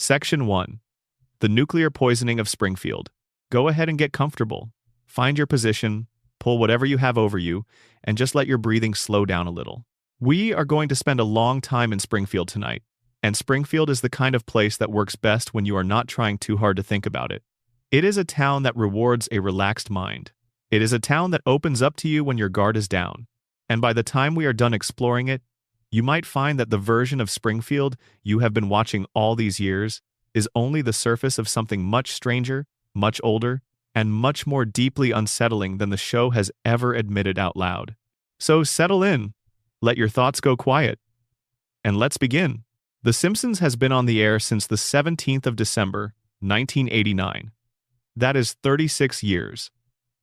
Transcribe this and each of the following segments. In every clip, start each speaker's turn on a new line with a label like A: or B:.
A: Section 1. The nuclear poisoning of Springfield. Go ahead and get comfortable. Find your position, pull whatever you have over you, and just let your breathing slow down a little. We are going to spend a long time in Springfield tonight, and Springfield is the kind of place that works best when you are not trying too hard to think about it. It is a town that rewards a relaxed mind. It is a town that opens up to you when your guard is down. And by the time we are done exploring it, you might find that the version of Springfield you have been watching all these years is only the surface of something much stranger, much older, and much more deeply unsettling than the show has ever admitted out loud. So settle in, let your thoughts go quiet, and let's begin. The Simpsons has been on the air since the 17th of December, 1989. That is 36 years,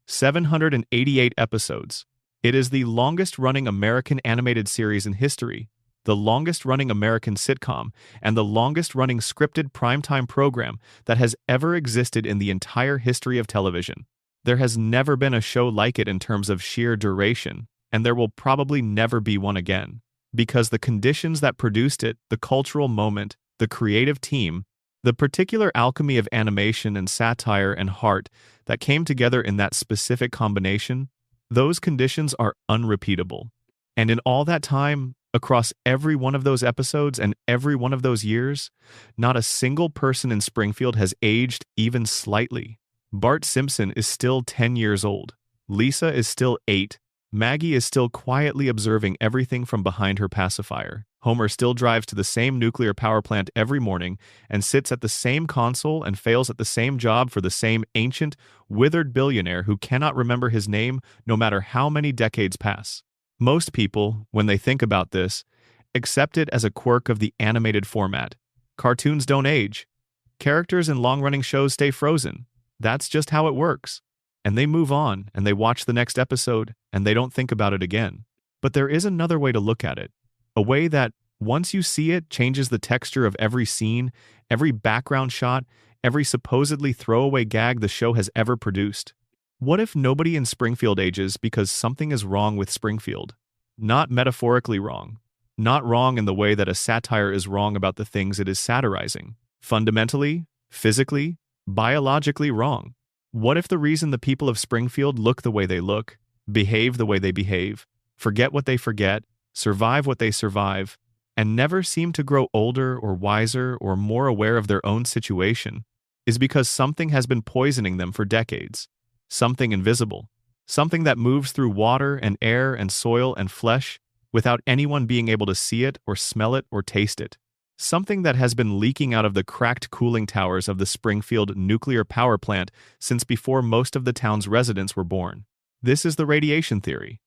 A: 788 episodes. It is the longest-running American animated series in history, the longest-running American sitcom, and the longest-running scripted primetime program that has ever existed in the entire history of television. There has never been a show like it in terms of sheer duration, and there will probably never be one again, because the conditions that produced it, the cultural moment, the creative team, the particular alchemy of animation and satire and heart that came together in that specific combination, those conditions are unrepeatable. And in all that time, across every one of those episodes and every one of those years, not a single person in Springfield has aged even slightly. Bart Simpson is still 10 years old. Lisa is still 8. Maggie is still quietly observing everything from behind her pacifier. Homer still drives to the same nuclear power plant every morning and sits at the same console and fails at the same job for the same ancient, withered billionaire who cannot remember his name no matter how many decades pass. Most people, when they think about this, accept it as a quirk of the animated format. Cartoons don't age. Characters in long-running shows stay frozen. That's just how it works. And they move on, and they watch the next episode, and they don't think about it again. But there is another way to look at it. A way that, once you see it, changes the texture of every scene, every background shot, every supposedly throwaway gag the show has ever produced. What if nobody in Springfield ages because something is wrong with Springfield? Not metaphorically wrong. Not wrong in the way that a satire is wrong about the things it is satirizing. Fundamentally, physically, biologically wrong. What if the reason the people of Springfield look the way they look, behave the way they behave, forget what they forget, survive what they survive, and never seem to grow older or wiser or more aware of their own situation, is because something has been poisoning them for decades? Something invisible. Something that moves through water and air and soil and flesh without anyone being able to see it or smell it or taste it. Something that has been leaking out of the cracked cooling towers of the Springfield nuclear power plant since before most of the town's residents were born. This is the radiation theory.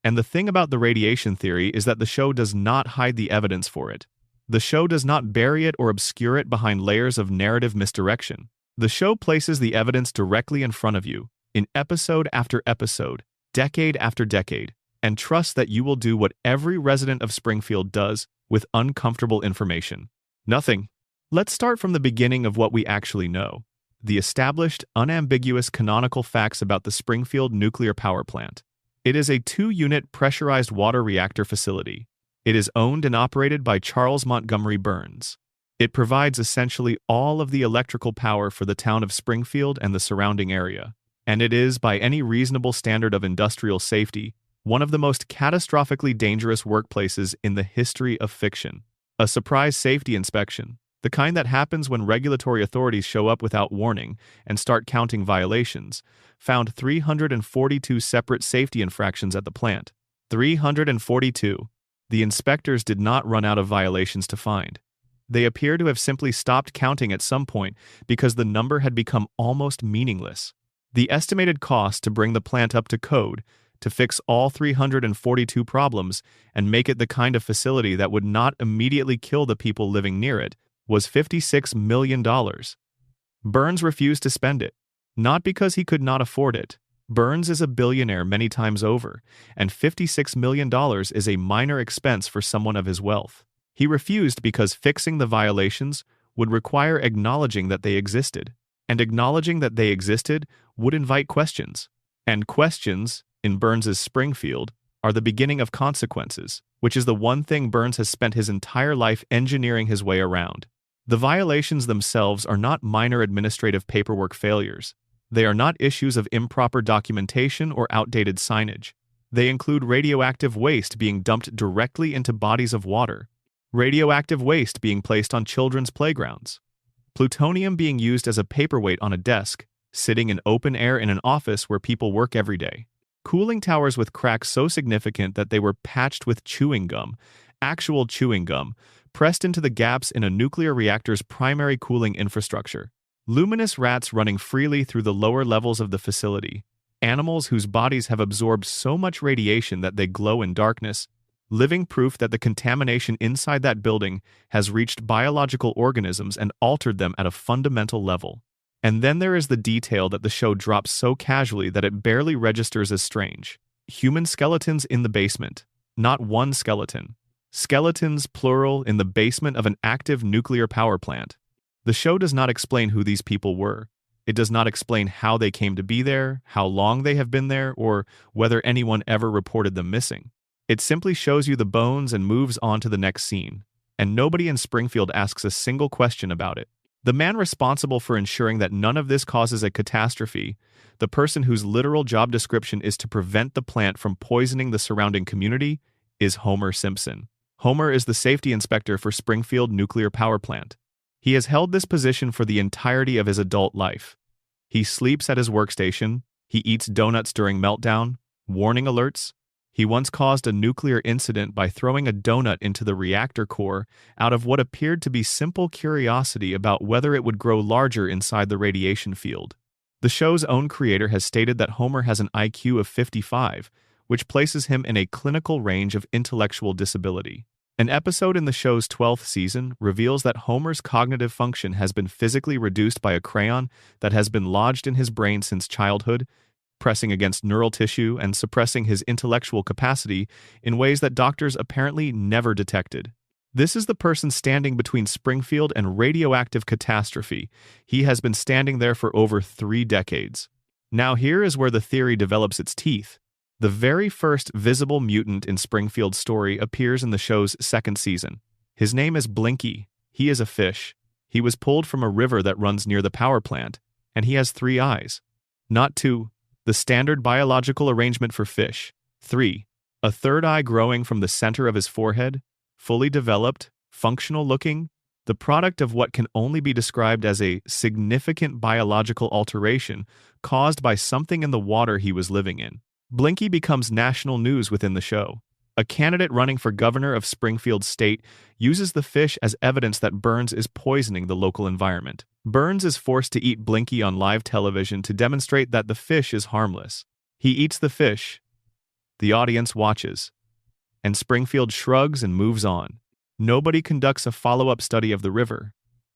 A: And the thing about the radiation theory is that the show does not hide the evidence for it. The show does not bury it or obscure it behind layers of narrative misdirection. The show places the evidence directly in front of you, in episode after episode, decade after decade, and trusts that you will do what every resident of Springfield does with uncomfortable information. Nothing. Let's start from the beginning of what we actually know. The established, unambiguous canonical facts about the Springfield nuclear power plant. It is a 2-unit pressurized water reactor facility. It is owned and operated by Charles Montgomery Burns. It provides essentially all of the electrical power for the town of Springfield and the surrounding area. And it is, by any reasonable standard of industrial safety, one of the most catastrophically dangerous workplaces in the history of fiction. A surprise safety inspection, the kind that happens when regulatory authorities show up without warning and start counting violations, found 342 separate safety infractions at the plant. 342. The inspectors did not run out of violations to find. They appear to have simply stopped counting at some point because the number had become almost meaningless. The estimated cost to bring the plant up to code, to fix all 342 problems and make it the kind of facility that would not immediately kill the people living near it, was $56 million. Burns refused to spend it. Not because he could not afford it. Burns is a billionaire many times over, and $56 million is a minor expense for someone of his wealth. He refused because fixing the violations would require acknowledging that they existed, and acknowledging that they existed would invite questions. And questions, in Burns's Springfield, are the beginning of consequences, which is the one thing Burns has spent his entire life engineering his way around. The violations themselves are not minor administrative paperwork failures. They are not issues of improper documentation or outdated signage. They include radioactive waste being dumped directly into bodies of water, radioactive waste being placed on children's playgrounds, plutonium being used as a paperweight on a desk, sitting in open air in an office where people work every day, cooling towers with cracks so significant that they were patched with chewing gum, actual chewing gum, pressed into the gaps in a nuclear reactor's primary cooling infrastructure, luminous rats running freely through the lower levels of the facility, animals whose bodies have absorbed so much radiation that they glow in darkness, living proof that the contamination inside that building has reached biological organisms and altered them at a fundamental level. And then there is the detail that the show drops so casually that it barely registers as strange. Human skeletons in the basement. Not one skeleton. Skeletons, plural, in the basement of an active nuclear power plant. The show does not explain who these people were. It does not explain how they came to be there, how long they have been there, or whether anyone ever reported them missing. It simply shows you the bones and moves on to the next scene, and nobody in Springfield asks a single question about it. The man responsible for ensuring that none of this causes a catastrophe, the person whose literal job description is to prevent the plant from poisoning the surrounding community, is Homer Simpson. Homer is the safety inspector for Springfield Nuclear Power Plant. He has held this position for the entirety of his adult life. He sleeps at his workstation, he eats donuts during meltdown, warning alerts. He once caused a nuclear incident by throwing a donut into the reactor core out of what appeared to be simple curiosity about whether it would grow larger inside the radiation field. The show's own creator has stated that Homer has an IQ of 55, which places him in a clinical range of intellectual disability. An episode in the show's 12th season reveals that Homer's cognitive function has been physically reduced by a crayon that has been lodged in his brain since childhood, pressing against neural tissue and suppressing his intellectual capacity in ways that doctors apparently never detected. This is the person standing between Springfield and radioactive catastrophe. He has been standing there for over 3 decades. Now here is where the theory develops its teeth. The very first visible mutant in Springfield's story appears in the show's 2nd season. His name is Blinky. He is a fish. He was pulled from a river that runs near the power plant, and he has 3 eyes. Not 2, the standard biological arrangement for fish. 3, a 3rd eye growing from the center of his forehead, fully developed, functional looking, the product of what can only be described as a significant biological alteration caused by something in the water he was living in. Blinky becomes national news within the show. A candidate running for governor of Springfield State uses the fish as evidence that Burns is poisoning the local environment. Burns is forced to eat Blinky on live television to demonstrate that the fish is harmless. He eats the fish. The audience watches. And Springfield shrugs and moves on. Nobody conducts a follow-up study of the river.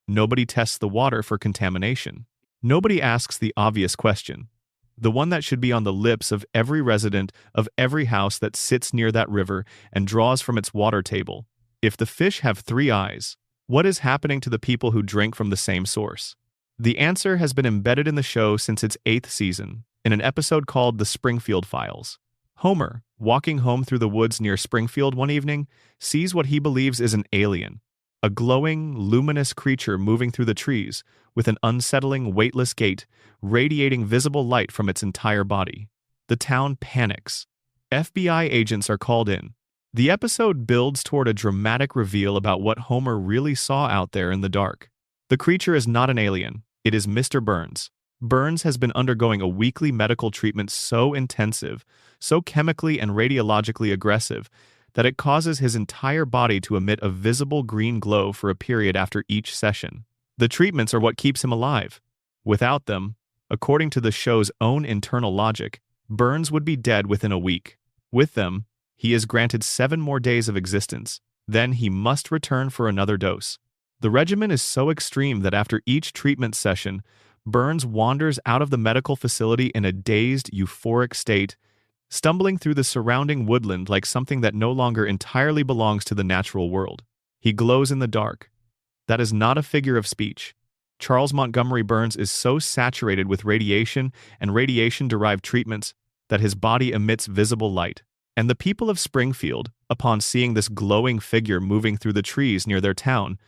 A: Nobody tests the water for contamination. Nobody asks the obvious question. The one that should be on the lips of every resident of every house that sits near that river and draws from its water table. If the fish have 3 eyes, what is happening to the people who drink from the same source? The answer has been embedded in the show since its 8th season, in an episode called The Springfield Files. Homer, walking home through the woods near Springfield one evening, sees what he believes is an alien, a glowing, luminous creature moving through the trees, with an unsettling, weightless gait, radiating visible light from its entire body. The town panics. FBI agents are called in. The episode builds toward a dramatic reveal about what Homer really saw out there in the dark. The creature is not an alien. It is Mr. Burns. Burns has been undergoing a weekly medical treatment so intensive, so chemically and radiologically aggressive, that it causes his entire body to emit a visible green glow for a period after each session. The treatments are what keeps him alive. Without them, according to the show's own internal logic, Burns would be dead within a week. With them, he is granted 7 more days of existence. Then he must return for another dose. The regimen is so extreme that after each treatment session, Burns wanders out of the medical facility in a dazed, euphoric state, stumbling through the surrounding woodland like something that no longer entirely belongs to the natural world. He glows in the dark. That is not a figure of speech. Charles Montgomery Burns is so saturated with radiation and radiation-derived treatments that his body emits visible light. And the people of Springfield, upon seeing this glowing figure moving through the trees near their town,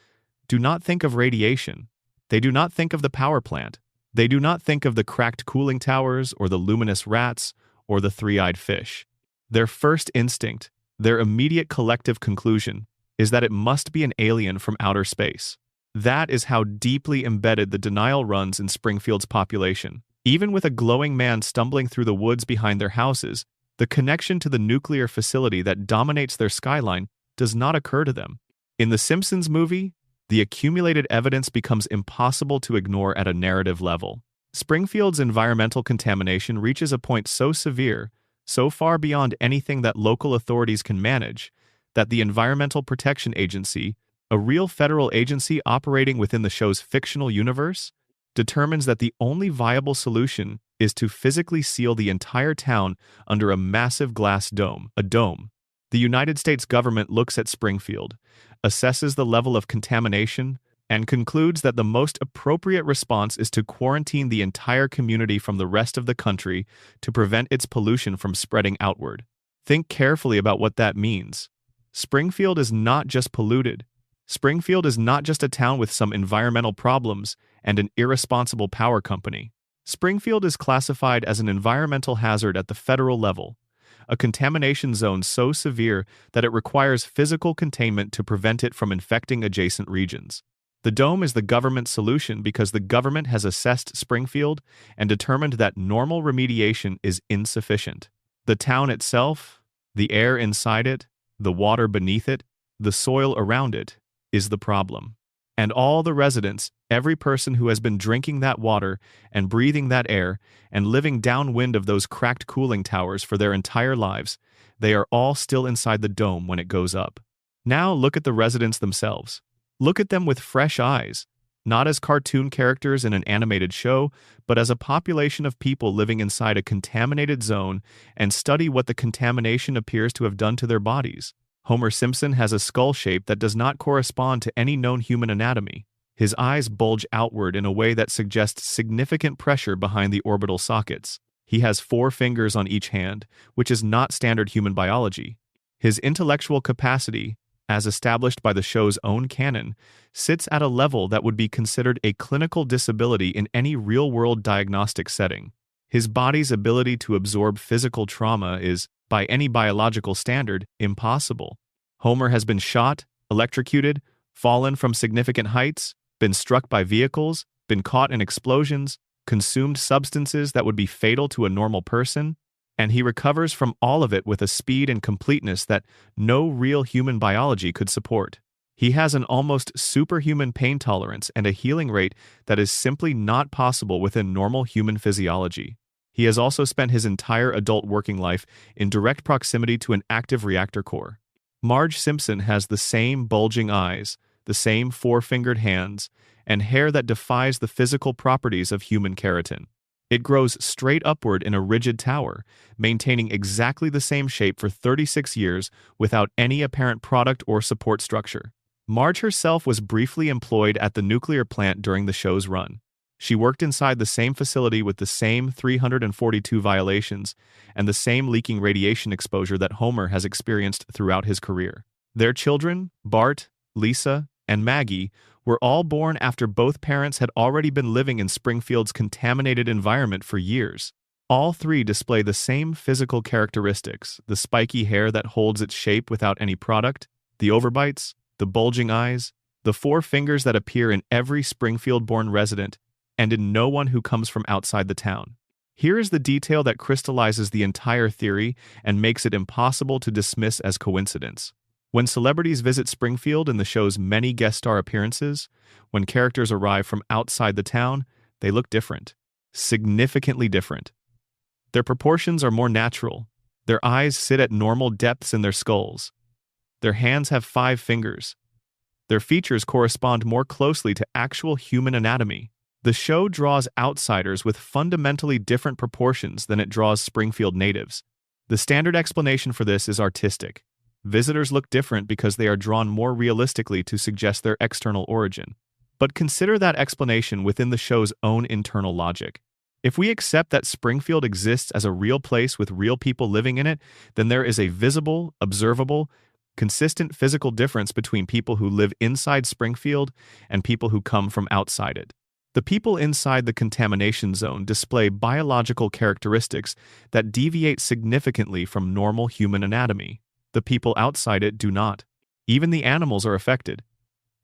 A: do not think of radiation. They do not think of the power plant. They do not think of the cracked cooling towers or the luminous rats or the three-eyed fish. Their first instinct, their immediate collective conclusion, is that it must be an alien from outer space. That is how deeply embedded the denial runs in Springfield's population. Even with a glowing man stumbling through the woods behind their houses, the connection to the nuclear facility that dominates their skyline does not occur to them. In the Simpsons movie, the accumulated evidence becomes impossible to ignore at a narrative level. Springfield's environmental contamination reaches a point so severe, so far beyond anything that local authorities can manage, that the Environmental Protection Agency, a real federal agency operating within the show's fictional universe, determines that the only viable solution is to physically seal the entire town under a massive glass dome, a dome. The United States government looks at Springfield, assesses the level of contamination, and concludes that the most appropriate response is to quarantine the entire community from the rest of the country to prevent its pollution from spreading outward. Think carefully about what that means. Springfield is not just polluted. Springfield is not just a town with some environmental problems and an irresponsible power company. Springfield is classified as an environmental hazard at the federal level, a contamination zone so severe that it requires physical containment to prevent it from infecting adjacent regions. The dome is the government's solution because the government has assessed Springfield and determined that normal remediation is insufficient. The town itself, the air inside it, the water beneath it, the soil around it, is the problem. And all the residents, every person who has been drinking that water and breathing that air and living downwind of those cracked cooling towers for their entire lives, they are all still inside the dome when it goes up. Now look at the residents themselves. Look at them with fresh eyes, not as cartoon characters in an animated show, but as a population of people living inside a contaminated zone, and study what the contamination appears to have done to their bodies. Homer Simpson has a skull shape that does not correspond to any known human anatomy. His eyes bulge outward in a way that suggests significant pressure behind the orbital sockets. He has 4 fingers on each hand, which is not standard human biology. His intellectual capacity, as established by the show's own canon, sits at a level that would be considered a clinical disability in any real-world diagnostic setting. His body's ability to absorb physical trauma is, by any biological standard, impossible. Homer has been shot, electrocuted, fallen from significant heights, been struck by vehicles, been caught in explosions, consumed substances that would be fatal to a normal person, and he recovers from all of it with a speed and completeness that no real human biology could support. He has an almost superhuman pain tolerance and a healing rate that is simply not possible within normal human physiology. He has also spent his entire adult working life in direct proximity to an active reactor core. Marge Simpson has the same bulging eyes, the same 4-fingered hands, and hair that defies the physical properties of human keratin. It grows straight upward in a rigid tower, maintaining exactly the same shape for 36 years without any apparent product or support structure. Marge herself was briefly employed at the nuclear plant during the show's run. She worked inside the same facility with the same 342 violations and the same leaking radiation exposure that Homer has experienced throughout his career. Their children, Bart, Lisa, and Maggie, were all born after both parents had already been living in Springfield's contaminated environment for years. All 3 display the same physical characteristics: the spiky hair that holds its shape without any product, the overbites, the bulging eyes, the 4 fingers that appear in every Springfield-born resident and in no one who comes from outside the town. Here is the detail that crystallizes the entire theory and makes it impossible to dismiss as coincidence. When celebrities visit Springfield in the show's many guest star appearances, when characters arrive from outside the town, they look different. Significantly different. Their proportions are more natural. Their eyes sit at normal depths in their skulls. Their hands have 5 fingers. Their features correspond more closely to actual human anatomy. The show draws outsiders with fundamentally different proportions than it draws Springfield natives. The standard explanation for this is artistic. Visitors look different because they are drawn more realistically to suggest their external origin. But consider that explanation within the show's own internal logic. If we accept that Springfield exists as a real place with real people living in it, then there is a visible, observable, consistent physical difference between people who live inside Springfield and people who come from outside it. The people inside the contamination zone display biological characteristics that deviate significantly from normal human anatomy. The people outside it do not. Even the animals are affected.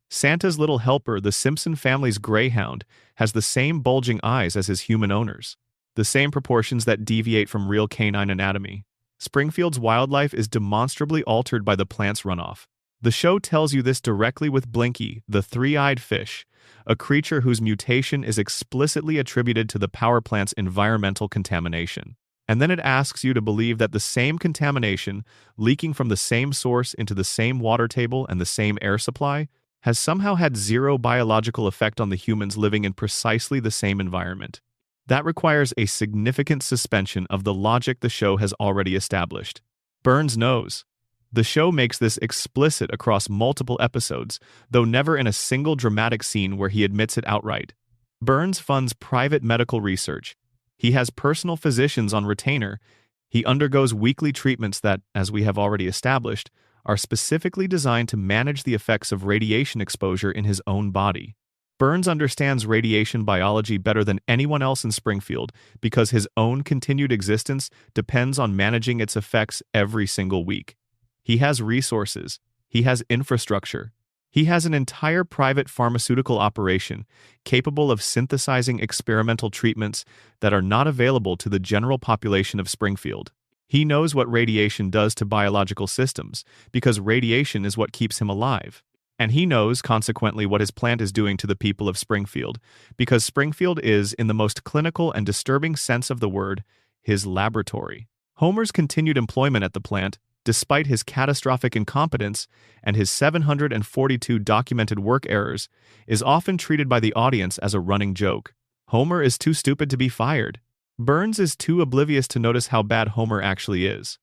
A: Santa's little helper, the Simpson family's greyhound, has the same bulging eyes as his human owners, the same proportions that deviate from real canine anatomy. Springfield's wildlife is demonstrably altered by the plant's runoff. The show tells you this directly with Blinky, the three-eyed fish, a creature whose mutation is explicitly attributed to the power plant's environmental contamination. And then it asks you to believe that the same contamination, leaking from the same source into the same water table and the same air supply, has somehow had zero biological effect on the humans living in precisely the same environment. That requires a significant suspension of the logic the show has already established. Burns knows. The show makes this explicit across multiple episodes, though never in a single dramatic scene where he admits it outright. Burns funds private medical research. He has personal physicians on retainer. He undergoes weekly treatments that, as we have already established, are specifically designed to manage the effects of radiation exposure in his own body. Burns understands radiation biology better than anyone else in Springfield because his own continued existence depends on managing its effects every single week. He has resources. He has infrastructure. He has an entire private pharmaceutical operation capable of synthesizing experimental treatments that are not available to the general population of Springfield. He knows what radiation does to biological systems because radiation is what keeps him alive. And he knows, consequently, what his plant is doing to the people of Springfield, because Springfield is, in the most clinical and disturbing sense of the word, his laboratory. Homer's continued employment at the plant, despite his catastrophic incompetence and his 742 documented work errors, is often treated by the audience as a running joke. Homer is too stupid to be fired. Burns is too oblivious to notice how bad Homer actually is.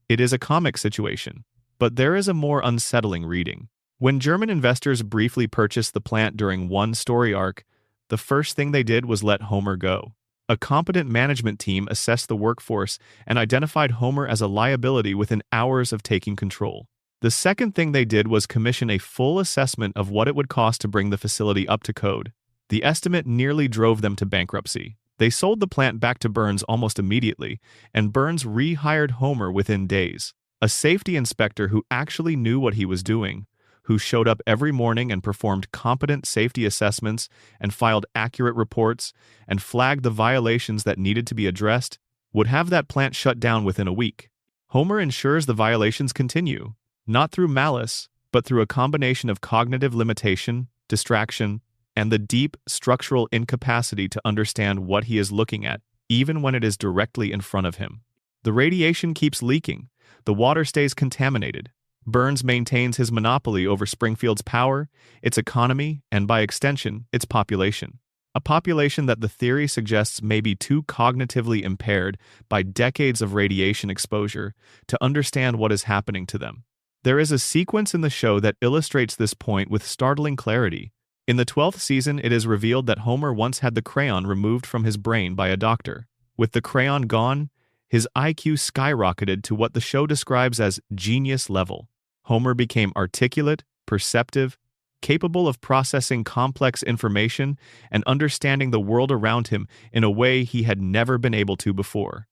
A: It is a comic situation, but there is a more unsettling reading. When German investors briefly purchased the plant during one story arc, the first thing they did was let Homer go. A competent management team assessed the workforce and identified Homer as a liability within hours of taking control. The second thing they did was commission a full assessment of what it would cost to bring the facility up to code. The estimate nearly drove them to bankruptcy. They sold the plant back to Burns almost immediately, and Burns rehired Homer within days. A safety inspector who actually knew what he was doing, who showed up every morning and performed competent safety assessments and filed accurate reports and flagged the violations that needed to be addressed, would have that plant shut down within a week. Homer ensures the violations continue, not through malice, but through a combination of cognitive limitation, distraction, and the deep structural incapacity to understand what he is looking at, even when it is directly in front of him. The radiation keeps leaking. The water stays contaminated. Burns maintains his monopoly over Springfield's power, its economy, and by extension, its population. A population that the theory suggests may be too cognitively impaired by decades of radiation exposure to understand what is happening to them. There is a sequence in the show that illustrates this point with startling clarity. In the 12th season, it is revealed that Homer once had the crayon removed from his brain by a doctor. With the crayon gone, his IQ skyrocketed to what the show describes as genius level. Homer became articulate, perceptive, capable of processing complex information and understanding the world around him in a way he had never been able to before.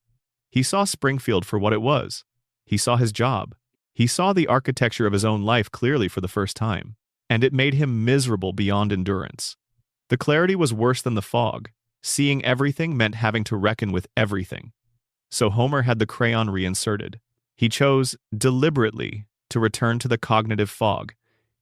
A: He saw Springfield for what it was. He saw his job. He saw the architecture of his own life clearly for the first time, and it made him miserable beyond endurance. The clarity was worse than the fog. Seeing everything meant having to reckon with everything. So Homer had the crayon reinserted. He chose, deliberately, to return to the cognitive fog.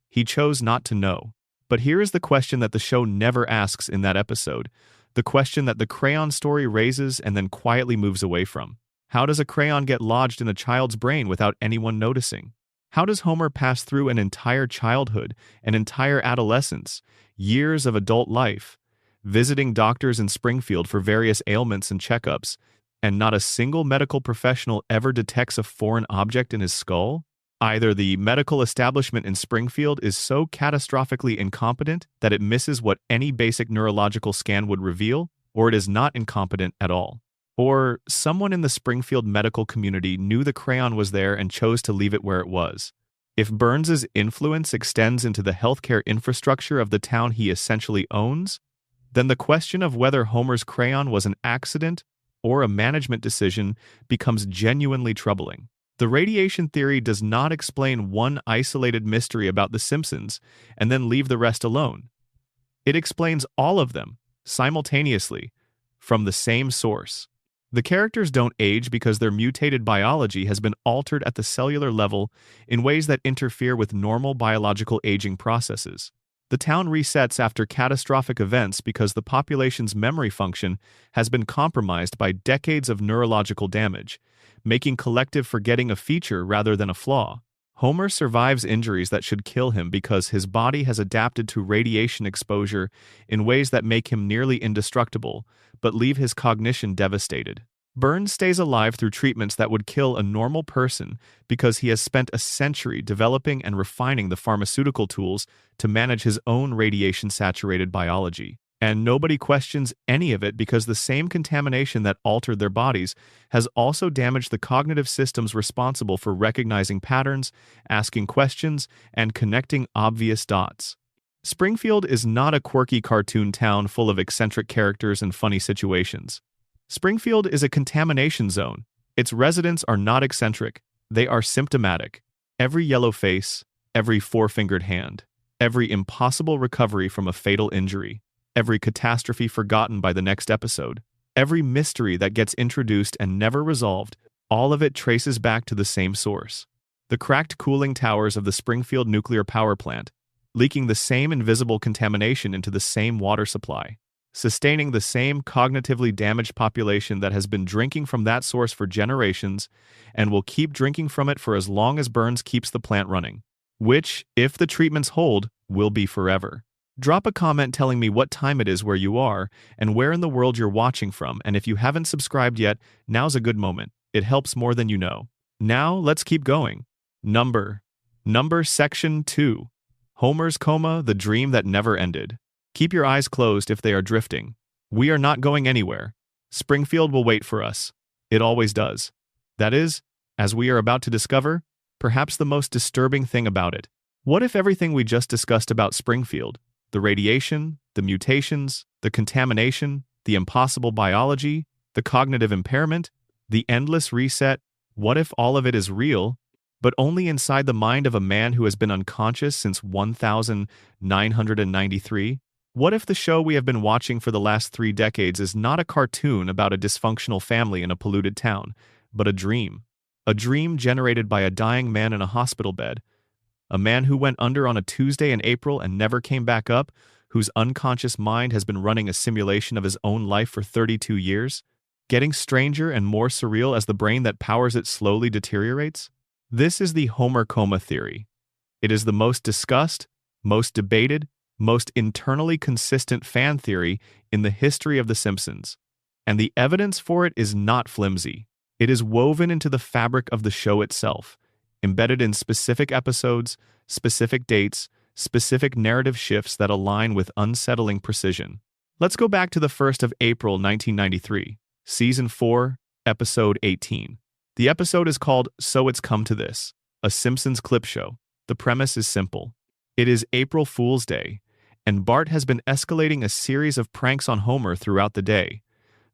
A: He chose not to know. But here is the question that the show never asks in that episode, the question that the crayon story raises and then quietly moves away from. How does a crayon get lodged in a child's brain without anyone noticing? How does Homer pass through an entire childhood, an entire adolescence, years of adult life, visiting doctors in Springfield for various ailments and checkups, and not a single medical professional ever detects a foreign object in his skull? Either the medical establishment in Springfield is so catastrophically incompetent that it misses what any basic neurological scan would reveal, or it is not incompetent at all. Or someone in the Springfield medical community knew the crayon was there and chose to leave it where it was. If Burns's influence extends into the healthcare infrastructure of the town he essentially owns, then the question of whether Homer's crayon was an accident or a management decision becomes genuinely troubling. The radiation theory does not explain one isolated mystery about The Simpsons and then leave the rest alone. It explains all of them, simultaneously, from the same source. The characters don't age because their mutated biology has been altered at the cellular level in ways that interfere with normal biological aging processes. The town resets after catastrophic events because the population's memory function has been compromised by decades of neurological damage, making collective forgetting a feature rather than a flaw. Homer survives injuries that should kill him because his body has adapted to radiation exposure in ways that make him nearly indestructible, but leave his cognition devastated. Burns stays alive through treatments that would kill a normal person because he has spent a century developing and refining the pharmaceutical tools to manage his own radiation-saturated biology. And nobody questions any of it because the same contamination that altered their bodies has also damaged the cognitive systems responsible for recognizing patterns, asking questions, and connecting obvious dots. Springfield is not a quirky cartoon town full of eccentric characters and funny situations. Springfield is a contamination zone. Its residents are not eccentric, they are symptomatic. Every yellow face, every four-fingered hand, every impossible recovery from a fatal injury, every catastrophe forgotten by the next episode, every mystery that gets introduced and never resolved, all of it traces back to the same source. The cracked cooling towers of the Springfield nuclear power plant, leaking the same invisible contamination into the same water supply, sustaining the same cognitively damaged population that has been drinking from that source for generations and will keep drinking from it for as long as Burns keeps the plant running, which, if the treatments hold, will be forever. Drop a comment telling me what time it is where you are and where in the world you're watching from, and if you haven't subscribed yet, now's a good moment. It helps more than you know. Now, let's keep going. Number Section 2. Homer's Coma, the Dream That Never Ended. Keep your eyes closed if they are drifting. We are not going anywhere. Springfield will wait for us. It always does. That is, as we are about to discover, perhaps the most disturbing thing about it. What if everything we just discussed about Springfield, the radiation, the mutations, the contamination, the impossible biology, the cognitive impairment, the endless reset, what if all of it is real, but only inside the mind of a man who has been unconscious since 1993? What if the show we have been watching for the last 3 decades is not a cartoon about a dysfunctional family in a polluted town, but a dream? A dream generated by a dying man in a hospital bed, a man who went under on a Tuesday in April and never came back up, whose unconscious mind has been running a simulation of his own life for 32 years, getting stranger and more surreal as the brain that powers it slowly deteriorates? This is the Homer coma theory. It is the most discussed, most debated, most internally consistent fan theory in the history of The Simpsons. And the evidence for it is not flimsy. It is woven into the fabric of the show itself, embedded in specific episodes, specific dates, specific narrative shifts that align with unsettling precision. Let's go back to the 1st of April 1993, Season 4, Episode 18. The episode is called So It's Come to This, a Simpsons clip show. The premise is simple. It is April Fool's Day, and Bart has been escalating a series of pranks on Homer throughout the day.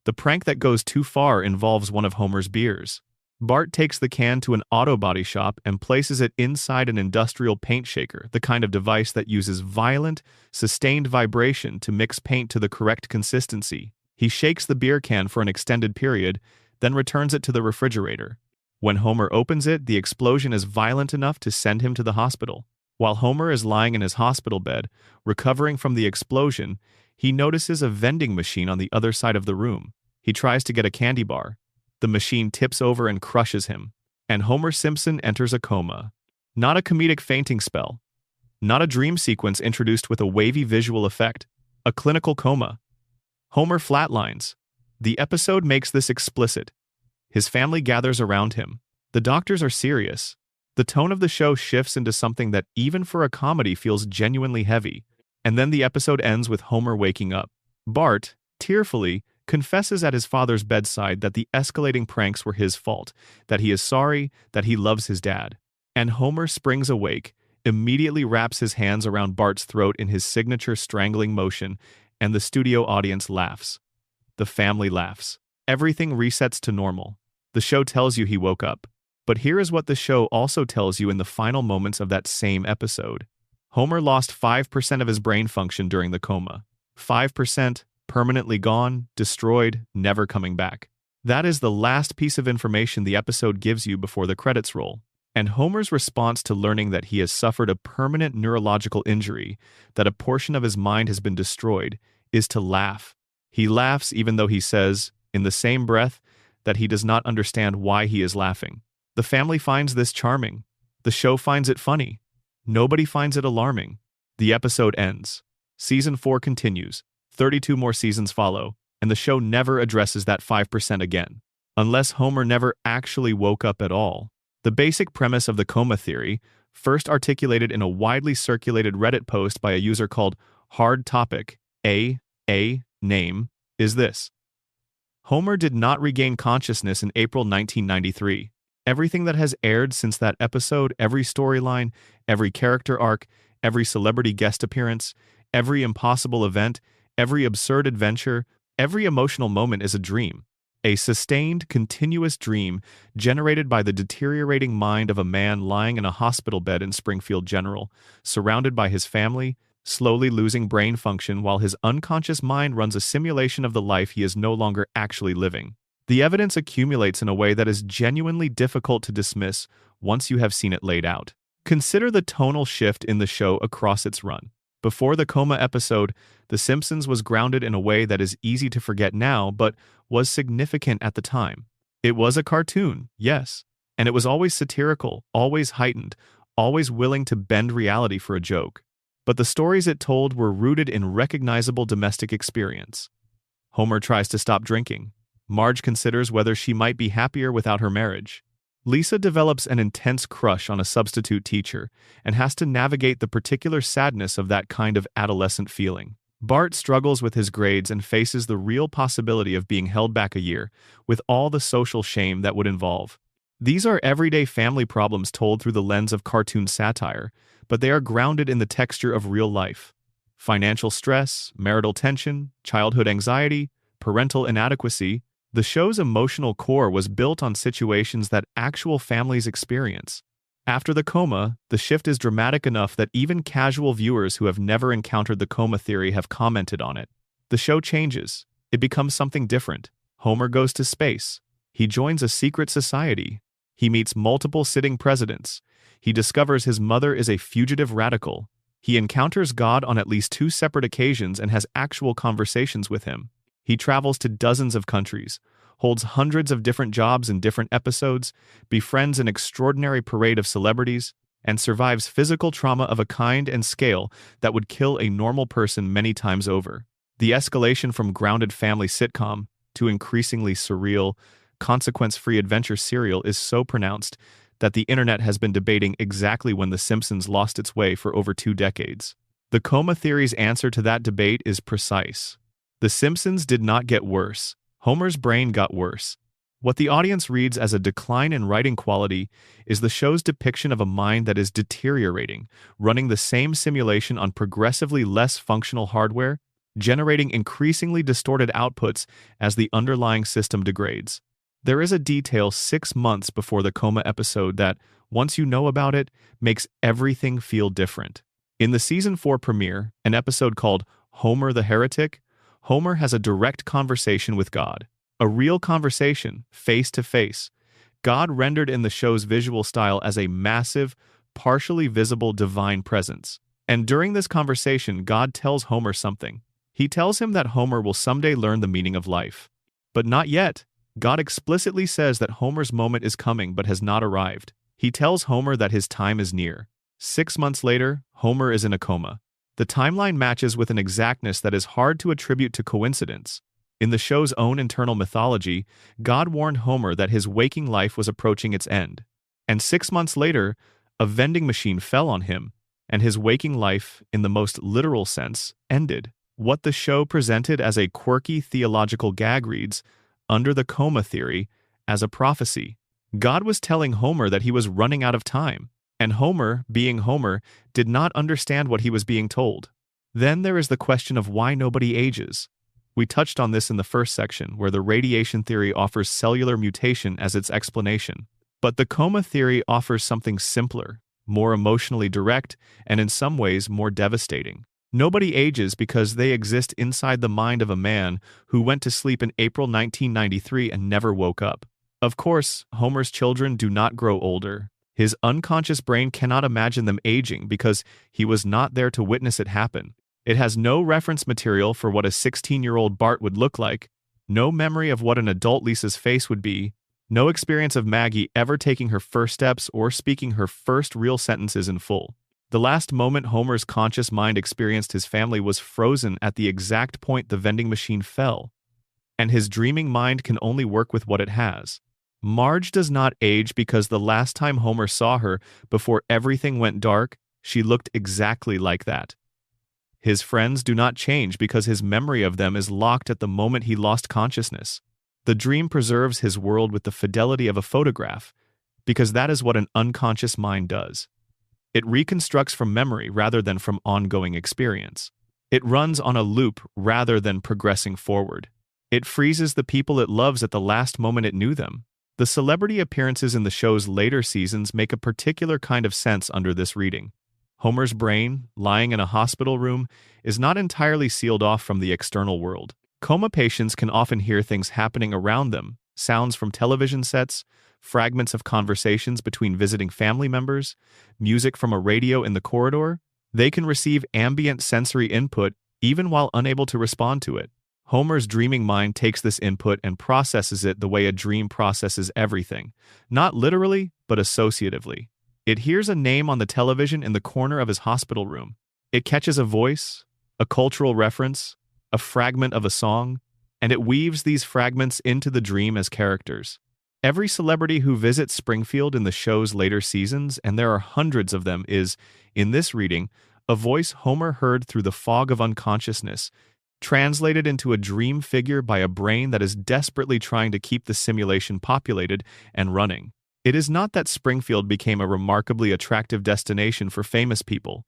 A: The prank that goes too far involves one of Homer's beers. Bart takes the can to an auto body shop and places it inside an industrial paint shaker, the kind of device that uses violent, sustained vibration to mix paint to the correct consistency. He shakes the beer can for an extended period, then returns it to the refrigerator. When Homer opens it, the explosion is violent enough to send him to the hospital. While Homer is lying in his hospital bed, recovering from the explosion, he notices a vending machine on the other side of the room. He tries to get a candy bar. The machine tips over and crushes him, and Homer Simpson enters a coma. Not a comedic fainting spell. Not a dream sequence introduced with a wavy visual effect. A clinical coma. Homer flatlines. The episode makes this explicit. His family gathers around him. The doctors are serious. The tone of the show shifts into something that even for a comedy feels genuinely heavy. And then the episode ends with Homer waking up. Bart, tearfully, confesses at his father's bedside that the escalating pranks were his fault, that he is sorry, that he loves his dad. And Homer springs awake, immediately wraps his hands around Bart's throat in his signature strangling motion, and the studio audience laughs. The family laughs. Everything resets to normal. The show tells you he woke up. But here is what the show also tells you in the final moments of that same episode. Homer lost 5% of his brain function during the coma. 5% permanently gone, destroyed, never coming back. That is the last piece of information the episode gives you before the credits roll. And Homer's response to learning that he has suffered a permanent neurological injury, that a portion of his mind has been destroyed, is to laugh. He laughs even though he says, in the same breath, that he does not understand why he is laughing. The family finds this charming. The show finds it funny. Nobody finds it alarming. The episode ends. Season 4 continues. 32 more seasons follow, and the show never addresses that 5% again. Unless Homer never actually woke up at all. The basic premise of the coma theory, first articulated in a widely circulated Reddit post by a user called Hard Topic, name, is this. Homer did not regain consciousness in April 1993. Everything that has aired since that episode, every storyline, every character arc, every celebrity guest appearance, every impossible event, every absurd adventure, every emotional moment is a dream. A sustained, continuous dream generated by the deteriorating mind of a man lying in a hospital bed in Springfield General, surrounded by his family, slowly losing brain function while his unconscious mind runs a simulation of the life he is no longer actually living. The evidence accumulates in a way that is genuinely difficult to dismiss once you have seen it laid out. Consider the tonal shift in the show across its run. Before the coma episode, The Simpsons was grounded in a way that is easy to forget now, but was significant at the time. It was a cartoon, yes, and it was always satirical, always heightened, always willing to bend reality for a joke. But the stories it told were rooted in recognizable domestic experience. Homer tries to stop drinking. Marge considers whether she might be happier without her marriage. Lisa develops an intense crush on a substitute teacher and has to navigate the particular sadness of that kind of adolescent feeling. Bart struggles with his grades and faces the real possibility of being held back a year, with all the social shame that would involve. These are everyday family problems told through the lens of cartoon satire, but they are grounded in the texture of real life. Financial stress, marital tension, childhood anxiety, parental inadequacy. The show's emotional core was built on situations that actual families experience. After the coma, the shift is dramatic enough that even casual viewers who have never encountered the coma theory have commented on it. The show changes. It becomes something different. Homer goes to space. He joins a secret society. He meets multiple sitting presidents. He discovers his mother is a fugitive radical. He encounters God on at least 2 separate occasions and has actual conversations with him. He travels to dozens of countries, holds hundreds of different jobs in different episodes, befriends an extraordinary parade of celebrities, and survives physical trauma of a kind and scale that would kill a normal person many times over. The escalation from grounded family sitcom to increasingly surreal, consequence-free adventure serial is so pronounced that the internet has been debating exactly when The Simpsons lost its way for over 2 decades. The coma theory's answer to that debate is precise. The Simpsons did not get worse. Homer's brain got worse. What the audience reads as a decline in writing quality is the show's depiction of a mind that is deteriorating, running the same simulation on progressively less functional hardware, generating increasingly distorted outputs as the underlying system degrades. There is a detail 6 months before the coma episode that, once you know about it, makes everything feel different. In the Season 4 premiere, an episode called Homer the Heretic, Homer has a direct conversation with God. A real conversation, face to face. God rendered in the show's visual style as a massive, partially visible divine presence. And during this conversation, God tells Homer something. He tells him that Homer will someday learn the meaning of life. But not yet. God explicitly says that Homer's moment is coming but has not arrived. He tells Homer that his time is near. 6 months later, Homer is in a coma. The timeline matches with an exactness that is hard to attribute to coincidence. In the show's own internal mythology, God warned Homer that his waking life was approaching its end. And 6 months later, a vending machine fell on him, and his waking life, in the most literal sense, ended. What the show presented as a quirky theological gag reads, under the coma theory, as a prophecy. God was telling Homer that he was running out of time. And Homer, being Homer, did not understand what he was being told. Then there is the question of why nobody ages. We touched on this in the first section, where the radiation theory offers cellular mutation as its explanation. But the coma theory offers something simpler, more emotionally direct, and in some ways more devastating. Nobody ages because they exist inside the mind of a man who went to sleep in April 1993 and never woke up. Of course, Homer's children do not grow older. His unconscious brain cannot imagine them aging because he was not there to witness it happen. It has no reference material for what a 16-year-old Bart would look like, no memory of what an adult Lisa's face would be, no experience of Maggie ever taking her first steps or speaking her first real sentences in full. The last moment Homer's conscious mind experienced his family was frozen at the exact point the vending machine fell, and his dreaming mind can only work with what it has. Marge does not age because the last time Homer saw her, before everything went dark, she looked exactly like that. His friends do not change because his memory of them is locked at the moment he lost consciousness. The dream preserves his world with the fidelity of a photograph, because that is what an unconscious mind does. It reconstructs from memory rather than from ongoing experience. It runs on a loop rather than progressing forward. It freezes the people it loves at the last moment it knew them. The celebrity appearances in the show's later seasons make a particular kind of sense under this reading. Homer's brain, lying in a hospital room, is not entirely sealed off from the external world. Coma patients can often hear things happening around them, sounds from television sets, fragments of conversations between visiting family members, music from a radio in the corridor. They can receive ambient sensory input even while unable to respond to it. Homer's dreaming mind takes this input and processes it the way a dream processes everything, not literally, but associatively. It hears a name on the television in the corner of his hospital room. It catches a voice, a cultural reference, a fragment of a song, and it weaves these fragments into the dream as characters. Every celebrity who visits Springfield in the show's later seasons, and there are hundreds of them, is, in this reading, a voice Homer heard through the fog of unconsciousness, translated into a dream figure by a brain that is desperately trying to keep the simulation populated and running. It is not that Springfield became a remarkably attractive destination for famous people.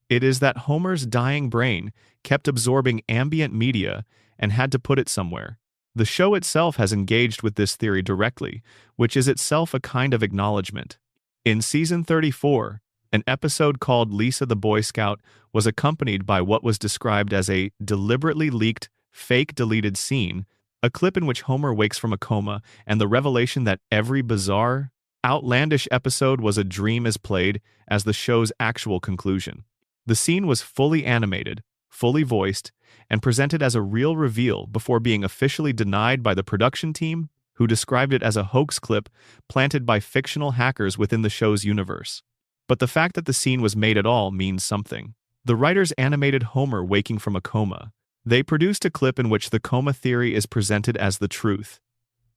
A: It is that Homer's dying brain kept absorbing ambient media and had to put it somewhere. The show itself has engaged with this theory directly, which is itself a kind of acknowledgement. In season 34, an episode called Lisa the Boy Scout was accompanied by what was described as a deliberately leaked, fake deleted scene, a clip in which Homer wakes from a coma, and the revelation that every bizarre, outlandish episode was a dream is played as the show's actual conclusion. The scene was fully animated, fully voiced, and presented as a real reveal before being officially denied by the production team, who described it as a hoax clip planted by fictional hackers within the show's universe. But the fact that the scene was made at all means something. The writers animated Homer waking from a coma. They produced a clip in which the coma theory is presented as the truth,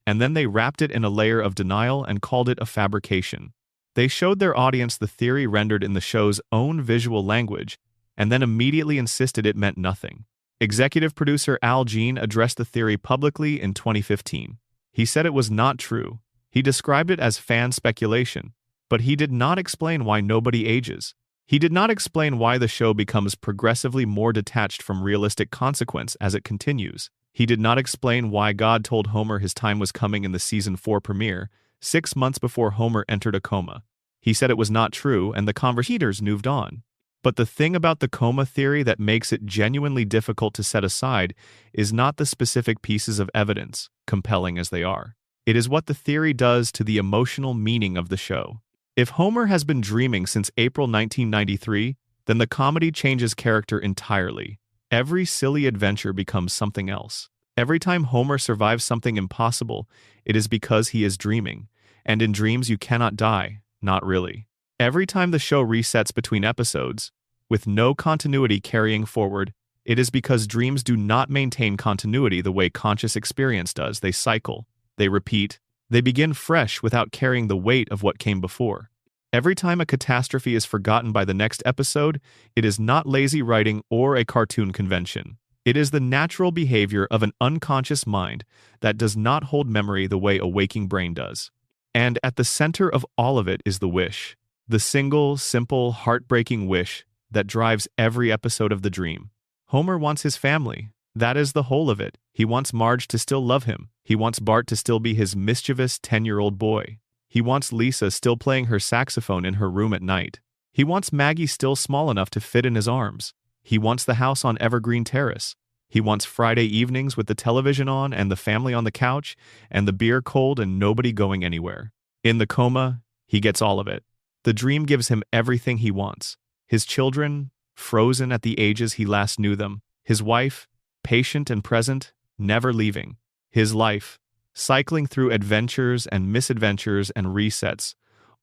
A: and then they wrapped it in a layer of denial and called it a fabrication. They showed their audience the theory rendered in the show's own visual language, and then immediately insisted it meant nothing. Executive producer Al Jean addressed the theory publicly in 2015. He said it was not true. He described it as fan speculation, but he did not explain why nobody ages. He did not explain why the show becomes progressively more detached from realistic consequence as it continues. He did not explain why God told Homer his time was coming in the season 4 premiere, 6 months before Homer entered a coma. He said it was not true, and the conversators moved on. But the thing about the coma theory that makes it genuinely difficult to set aside is not the specific pieces of evidence, compelling as they are. It is what the theory does to the emotional meaning of the show. If Homer has been dreaming since April 1993, then the comedy changes character entirely. Every silly adventure becomes something else. Every time Homer survives something impossible, it is because he is dreaming. And in dreams you cannot die, not really. Every time the show resets between episodes, with no continuity carrying forward, it is because dreams do not maintain continuity the way conscious experience does. They cycle, they repeat, they begin fresh without carrying the weight of what came before. Every time a catastrophe is forgotten by the next episode, it is not lazy writing or a cartoon convention. It is the natural behavior of an unconscious mind that does not hold memory the way a waking brain does. And at the center of all of it is the wish. The single, simple, heartbreaking wish that drives every episode of The Dream. Homer wants his family. That is the whole of it. He wants Marge to still love him. He wants Bart to still be his mischievous 10-year-old boy. He wants Lisa still playing her saxophone in her room at night. He wants Maggie still small enough to fit in his arms. He wants the house on Evergreen Terrace. He wants Friday evenings with the television on and the family on the couch and the beer cold and nobody going anywhere. In the coma, he gets all of it. The Dream gives him everything he wants. His children, frozen at the ages he last knew them. His wife, patient and present, never leaving. His life, cycling through adventures and misadventures and resets,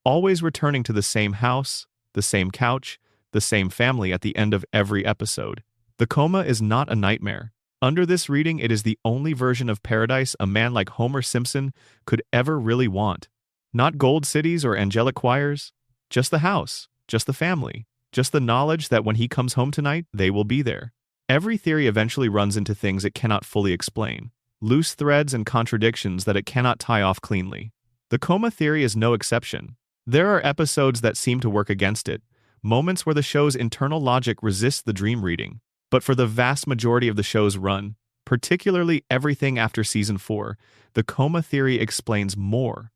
A: always returning to the same house, the same couch, the same family at the end of every episode. The coma is not a nightmare. Under this reading, it is the only version of paradise a man like Homer Simpson could ever really want. Not gold cities or angelic choirs, just the house, just the family, just the knowledge that when he comes home tonight, they will be there. Every theory eventually runs into things it cannot fully explain, loose threads and contradictions that it cannot tie off cleanly. The coma theory is no exception. There are episodes that seem to work against it, moments where the show's internal logic resists the dream reading. But for the vast majority of the show's run, particularly everything after season 4, the coma theory explains more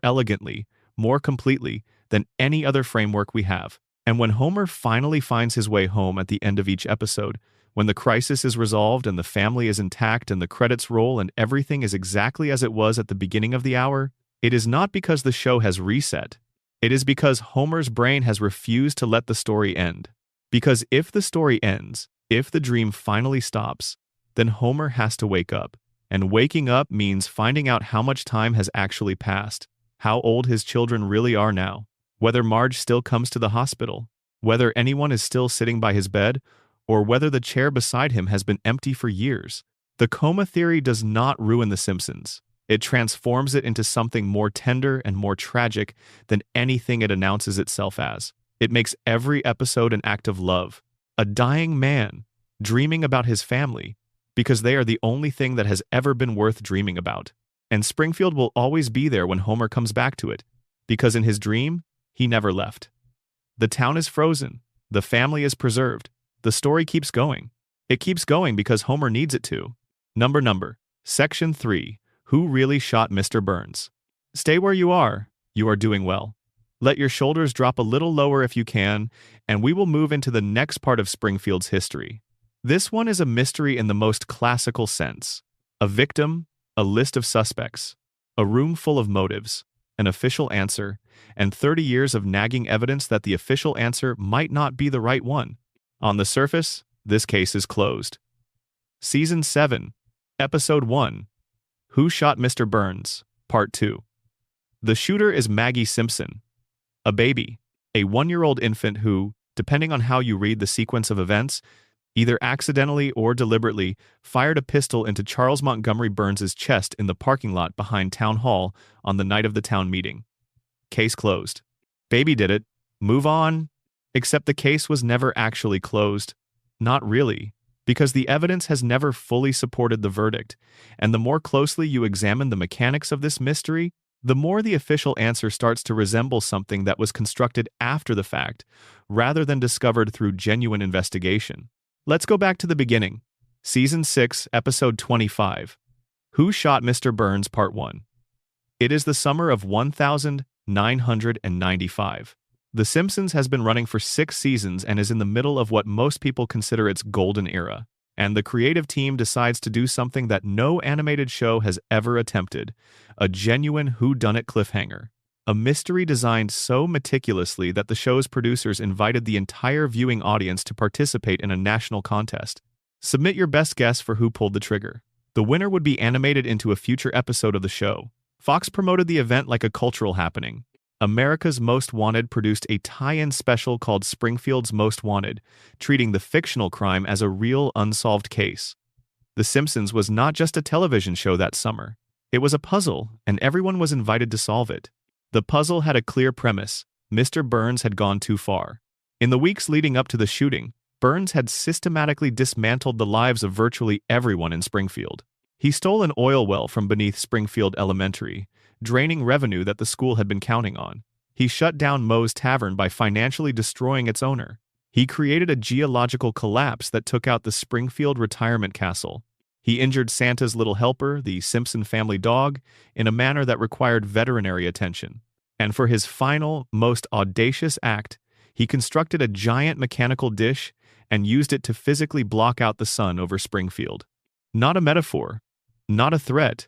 A: elegantly, more completely than any other framework we have. And when Homer finally finds his way home at the end of each episode, when the crisis is resolved and the family is intact and the credits roll and everything is exactly as it was at the beginning of the hour, it is not because the show has reset. It is because Homer's brain has refused to let the story end. Because if the story ends, if the dream finally stops, then Homer has to wake up. And waking up means finding out how much time has actually passed, how old his children really are now, whether Marge still comes to the hospital, whether anyone is still sitting by his bed, or whether the chair beside him has been empty for years. The coma theory does not ruin The Simpsons. It transforms it into something more tender and more tragic than anything it announces itself as. It makes every episode an act of love. A dying man dreaming about his family because they are the only thing that has ever been worth dreaming about. And Springfield will always be there when Homer comes back to it, because in his dream, he never left. The town is frozen. The family is preserved. The story keeps going. It keeps going because Homer needs it to. Number. Section 3. Who really shot Mr. Burns? Stay where you are. You are doing well. Let your shoulders drop a little lower if you can, and we will move into the next part of Springfield's history. This one is a mystery in the most classical sense. A victim, a list of suspects, a room full of motives, an official answer, and 30 years of nagging evidence that the official answer might not be the right one. On the surface, this case is closed. Season 7, Episode 1, Who Shot Mr. Burns? Part 2. The shooter is Maggie Simpson, a baby, a 1-year-old infant who, depending on how you read the sequence of events, either accidentally or deliberately fired a pistol into Charles Montgomery Burns's chest in the parking lot behind Town Hall on the night of the town meeting. Case closed. Baby did it. Move on. Except the case was never actually closed. Not really, because the evidence has never fully supported the verdict, and the more closely you examine the mechanics of this mystery, the more the official answer starts to resemble something that was constructed after the fact, rather than discovered through genuine investigation. Let's go back to the beginning. Season 6, Episode 25. Who Shot Mr. Burns? Part 1. It is the summer of 1995. The Simpsons has been running for 6 seasons and is in the middle of what most people consider its golden era. And the creative team decides to do something that no animated show has ever attempted, a genuine whodunit cliffhanger. A mystery designed so meticulously that the show's producers invited the entire viewing audience to participate in a national contest. Submit your best guess for who pulled the trigger. The winner would be animated into a future episode of the show. Fox promoted the event like a cultural happening. America's Most Wanted produced a tie-in special called Springfield's Most Wanted, treating the fictional crime as a real unsolved case. The Simpsons was not just a television show that summer. It was a puzzle, and everyone was invited to solve it. The puzzle had a clear premise. Mr. Burns had gone too far. In the weeks leading up to the shooting, Burns had systematically dismantled the lives of virtually everyone in Springfield. He stole an oil well from beneath Springfield Elementary, draining revenue that the school had been counting on. He shut down Moe's Tavern by financially destroying its owner. He created a geological collapse that took out the Springfield retirement castle. He injured Santa's little helper, the Simpson family dog, in a manner that required veterinary attention. And for his final, most audacious act, he constructed a giant mechanical dish and used it to physically block out the sun over Springfield. Not a metaphor, not a threat.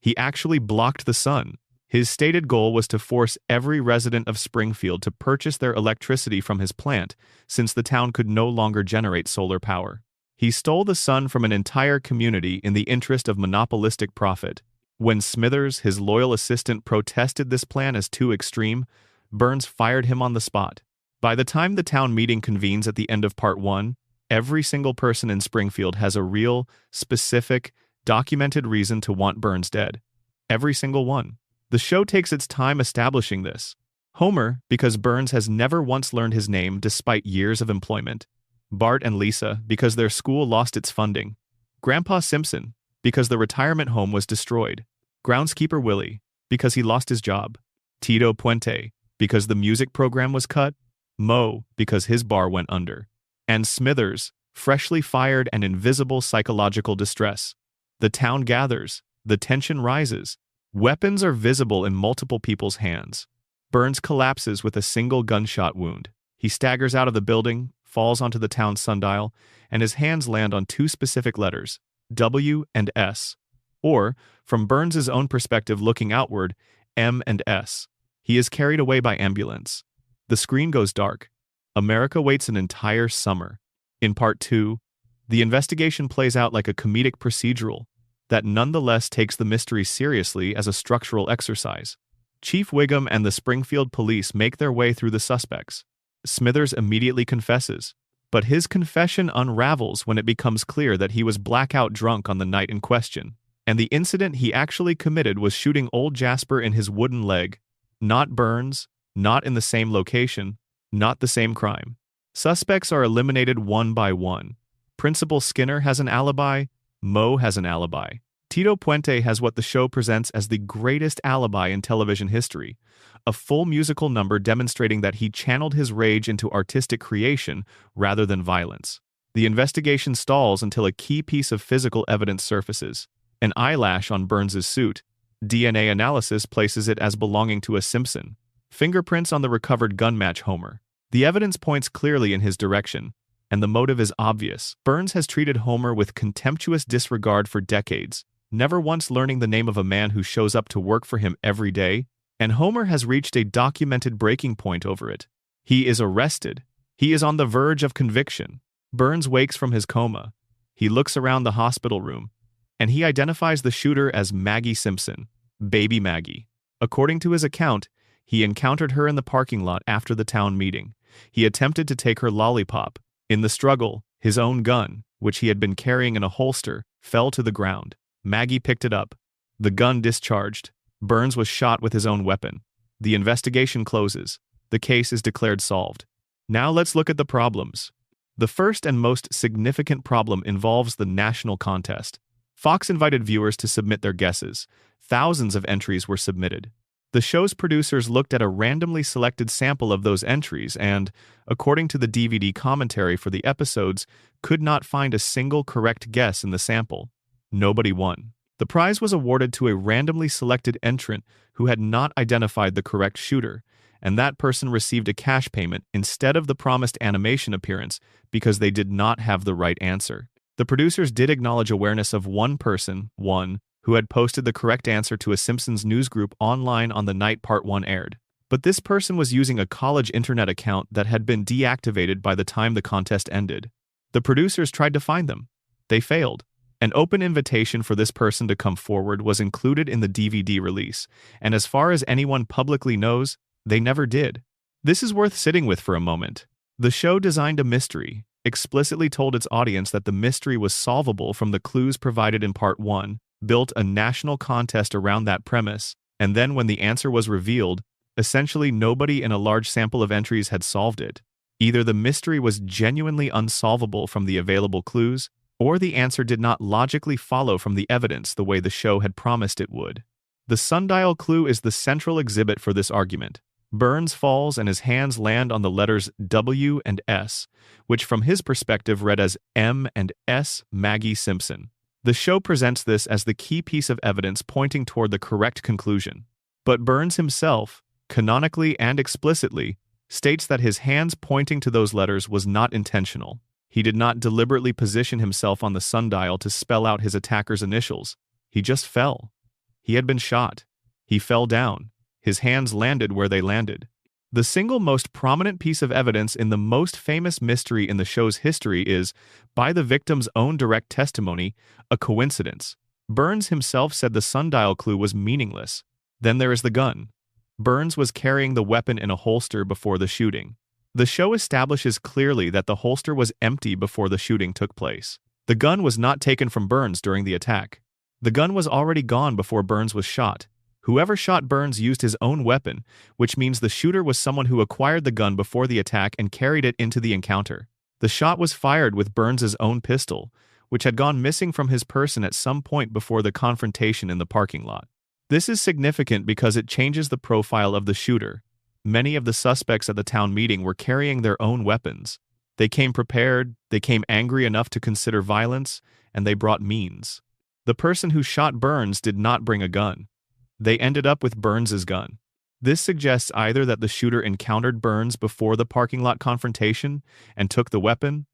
A: He actually blocked the sun. His stated goal was to force every resident of Springfield to purchase their electricity from his plant, since the town could no longer generate solar power. He stole the sun from an entire community in the interest of monopolistic profit. When Smithers, his loyal assistant, protested this plan as too extreme, Burns fired him on the spot. By the time the town meeting convenes at the end of Part 1, every single person in Springfield has a real, specific, documented reason to want Burns dead. Every single one. The show takes its time establishing this. Homer, because Burns has never once learned his name despite years of employment. Bart and Lisa, because their school lost its funding. Grandpa Simpson, because the retirement home was destroyed. Groundskeeper Willie, because he lost his job. Tito Puente, because the music program was cut. Moe, because his bar went under. And Smithers, freshly fired and invisible psychological distress. The town gathers. The tension rises. Weapons are visible in multiple people's hands. Burns collapses with a single gunshot wound. He staggers out of the building, falls onto the town's sundial, and his hands land on two specific letters, W and S. Or, from Burns's own perspective looking outward, M and S. He is carried away by ambulance. The screen goes dark. America waits an entire summer. In Part 2, the investigation plays out like a comedic procedural that nonetheless takes the mystery seriously as a structural exercise. Chief Wiggum and the Springfield police make their way through the suspects. Smithers immediately confesses, but his confession unravels when it becomes clear that he was blackout drunk on the night in question, and the incident he actually committed was shooting old Jasper in his wooden leg. Not Burns, not in the same location, not the same crime. Suspects are eliminated one by one. Principal Skinner has an alibi. Moe has an alibi. Tito Puente has what the show presents as the greatest alibi in television history, a full musical number demonstrating that he channeled his rage into artistic creation rather than violence. The investigation stalls until a key piece of physical evidence surfaces, an eyelash on Burns's suit. DNA analysis places it as belonging to a Simpson. Fingerprints on the recovered gun match Homer. The evidence points clearly in his direction, and the motive is obvious. Burns has treated Homer with contemptuous disregard for decades, never once learning the name of a man who shows up to work for him every day, and Homer has reached a documented breaking point over it. He is arrested. He is on the verge of conviction. Burns wakes from his coma. He looks around the hospital room, and he identifies the shooter as Maggie Simpson, Baby Maggie. According to his account, he encountered her in the parking lot after the town meeting. He attempted to take her lollipop. In the struggle, his own gun, which he had been carrying in a holster, fell to the ground. Maggie picked it up. The gun discharged. Burns was shot with his own weapon. The investigation closes. The case is declared solved. Now let's look at the problems. The first and most significant problem involves the national contest. Fox invited viewers to submit their guesses. Thousands of entries were submitted. The show's producers looked at a randomly selected sample of those entries and, according to the DVD commentary for the episodes, could not find a single correct guess in the sample. Nobody won. The prize was awarded to a randomly selected entrant who had not identified the correct shooter, and that person received a cash payment instead of the promised animation appearance because they did not have the right answer. The producers did acknowledge awareness of one person, who had posted the correct answer to a Simpsons newsgroup online on the night Part 1 aired. But this person was using a college internet account that had been deactivated by the time the contest ended. The producers tried to find them. They failed. An open invitation for this person to come forward was included in the DVD release, and as far as anyone publicly knows, they never did. This is worth sitting with for a moment. The show designed a mystery, explicitly told its audience that the mystery was solvable from the clues provided in Part 1, built a national contest around that premise, and then when the answer was revealed, essentially nobody in a large sample of entries had solved it. Either the mystery was genuinely unsolvable from the available clues, or the answer did not logically follow from the evidence the way the show had promised it would. The sundial clue is the central exhibit for this argument. Burns falls and his hands land on the letters W and S, which from his perspective read as M and S Maggie Simpson. The show presents this as the key piece of evidence pointing toward the correct conclusion. But Burns himself, canonically and explicitly, states that his hands pointing to those letters was not intentional. He did not deliberately position himself on the sundial to spell out his attacker's initials. He just fell. He had been shot. He fell down. His hands landed where they landed. The single most prominent piece of evidence in the most famous mystery in the show's history is, by the victim's own direct testimony, a coincidence. Burns himself said the sundial clue was meaningless. Then there is the gun. Burns was carrying the weapon in a holster before the shooting. The show establishes clearly that the holster was empty before the shooting took place. The gun was not taken from Burns during the attack. The gun was already gone before Burns was shot. Whoever shot Burns used his own weapon, which means the shooter was someone who acquired the gun before the attack and carried it into the encounter. The shot was fired with Burns's own pistol, which had gone missing from his person at some point before the confrontation in the parking lot. This is significant because it changes the profile of the shooter. Many of the suspects at the town meeting were carrying their own weapons. They came prepared, they came angry enough to consider violence, and they brought means. The person who shot Burns did not bring a gun. They ended up with Burns's gun. This suggests either that the shooter encountered Burns before the parking lot confrontation and took the weapon,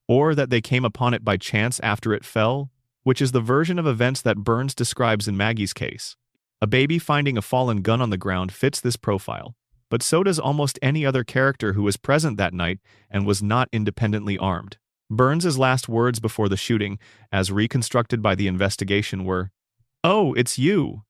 A: or that they came upon it by chance after it fell, which is the version of events that Burns describes in Maggie's case. A baby finding a fallen gun on the ground fits this profile, but so does almost any other character who was present that night and was not independently armed. Burns's last words before the shooting, as reconstructed by the investigation, were, "Oh, it's you."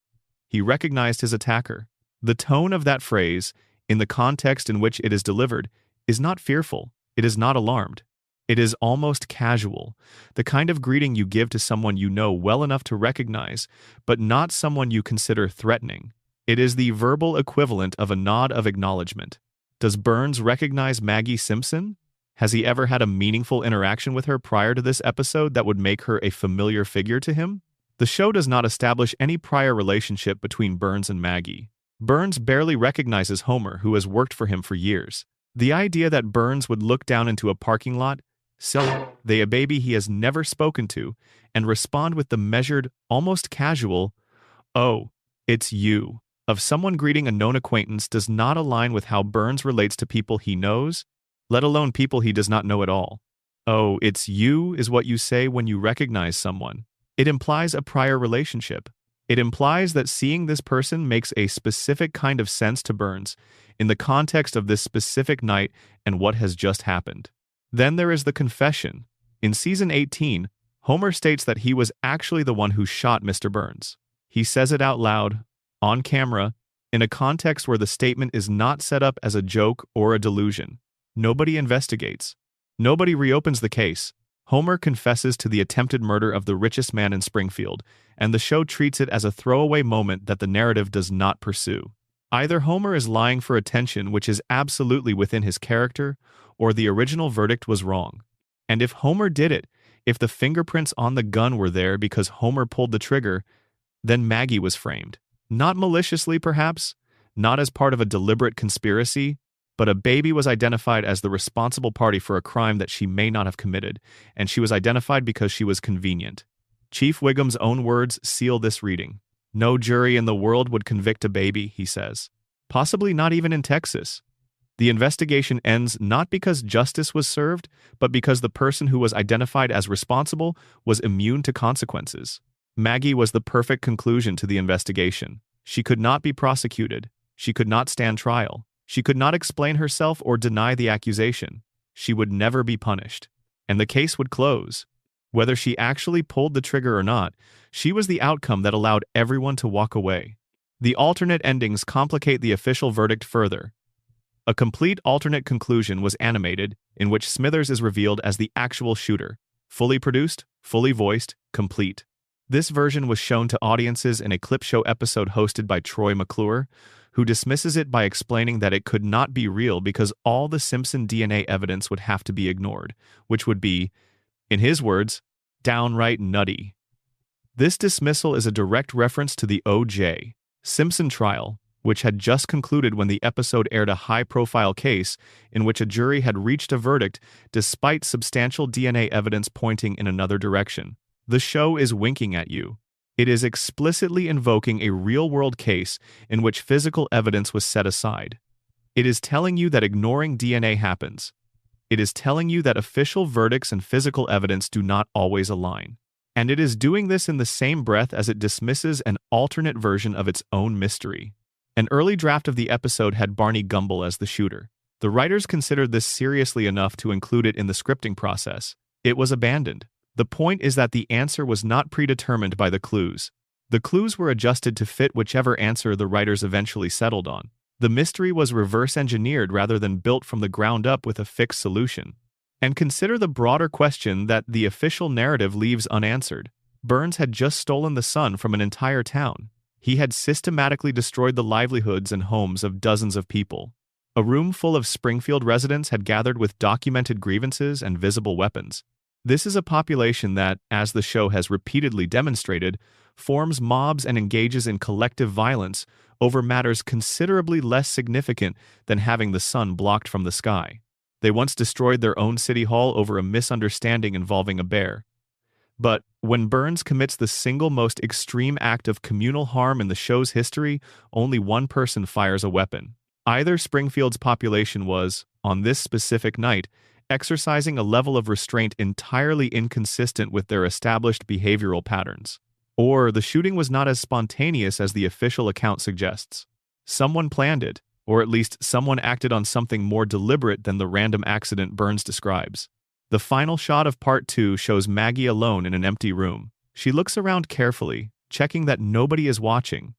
A: He recognized his attacker. The tone of that phrase, in the context in which it is delivered, is not fearful. It is not alarmed. It is almost casual, the kind of greeting you give to someone you know well enough to recognize, but not someone you consider threatening. It is the verbal equivalent of a nod of acknowledgement. Does Burns recognize Maggie Simpson? Has he ever had a meaningful interaction with her prior to this episode that would make her a familiar figure to him? The show does not establish any prior relationship between Burns and Maggie. Burns barely recognizes Homer, who has worked for him for years. The idea that Burns would look down into a parking lot, sell a baby he has never spoken to, and respond with the measured, almost casual, "Oh, it's you," of someone greeting a known acquaintance does not align with how Burns relates to people he knows, let alone people he does not know at all. "Oh, it's you" is what you say when you recognize someone. It implies a prior relationship. It implies that seeing this person makes a specific kind of sense to Burns in the context of this specific night and what has just happened. Then there is the confession. In season 18, Homer states that he was actually the one who shot Mr. Burns. He says it out loud, on camera, in a context where the statement is not set up as a joke or a delusion. Nobody investigates. Nobody reopens the case. Homer confesses to the attempted murder of the richest man in Springfield, and the show treats it as a throwaway moment that the narrative does not pursue. Either Homer is lying for attention, which is absolutely within his character, or the original verdict was wrong. And if Homer did it, if the fingerprints on the gun were there because Homer pulled the trigger, then Maggie was framed. Not maliciously, perhaps, not as part of a deliberate conspiracy, but a baby was identified as the responsible party for a crime that she may not have committed, and she was identified because she was convenient. Chief Wiggum's own words seal this reading. No jury in the world would convict a baby, he says. Possibly not even in Texas. The investigation ends not because justice was served, but because the person who was identified as responsible was immune to consequences. Maggie was the perfect conclusion to the investigation. She could not be prosecuted. She could not stand trial. She could not explain herself or deny the accusation. She would never be punished. And the case would close. Whether she actually pulled the trigger or not, she was the outcome that allowed everyone to walk away. The alternate endings complicate the official verdict further. A complete alternate conclusion was animated, in which Smithers is revealed as the actual shooter. Fully produced, fully voiced, complete. This version was shown to audiences in a clip show episode hosted by Troy McClure, who dismisses it by explaining that it could not be real because all the Simpson DNA evidence would have to be ignored, which would be, in his words, downright nutty. This dismissal is a direct reference to the O.J. Simpson trial, which had just concluded when the episode aired a high-profile case in which a jury had reached a verdict despite substantial DNA evidence pointing in another direction. The show is winking at you. It is explicitly invoking a real-world case in which physical evidence was set aside. It is telling you that ignoring DNA happens. It is telling you that official verdicts and physical evidence do not always align. And it is doing this in the same breath as it dismisses an alternate version of its own mystery. An early draft of the episode had Barney Gumble as the shooter. The writers considered this seriously enough to include it in the scripting process. It was abandoned. The point is that the answer was not predetermined by the clues. The clues were adjusted to fit whichever answer the writers eventually settled on. The mystery was reverse-engineered rather than built from the ground up with a fixed solution. And consider the broader question that the official narrative leaves unanswered. Burns had just stolen the sun from an entire town. He had systematically destroyed the livelihoods and homes of dozens of people. A room full of Springfield residents had gathered with documented grievances and visible weapons. This is a population that, as the show has repeatedly demonstrated, forms mobs and engages in collective violence over matters considerably less significant than having the sun blocked from the sky. They once destroyed their own city hall over a misunderstanding involving a bear. But when Burns commits the single most extreme act of communal harm in the show's history, only one person fires a weapon. Either Springfield's population was, on this specific night, exercising a level of restraint entirely inconsistent with their established behavioral patterns, or the shooting was not as spontaneous as the official account suggests. Someone planned it, or at least someone acted on something more deliberate than the random accident Burns describes. The final shot of Part 2 shows Maggie alone in an empty room. She looks around carefully, checking that nobody is watching.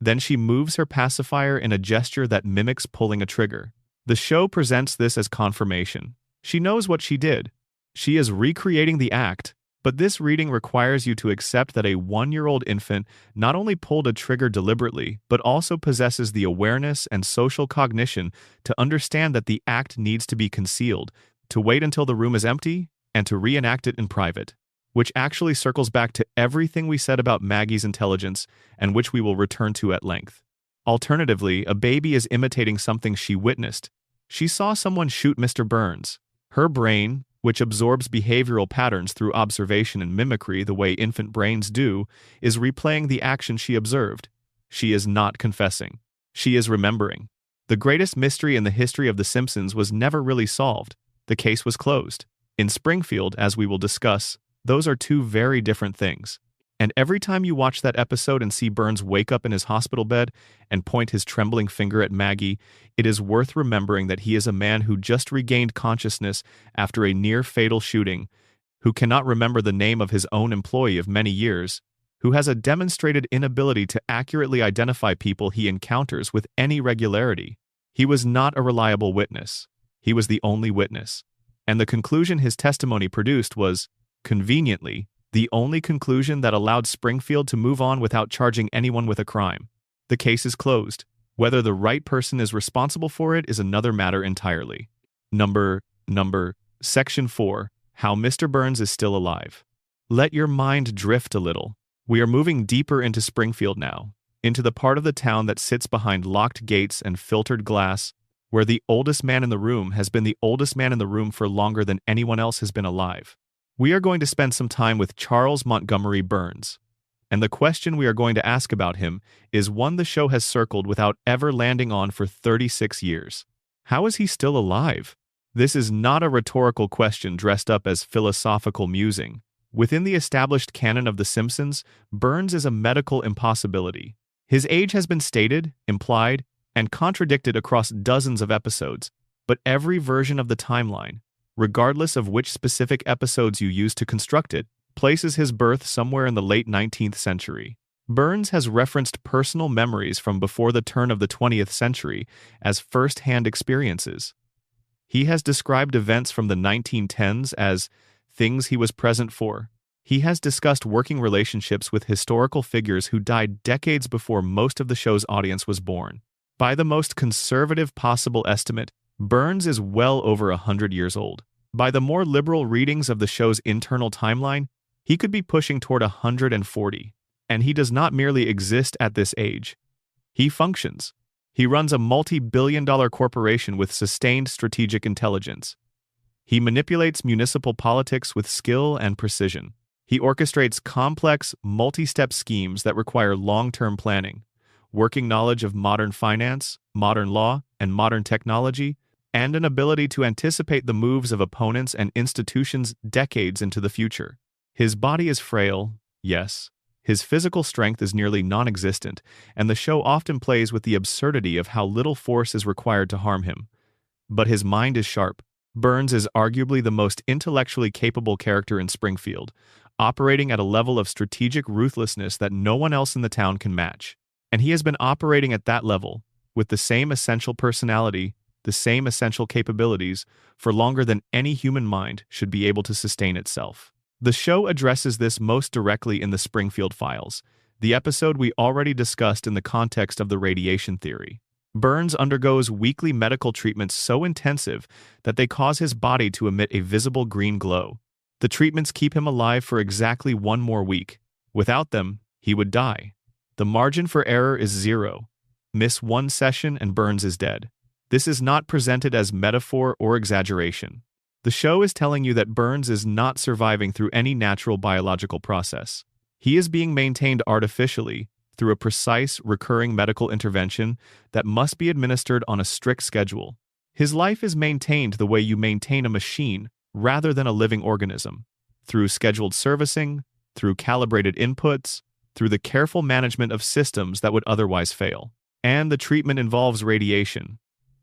A: Then she moves her pacifier in a gesture that mimics pulling a trigger. The show presents this as confirmation. She knows what she did. She is recreating the act, but this reading requires you to accept that a 1-year-old infant not only pulled a trigger deliberately, but also possesses the awareness and social cognition to understand that the act needs to be concealed, to wait until the room is empty, and to reenact it in private, which actually circles back to everything we said about Maggie's intelligence and which we will return to at length. Alternatively, a baby is imitating something she witnessed. She saw someone shoot Mr. Burns. Her brain, which absorbs behavioral patterns through observation and mimicry the way infant brains do, is replaying the action she observed. She is not confessing. She is remembering. The greatest mystery in the history of The Simpsons was never really solved. The case was closed. In Springfield, as we will discuss, those are two very different things. And every time you watch that episode and see Burns wake up in his hospital bed and point his trembling finger at Maggie, it is worth remembering that he is a man who just regained consciousness after a near-fatal shooting, who cannot remember the name of his own employee of many years, who has a demonstrated inability to accurately identify people he encounters with any regularity. He was not a reliable witness. He was the only witness. And the conclusion his testimony produced was, conveniently, the only conclusion that allowed Springfield to move on without charging anyone with a crime. The case is closed. Whether the right person is responsible for it is another matter entirely. Section 4. How Mr. Burns is still alive. Let your mind drift a little. We are moving deeper into Springfield now, into the part of the town that sits behind locked gates and filtered glass, where the oldest man in the room has been the oldest man in the room for longer than anyone else has been alive. We are going to spend some time with Charles Montgomery Burns, and the question we are going to ask about him is one the show has circled without ever landing on for 36 years. How is he still alive? This is not a rhetorical question dressed up as philosophical musing. Within the established canon of The Simpsons, Burns is a medical impossibility. His age has been stated, implied, and contradicted across dozens of episodes, but every version of the timeline, regardless of which specific episodes you use to construct it, places his birth somewhere in the late 19th century. Burns has referenced personal memories from before the turn of the 20th century as first-hand experiences. He has described events from the 1910s as things he was present for. He has discussed working relationships with historical figures who died decades before most of the show's audience was born. By the most conservative possible estimate, Burns is well over 100 years old. By the more liberal readings of the show's internal timeline, he could be pushing toward 140, and he does not merely exist at this age. He functions. He runs a multi-billion-dollar corporation with sustained strategic intelligence. He manipulates municipal politics with skill and precision. He orchestrates complex, multi-step schemes that require long-term planning, working knowledge of modern finance, modern law, and modern technology, and an ability to anticipate the moves of opponents and institutions decades into the future. His body is frail, yes. His physical strength is nearly non-existent, and the show often plays with the absurdity of how little force is required to harm him. But his mind is sharp. Burns is arguably the most intellectually capable character in Springfield, operating at a level of strategic ruthlessness that no one else in the town can match. And he has been operating at that level, with the same essential personality, the same essential capabilities, for longer than any human mind should be able to sustain itself. The show addresses this most directly in the Springfield Files, the episode we already discussed in the context of the radiation theory. Burns undergoes weekly medical treatments so intensive that they cause his body to emit a visible green glow. The treatments keep him alive for exactly one more week. Without them, he would die. The margin for error is 0. Miss one session and Burns is dead. This is not presented as metaphor or exaggeration. The show is telling you that Burns is not surviving through any natural biological process. He is being maintained artificially through a precise, recurring medical intervention that must be administered on a strict schedule. His life is maintained the way you maintain a machine rather than a living organism, through scheduled servicing, through calibrated inputs, through the careful management of systems that would otherwise fail. And the treatment involves radiation.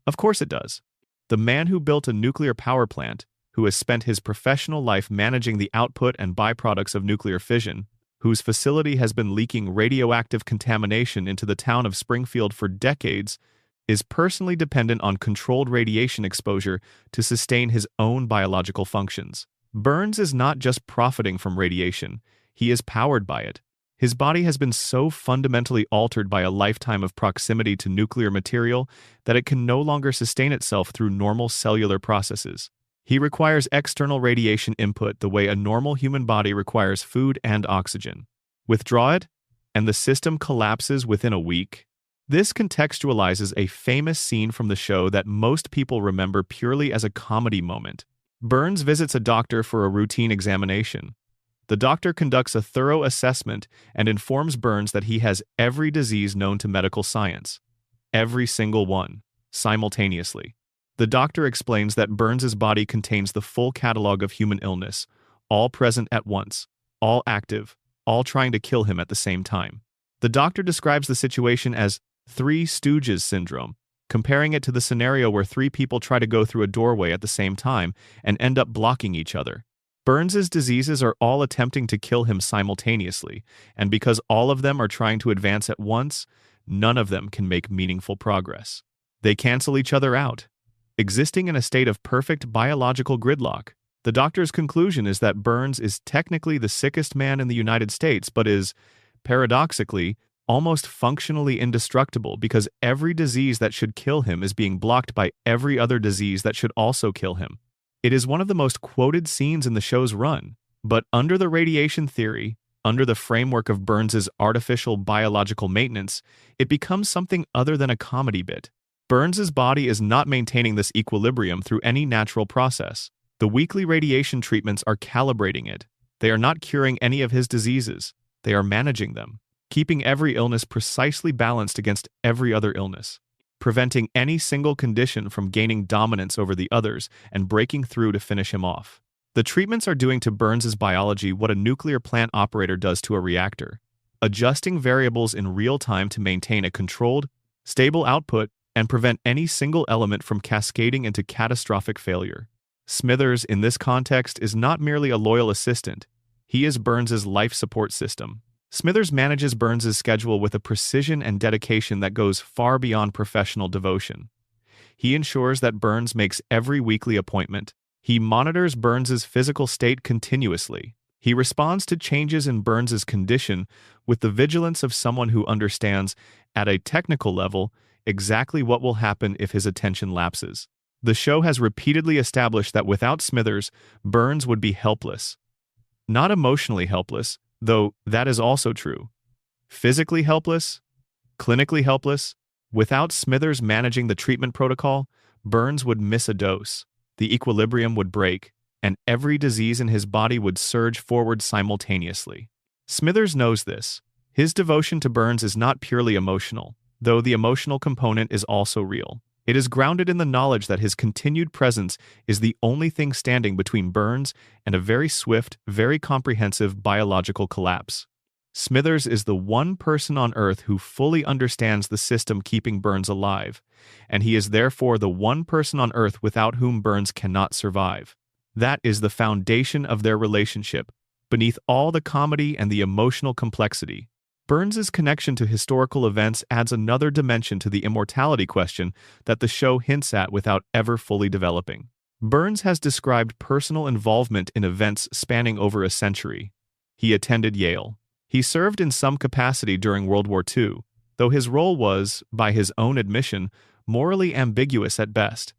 A: Of course it does. The man who built a nuclear power plant, who has spent his professional life managing the output and byproducts of nuclear fission, whose facility has been leaking radioactive contamination into the town of Springfield for decades, is personally dependent on controlled radiation exposure to sustain his own biological functions. Burns is not just profiting from radiation, he is powered by it. His body has been so fundamentally altered by a lifetime of proximity to nuclear material that it can no longer sustain itself through normal cellular processes. He requires external radiation input the way a normal human body requires food and oxygen. Withdraw it, and the system collapses within a week. This contextualizes a famous scene from the show that most people remember purely as a comedy moment. Burns visits a doctor for a routine examination. The doctor conducts a thorough assessment and informs Burns that he has every disease known to medical science. Every single one, simultaneously. The doctor explains that Burns's body contains the full catalog of human illness, all present at once, all active, all trying to kill him at the same time. The doctor describes the situation as Three Stooges syndrome, comparing it to the scenario where 3 people try to go through a doorway at the same time and end up blocking each other. Burns's diseases are all attempting to kill him simultaneously, and because all of them are trying to advance at once, none of them can make meaningful progress. They cancel each other out, existing in a state of perfect biological gridlock. The doctor's conclusion is that Burns is technically the sickest man in the United States, but is, paradoxically, almost functionally indestructible because every disease that should kill him is being blocked by every other disease that should also kill him. It is one of the most quoted scenes in the show's run, but under the radiation theory, under the framework of Burns's artificial biological maintenance, it becomes something other than a comedy bit. Burns's body is not maintaining this equilibrium through any natural process. The weekly radiation treatments are calibrating it. They are not curing any of his diseases. They are managing them, keeping every illness precisely balanced against every other illness, preventing any single condition from gaining dominance over the others and breaking through to finish him off. The treatments are doing to Burns's biology what a nuclear plant operator does to a reactor, adjusting variables in real time to maintain a controlled, stable output and prevent any single element from cascading into catastrophic failure. Smithers, in this context, is not merely a loyal assistant. He is Burns's life support system. Smithers manages Burns's schedule with a precision and dedication that goes far beyond professional devotion. He ensures that Burns makes every weekly appointment. He monitors Burns's physical state continuously. He responds to changes in Burns's condition with the vigilance of someone who understands, at a technical level, exactly what will happen if his attention lapses. The show has repeatedly established that without Smithers, Burns would be helpless. Not emotionally helpless, though that is also true. Physically helpless? Clinically helpless, without Smithers managing the treatment protocol, Burns would miss a dose, the equilibrium would break, and every disease in his body would surge forward simultaneously. Smithers knows this. His devotion to Burns is not purely emotional, though the emotional component is also real. It is grounded in the knowledge that his continued presence is the only thing standing between Burns and a very swift, very comprehensive biological collapse. Smithers is the one person on Earth who fully understands the system keeping Burns alive, and he is therefore the one person on Earth without whom Burns cannot survive. That is the foundation of their relationship, beneath all the comedy and the emotional complexity. Burns's connection to historical events adds another dimension to the immortality question that the show hints at without ever fully developing. Burns has described personal involvement in events spanning over a century. He attended Yale. He served in some capacity during World War II, though his role was, by his own admission, morally ambiguous at best.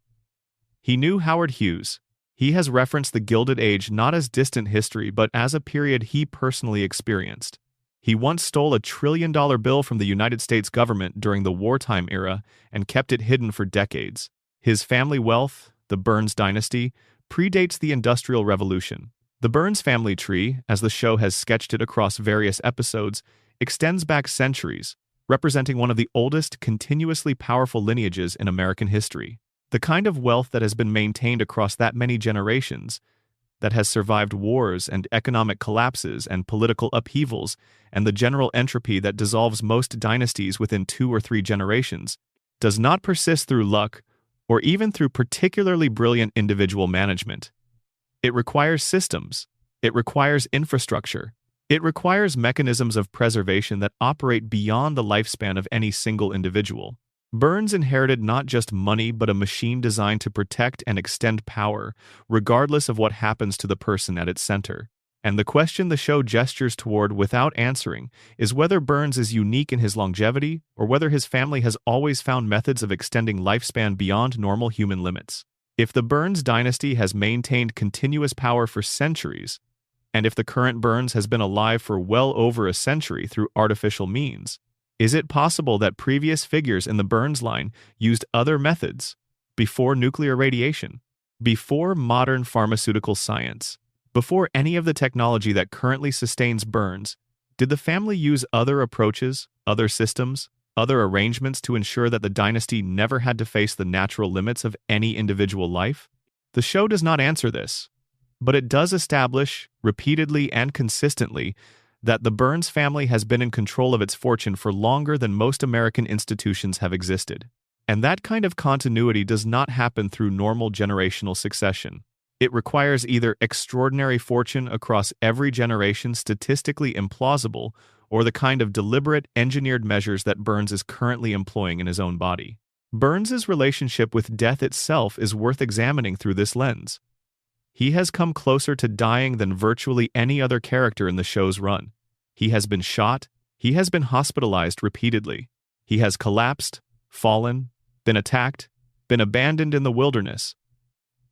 A: He knew Howard Hughes. He has referenced the Gilded Age not as distant history but as a period he personally experienced. He once stole a $1 trillion bill from the United States government during the wartime era and kept it hidden for decades. His family wealth, the Burns dynasty, predates the Industrial Revolution. The Burns family tree, as the show has sketched it across various episodes, extends back centuries, representing one of the oldest, continuously powerful lineages in American history. The kind of wealth that has been maintained across that many generations, that has survived wars and economic collapses and political upheavals and the general entropy that dissolves most dynasties within 2 or 3 generations, does not persist through luck or even through particularly brilliant individual management. It requires systems. It requires infrastructure. It requires mechanisms of preservation that operate beyond the lifespan of any single individual. Burns inherited not just money but a machine designed to protect and extend power, regardless of what happens to the person at its center. And the question the show gestures toward without answering is whether Burns is unique in his longevity or whether his family has always found methods of extending lifespan beyond normal human limits. If the Burns dynasty has maintained continuous power for centuries, and if the current Burns has been alive for well over a century through artificial means, is it possible that previous figures in the Burns line used other methods before nuclear radiation, before modern pharmaceutical science, before any of the technology that currently sustains Burns? Did the family use other approaches, other systems, other arrangements to ensure that the dynasty never had to face the natural limits of any individual life? The show does not answer this, but it does establish, repeatedly and consistently, that the Burns family has been in control of its fortune for longer than most American institutions have existed. And that kind of continuity does not happen through normal generational succession. It requires either extraordinary fortune across every generation statistically implausible or the kind of deliberate, engineered measures that Burns is currently employing in his own body. Burns's relationship with death itself is worth examining through this lens. He has come closer to dying than virtually any other character in the show's run. He has been shot, he has been hospitalized repeatedly. He has collapsed, fallen, been attacked, been abandoned in the wilderness,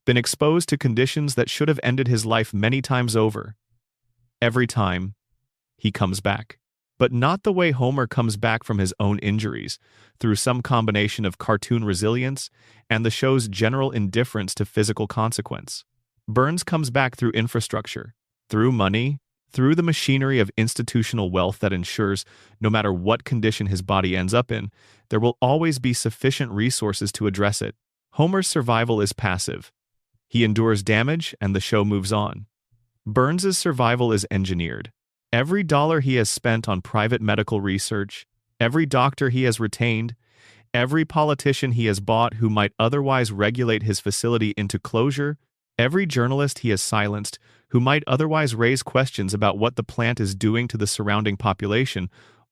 A: been exposed to conditions that should have ended his life many times over. Every time, he comes back. But not the way Homer comes back from his own injuries, through some combination of cartoon resilience and the show's general indifference to physical consequence. Burns comes back through infrastructure, through money, through the machinery of institutional wealth that ensures, no matter what condition his body ends up in, there will always be sufficient resources to address it. Homer's survival is passive. He endures damage and the show moves on. Burns's survival is engineered. Every dollar he has spent on private medical research, every doctor he has retained, every politician he has bought who might otherwise regulate his facility into closure, every journalist he has silenced who might otherwise raise questions about what the plant is doing to the surrounding population,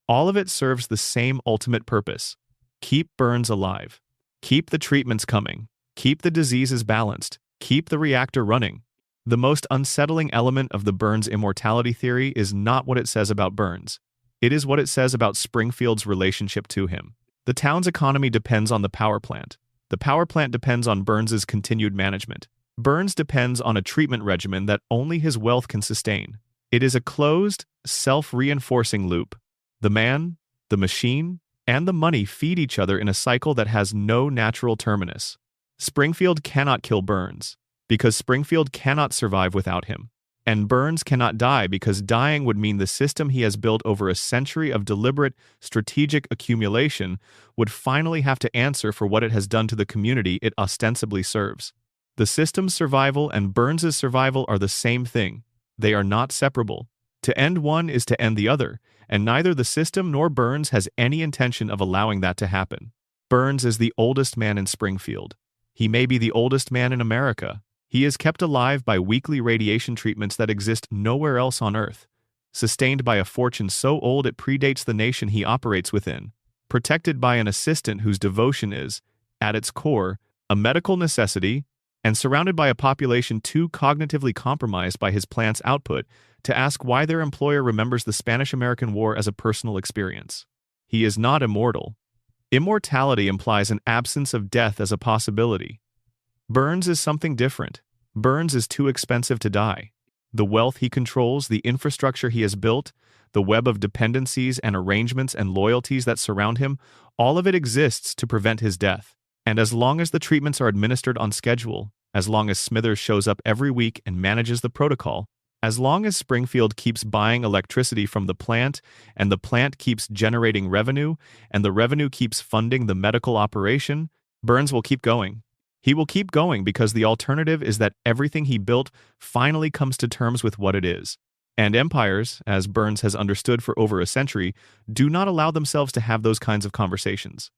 A: all of it serves the same ultimate purpose: keep Burns alive. Keep the treatments coming. Keep the diseases balanced. Keep the reactor running. The most unsettling element of the Burns immortality theory is not what it says about Burns. It is what it says about Springfield's relationship to him. The town's economy depends on the power plant. The power plant depends on Burns's continued management. Burns depends on a treatment regimen that only his wealth can sustain. It is a closed, self-reinforcing loop. The man, the machine, and the money feed each other in a cycle that has no natural terminus. Springfield cannot kill Burns, because Springfield cannot survive without him. And Burns cannot die because dying would mean the system he has built over a century of deliberate, strategic accumulation would finally have to answer for what it has done to the community it ostensibly serves. The system's survival and Burns's survival are the same thing. They are not separable. To end one is to end the other, and neither the system nor Burns has any intention of allowing that to happen. Burns is the oldest man in Springfield. He may be the oldest man in America. He is kept alive by weekly radiation treatments that exist nowhere else on Earth, sustained by a fortune so old it predates the nation he operates within, protected by an assistant whose devotion is, at its core, a medical necessity, and surrounded by a population too cognitively compromised by his plant's output to ask why their employer remembers the Spanish-American War as a personal experience. He is not immortal. Immortality implies an absence of death as a possibility. Burns is something different. Burns is too expensive to die. The wealth he controls, the infrastructure he has built, the web of dependencies and arrangements and loyalties that surround him, all of it exists to prevent his death. And as long as the treatments are administered on schedule, as long as Smithers shows up every week and manages the protocol, as long as Springfield keeps buying electricity from the plant, and the plant keeps generating revenue, and the revenue keeps funding the medical operation, Burns will keep going. He will keep going because the alternative is that everything he built finally comes to terms with what it is. And empires, as Burns has understood for over a century, do not allow themselves to have those kinds of conversations.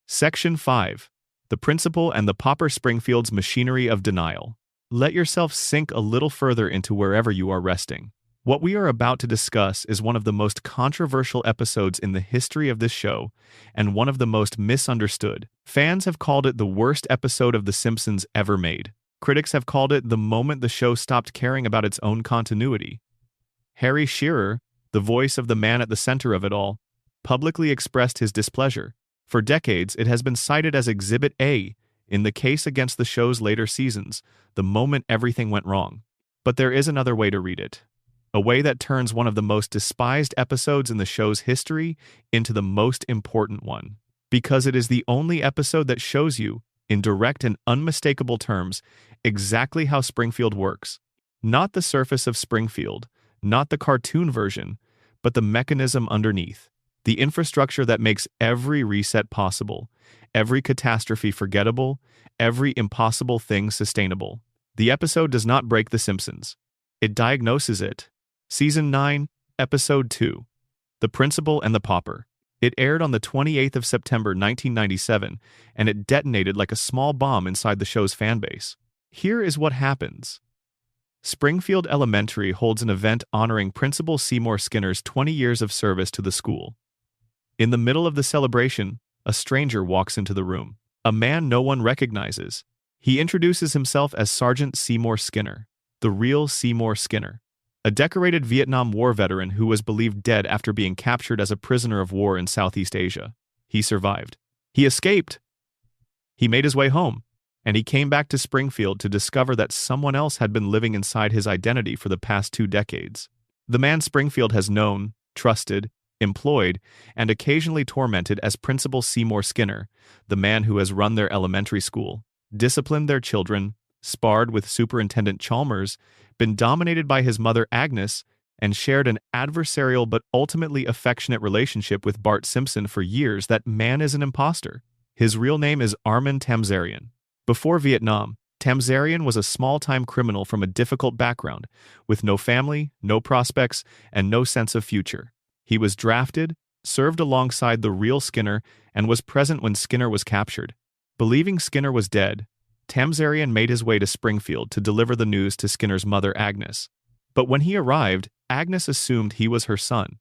A: Section 5. The Principal and the Pauper Springfield's Machinery of Denial. Let yourself sink a little further into wherever you are resting. What we are about to discuss is one of the most controversial episodes in the history of this show, and one of the most misunderstood. Fans have called it the worst episode of The Simpsons ever made. Critics have called it the moment the show stopped caring about its own continuity. Harry Shearer, the voice of the man at the center of it all, publicly expressed his displeasure. For decades, it has been cited as Exhibit A in the case against the show's later seasons, the moment everything went wrong. But there is another way to read it. A way that turns one of the most despised episodes in the show's history into the most important one. Because it is the only episode that shows you, in direct and unmistakable terms, exactly how Springfield works. Not the surface of Springfield, not the cartoon version, but the mechanism underneath. The infrastructure that makes every reset possible, every catastrophe forgettable, every impossible thing sustainable. The episode does not break The Simpsons. It diagnoses it. Season 9, Episode 2. The Principal and the Pauper. It aired on the 28th of September 1997, and it detonated like a small bomb inside the show's fanbase. Here is what happens. Springfield Elementary holds an event honoring Principal Seymour Skinner's 20 years of service to the school. In the middle of the celebration, a stranger walks into the room. A man no one recognizes. He introduces himself as Sergeant Seymour Skinner, the real Seymour Skinner. A decorated Vietnam War veteran who was believed dead after being captured as a prisoner of war in Southeast Asia. He survived. He escaped. He made his way home, and he came back to Springfield to discover that someone else had been living inside his identity for the past 2 decades. The man Springfield has known, trusted, employed, and occasionally tormented as Principal Seymour Skinner, the man who has run their elementary school, disciplined their children, sparred with Superintendent Chalmers, been dominated by his mother Agnes, and shared an adversarial but ultimately affectionate relationship with Bart Simpson for years. That man is an imposter. His real name is Armand Tamzarian. Before Vietnam, Tamzarian was a small-time criminal from a difficult background, with no family, no prospects, and no sense of future. He was drafted, served alongside the real Skinner, and was present when Skinner was captured. Believing Skinner was dead, Tamzarian made his way to Springfield to deliver the news to Skinner's mother Agnes. But when he arrived, Agnes assumed he was her son.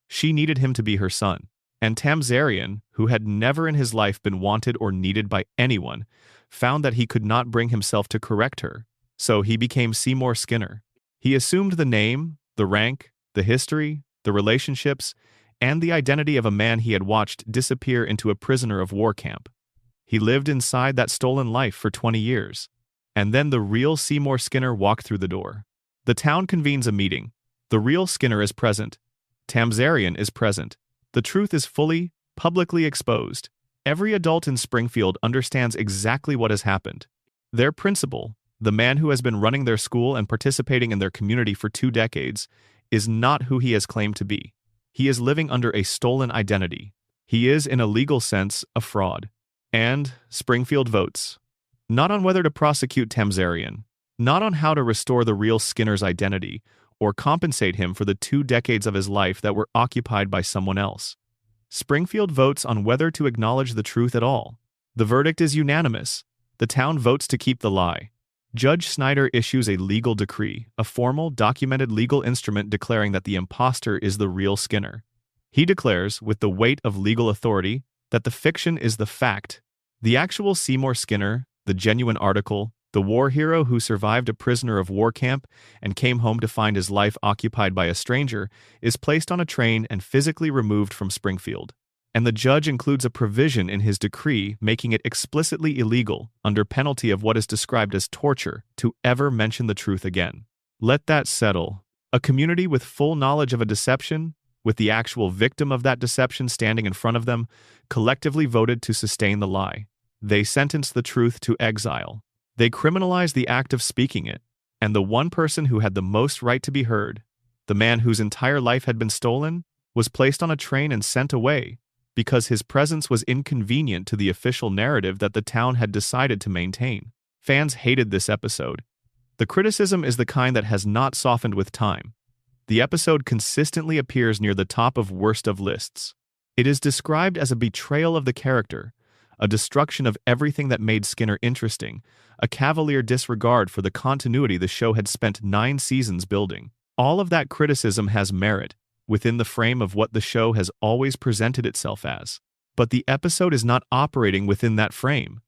A: She needed him to be her son. And Tamzarian, who had never in his life been wanted or needed by anyone, found that he could not bring himself to correct her. So he became Seymour Skinner. He assumed the name, the rank, the history, the relationships, and the identity of a man he had watched disappear into a prisoner of war camp. He lived inside that stolen life for 20 years. And then the real Seymour Skinner walked through the door. The town convenes a meeting. The real Skinner is present. Tamzarian is present. The truth is fully, publicly exposed. Every adult in Springfield understands exactly what has happened. Their principal, the man who has been running their school and participating in their community for 2 decades, is not who he has claimed to be. He is living under a stolen identity. He is, in a legal sense, a fraud. And Springfield votes. Not on whether to prosecute Tamzarian, not on how to restore the real Skinner's identity, or compensate him for the 2 decades of his life that were occupied by someone else. Springfield votes on whether to acknowledge the truth at all. The verdict is unanimous. The town votes to keep the lie. Judge Snyder issues a legal decree, a formal, documented legal instrument declaring that the imposter is the real Skinner. He declares, with the weight of legal authority, that the fiction is the fact. The actual Seymour Skinner, the genuine article, the war hero who survived a prisoner of war camp and came home to find his life occupied by a stranger, is placed on a train and physically removed from Springfield. And the judge includes a provision in his decree making it explicitly illegal, under penalty of what is described as torture, to ever mention the truth again. Let that settle. A community with full knowledge of a deception, with the actual victim of that deception standing in front of them, collectively voted to sustain the lie. They sentenced the truth to exile. They criminalized the act of speaking it, and the one person who had the most right to be heard, the man whose entire life had been stolen, was placed on a train and sent away, because his presence was inconvenient to the official narrative that the town had decided to maintain. Fans hated this episode. The criticism is the kind that has not softened with time. The episode consistently appears near the top of worst of lists. It is described as a betrayal of the character, a destruction of everything that made Skinner interesting, a cavalier disregard for the continuity the show had spent 9 seasons building. All of that criticism has merit, within the frame of what the show has always presented itself as. But the episode is not operating within that frame.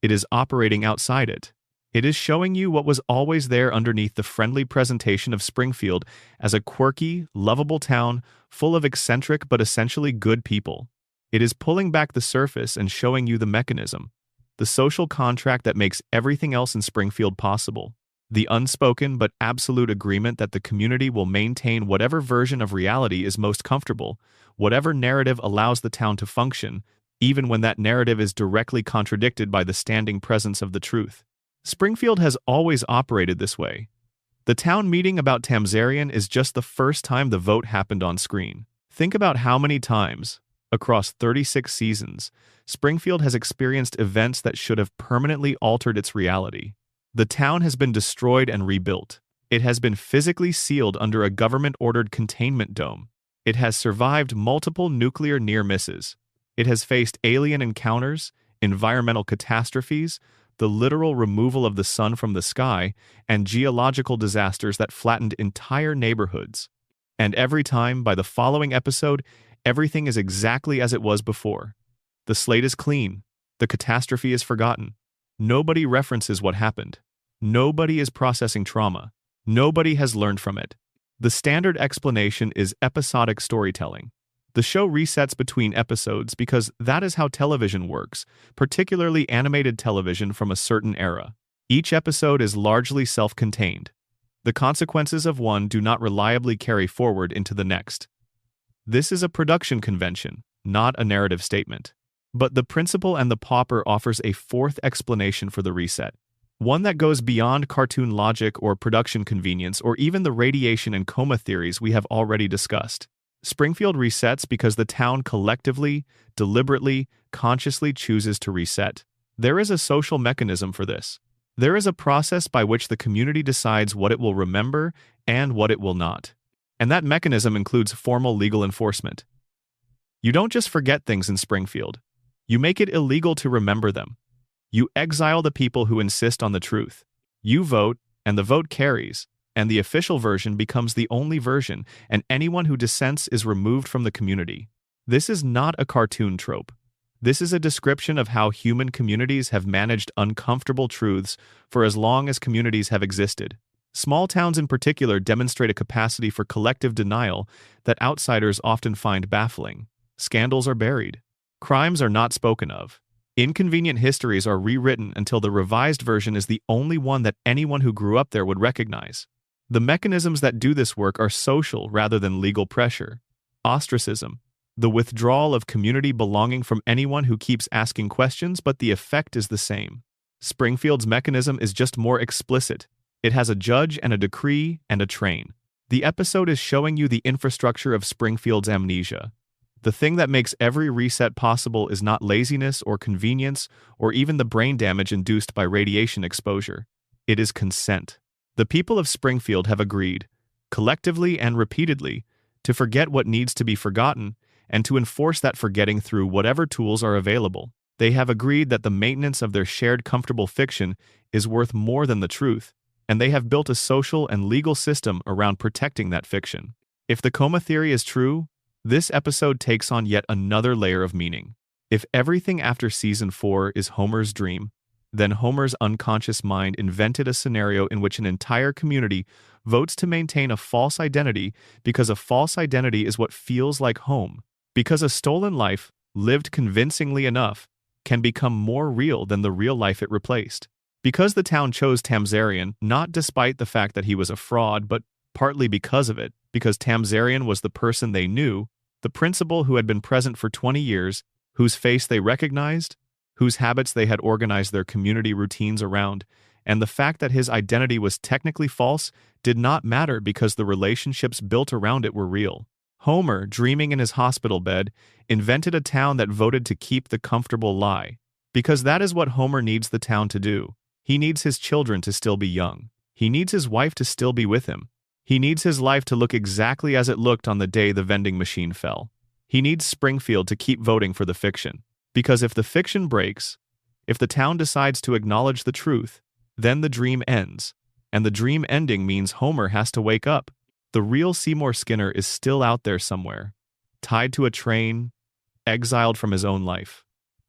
A: It is operating outside it. It is showing you what was always there underneath the friendly presentation of Springfield as a quirky, lovable town full of eccentric but essentially good people. It is pulling back the surface and showing you the mechanism, the social contract that makes everything else in Springfield possible. The unspoken but absolute agreement that the community will maintain whatever version of reality is most comfortable, whatever narrative allows the town to function, even when that narrative is directly contradicted by the standing presence of the truth. Springfield has always operated this way. The town meeting about Tamzarian is just the first time the vote happened on screen. Think about how many times, across 36 seasons, Springfield has experienced events that should have permanently altered its reality. The town has been destroyed and rebuilt. It has been physically sealed under a government-ordered containment dome. It has survived multiple nuclear near-misses. It has faced alien encounters, environmental catastrophes, the literal removal of the sun from the sky, and geological disasters that flattened entire neighborhoods. And every time, by the following episode, everything is exactly as it was before. The slate is clean. The catastrophe is forgotten. Nobody references what happened. Nobody is processing trauma. Nobody has learned from it. The standard explanation is episodic storytelling. The show resets between episodes because that is how television works, particularly animated television from a certain era. Each episode is largely self-contained. The consequences of one do not reliably carry forward into the next. This is a production convention, not a narrative statement. But The Principal and the Pauper offers a fourth explanation for the reset, one that goes beyond cartoon logic or production convenience or even the radiation and coma theories we have already discussed. Springfield resets because the town collectively, deliberately, consciously chooses to reset. There is a social mechanism for this. There is a process by which the community decides what it will remember and what it will not. And that mechanism includes formal legal enforcement. You don't just forget things in Springfield. You make it illegal to remember them. You exile the people who insist on the truth. You vote, and the vote carries, and the official version becomes the only version, and anyone who dissents is removed from the community. This is not a cartoon trope. This is a description of how human communities have managed uncomfortable truths for as long as communities have existed. Small towns in particular demonstrate a capacity for collective denial that outsiders often find baffling. Scandals are buried. Crimes are not spoken of. Inconvenient histories are rewritten until the revised version is the only one that anyone who grew up there would recognize. The mechanisms that do this work are social rather than legal pressure. Ostracism. The withdrawal of community belonging from anyone who keeps asking questions, but the effect is the same. Springfield's mechanism is just more explicit. It has a judge and a decree and a train. The episode is showing you the infrastructure of Springfield's amnesia. The thing that makes every reset possible is not laziness or convenience or even the brain damage induced by radiation exposure. It is consent. The people of Springfield have agreed, collectively and repeatedly, to forget what needs to be forgotten and to enforce that forgetting through whatever tools are available. They have agreed that the maintenance of their shared comfortable fiction is worth more than the truth, and they have built a social and legal system around protecting that fiction. If the coma theory is true, this episode takes on yet another layer of meaning. If everything after season 4 is Homer's dream, then Homer's unconscious mind invented a scenario in which an entire community votes to maintain a false identity because a false identity is what feels like home. Because a stolen life, lived convincingly enough, can become more real than the real life it replaced. Because the town chose Tamzarian, not despite the fact that he was a fraud, but partly because of it, because Tamzarian was the person they knew, the principal who had been present for 20 years, whose face they recognized, whose habits they had organized their community routines around, and the fact that his identity was technically false did not matter because the relationships built around it were real. Homer, dreaming in his hospital bed, invented a town that voted to keep the comfortable lie. Because that is what Homer needs the town to do. He needs his children to still be young. He needs his wife to still be with him. He needs his life to look exactly as it looked on the day the vending machine fell. He needs Springfield to keep voting for the fiction. Because if the fiction breaks, if the town decides to acknowledge the truth, then the dream ends. And the dream ending means Homer has to wake up. The real Seymour Skinner is still out there somewhere, tied to a train, exiled from his own life.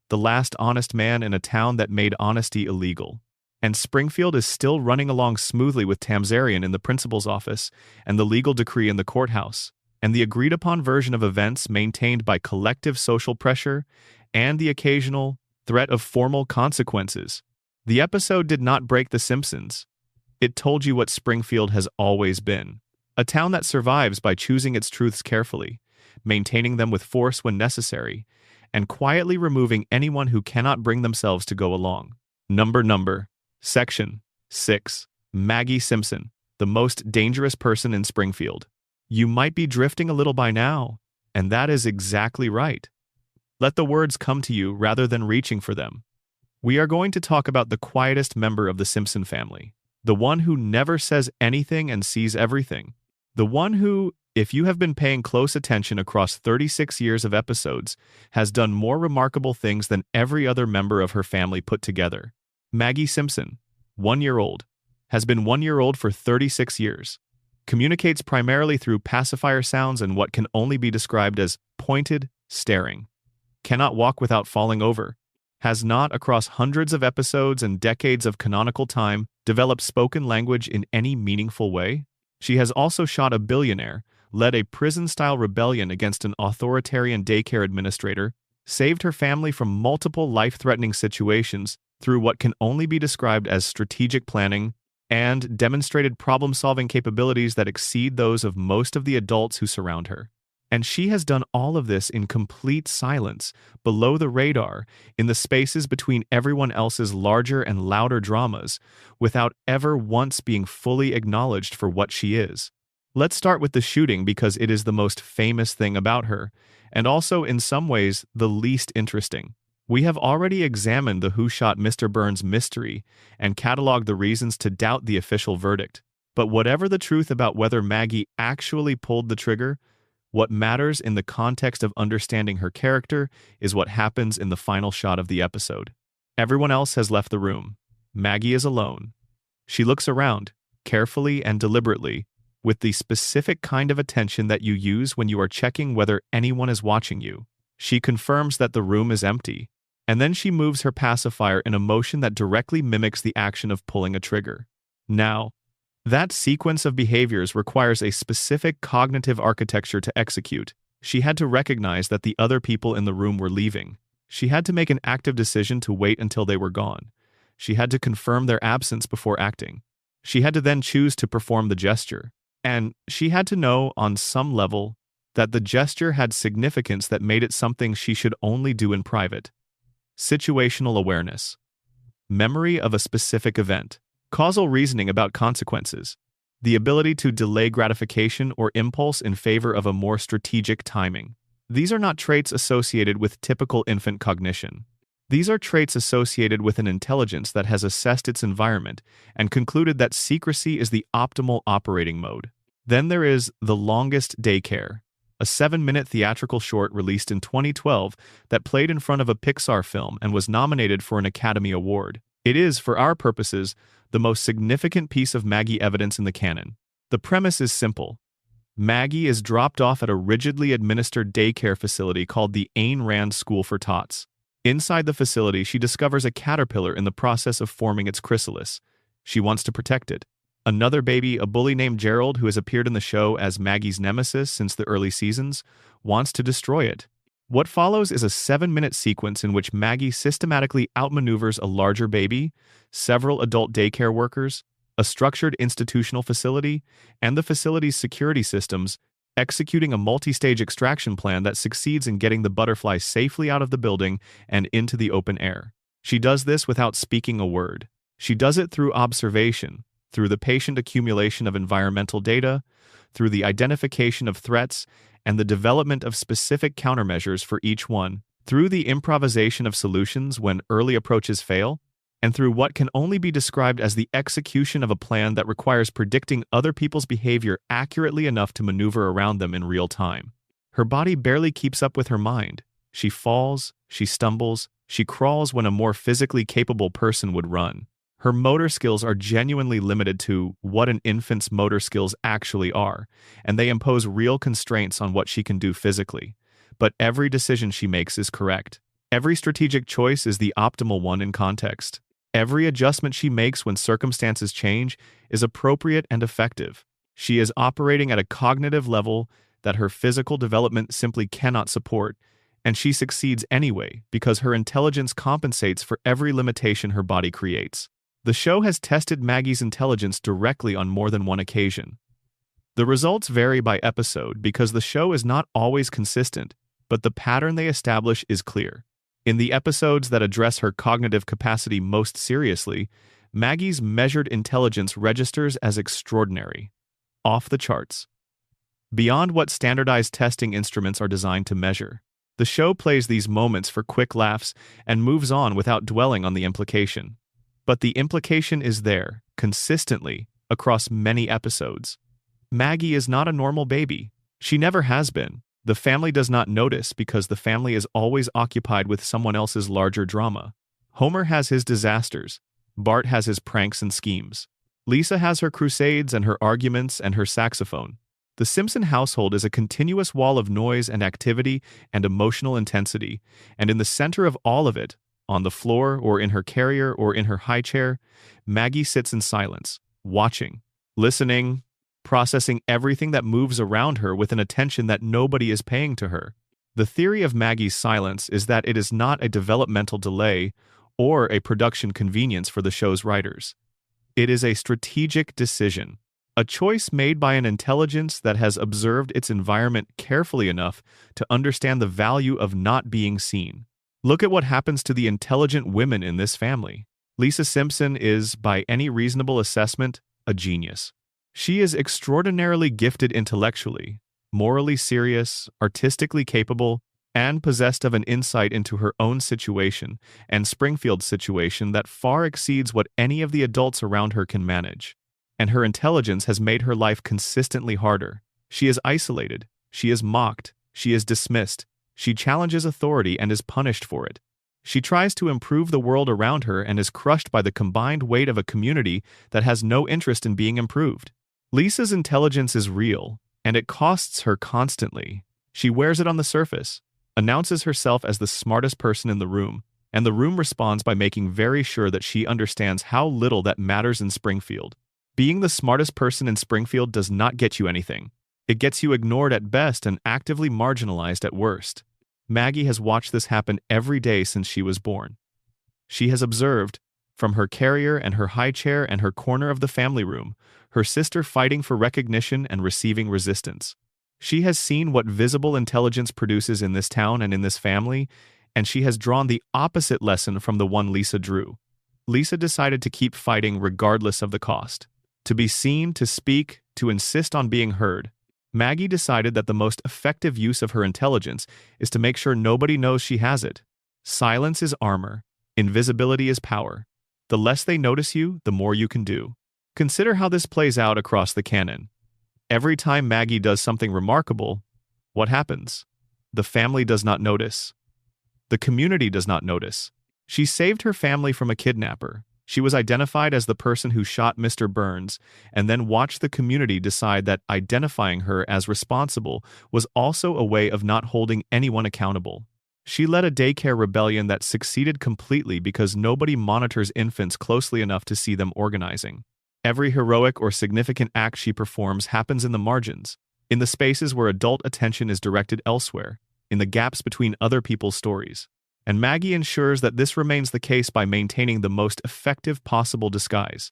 A: The last honest man in a town that made honesty illegal. And Springfield is still running along smoothly with Tamzarian in the principal's office and the legal decree in the courthouse, and the agreed-upon version of events maintained by collective social pressure and the occasional threat of formal consequences. The episode did not break The Simpsons. It told you what Springfield has always been. A town that survives by choosing its truths carefully, maintaining them with force when necessary, and quietly removing anyone who cannot bring themselves to go along. Number. Section 6. Maggie Simpson, the most dangerous person in Springfield. You might be drifting a little by now, and that is exactly right. Let the words come to you rather than reaching for them. We are going to talk about the quietest member of the Simpson family, the one who never says anything and sees everything, the one who, if you have been paying close attention across 36 years of episodes, has done more remarkable things than every other member of her family put together. Maggie Simpson, 1 year old, has been 1 year old for 36 years, communicates primarily through pacifier sounds and what can only be described as pointed staring, cannot walk without falling over, has not, across hundreds of episodes and decades of canonical time, developed spoken language in any meaningful way. She has also shot a billionaire, led a prison-style rebellion against an authoritarian daycare administrator, saved her family from multiple life-threatening situations through what can only be described as strategic planning, and demonstrated problem-solving capabilities that exceed those of most of the adults who surround her. And she has done all of this in complete silence, below the radar, in the spaces between everyone else's larger and louder dramas, without ever once being fully acknowledged for what she is. Let's start with the shooting because it is the most famous thing about her, and also in some ways the least interesting. We have already examined the Who Shot Mr. Burns mystery and cataloged the reasons to doubt the official verdict. But whatever the truth about whether Maggie actually pulled the trigger, what matters in the context of understanding her character is what happens in the final shot of the episode. Everyone else has left the room. Maggie is alone. She looks around, carefully and deliberately, with the specific kind of attention that you use when you are checking whether anyone is watching you. She confirms that the room is empty, and then she moves her pacifier in a motion that directly mimics the action of pulling a trigger. Now, that sequence of behaviors requires a specific cognitive architecture to execute. She had to recognize that the other people in the room were leaving. She had to make an active decision to wait until they were gone. She had to confirm their absence before acting. She had to then choose to perform the gesture. And she had to know, on some level, that the gesture had significance that made it something she should only do in private. Situational awareness. Memory of a specific event. Causal reasoning about consequences. The ability to delay gratification or impulse in favor of a more strategic timing. These are not traits associated with typical infant cognition. These are traits associated with an intelligence that has assessed its environment and concluded that secrecy is the optimal operating mode. Then there is The Longest Daycare, a 7-minute theatrical short released in 2012 that played in front of a Pixar film and was nominated for an Academy Award. It is, for our purposes, the most significant piece of Maggie evidence in the canon. The premise is simple. Maggie is dropped off at a rigidly administered daycare facility called the Ayn Rand School for Tots. Inside the facility, she discovers a caterpillar in the process of forming its chrysalis. She wants to protect it. Another baby, a bully named Gerald, who has appeared in the show as Maggie's nemesis since the early seasons, wants to destroy it. What follows is a 7-minute sequence in which Maggie systematically outmaneuvers a larger baby, several adult daycare workers, a structured institutional facility, and the facility's security systems, executing a multi-stage extraction plan that succeeds in getting the butterfly safely out of the building and into the open air. She does this without speaking a word. She does it through observation, through the patient accumulation of environmental data, through the identification of threats, and the development of specific countermeasures for each one, through the improvisation of solutions when early approaches fail, and through what can only be described as the execution of a plan that requires predicting other people's behavior accurately enough to maneuver around them in real time. Her body barely keeps up with her mind. She falls, she stumbles, she crawls when a more physically capable person would run. Her motor skills are genuinely limited to what an infant's motor skills actually are, and they impose real constraints on what she can do physically. But every decision she makes is correct. Every strategic choice is the optimal one in context. Every adjustment she makes when circumstances change is appropriate and effective. She is operating at a cognitive level that her physical development simply cannot support, and she succeeds anyway because her intelligence compensates for every limitation her body creates. The show has tested Maggie's intelligence directly on more than one occasion. The results vary by episode because the show is not always consistent, but the pattern they establish is clear. In the episodes that address her cognitive capacity most seriously, Maggie's measured intelligence registers as extraordinary, off the charts, beyond what standardized testing instruments are designed to measure. The show plays these moments for quick laughs and moves on without dwelling on the implication. But the implication is there, consistently, across many episodes. Maggie is not a normal baby. She never has been. The family does not notice because the family is always occupied with someone else's larger drama. Homer has his disasters. Bart has his pranks and schemes. Lisa has her crusades and her arguments and her saxophone. The Simpson household is a continuous wall of noise and activity and emotional intensity, and in the center of all of it, on the floor or in her carrier or in her high chair, Maggie sits in silence, watching, listening, processing everything that moves around her with an attention that nobody is paying to her. The theory of Maggie's silence is that it is not a developmental delay or a production convenience for the show's writers. It is a strategic decision, a choice made by an intelligence that has observed its environment carefully enough to understand the value of not being seen. Look at what happens to the intelligent women in this family. Lisa Simpson is, by any reasonable assessment, a genius. She is extraordinarily gifted intellectually, morally serious, artistically capable, and possessed of an insight into her own situation and Springfield's situation that far exceeds what any of the adults around her can manage. And her intelligence has made her life consistently harder. She is isolated, she is mocked, she is dismissed, she challenges authority and is punished for it. She tries to improve the world around her and is crushed by the combined weight of a community that has no interest in being improved. Lisa's intelligence is real, and it costs her constantly. She wears it on the surface, announces herself as the smartest person in the room, and the room responds by making very sure that she understands how little that matters in Springfield. Being the smartest person in Springfield does not get you anything. It gets you ignored at best and actively marginalized at worst. Maggie has watched this happen every day since she was born. She has observed, from her carrier and her high chair and her corner of the family room, her sister fighting for recognition and receiving resistance. She has seen what visible intelligence produces in this town and in this family, and she has drawn the opposite lesson from the one Lisa drew. Lisa decided to keep fighting regardless of the cost. To be seen, to speak, to insist on being heard. Maggie decided that the most effective use of her intelligence is to make sure nobody knows she has it. Silence is armor. Invisibility is power. The less they notice you, the more you can do. Consider how this plays out across the canon. Every time Maggie does something remarkable, what happens? The family does not notice. The community does not notice. She saved her family from a kidnapper. She was identified as the person who shot Mr. Burns, and then watched the community decide that identifying her as responsible was also a way of not holding anyone accountable. She led a daycare rebellion that succeeded completely because nobody monitors infants closely enough to see them organizing. Every heroic or significant act she performs happens in the margins, in the spaces where adult attention is directed elsewhere, in the gaps between other people's stories. And Maggie ensures that this remains the case by maintaining the most effective possible disguise.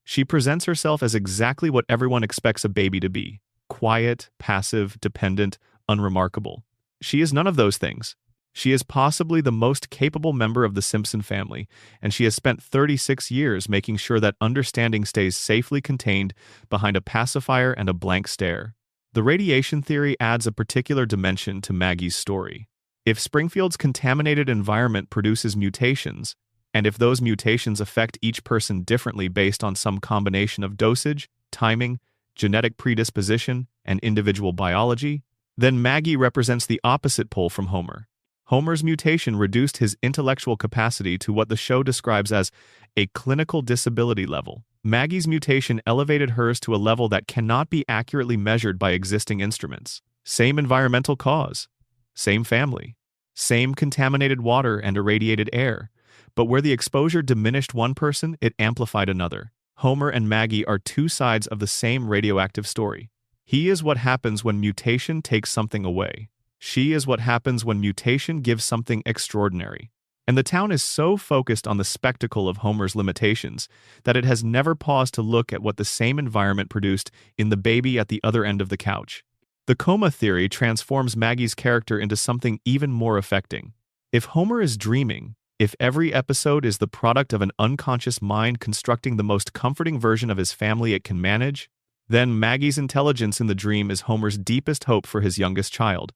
A: She presents herself as exactly what everyone expects a baby to be: quiet, passive, dependent, unremarkable. She is none of those things. She is possibly the most capable member of the Simpson family, and she has spent 36 years making sure that understanding stays safely contained behind a pacifier and a blank stare. The radiation theory adds a particular dimension to Maggie's story. If Springfield's contaminated environment produces mutations, and if those mutations affect each person differently based on some combination of dosage, timing, genetic predisposition, and individual biology, then Maggie represents the opposite pole from Homer. Homer's mutation reduced his intellectual capacity to what the show describes as a clinical disability level. Maggie's mutation elevated hers to a level that cannot be accurately measured by existing instruments. Same environmental cause, same family, same contaminated water and irradiated air, but where the exposure diminished one person, it amplified another. Homer and Maggie are two sides of the same radioactive story. He is what happens when mutation takes something away. She is what happens when mutation gives something extraordinary. And the town is so focused on the spectacle of Homer's limitations that it has never paused to look at what the same environment produced in the baby at the other end of the couch. The coma theory transforms Maggie's character into something even more affecting. If Homer is dreaming, if every episode is the product of an unconscious mind constructing the most comforting version of his family it can manage, then Maggie's intelligence in the dream is Homer's deepest hope for his youngest child.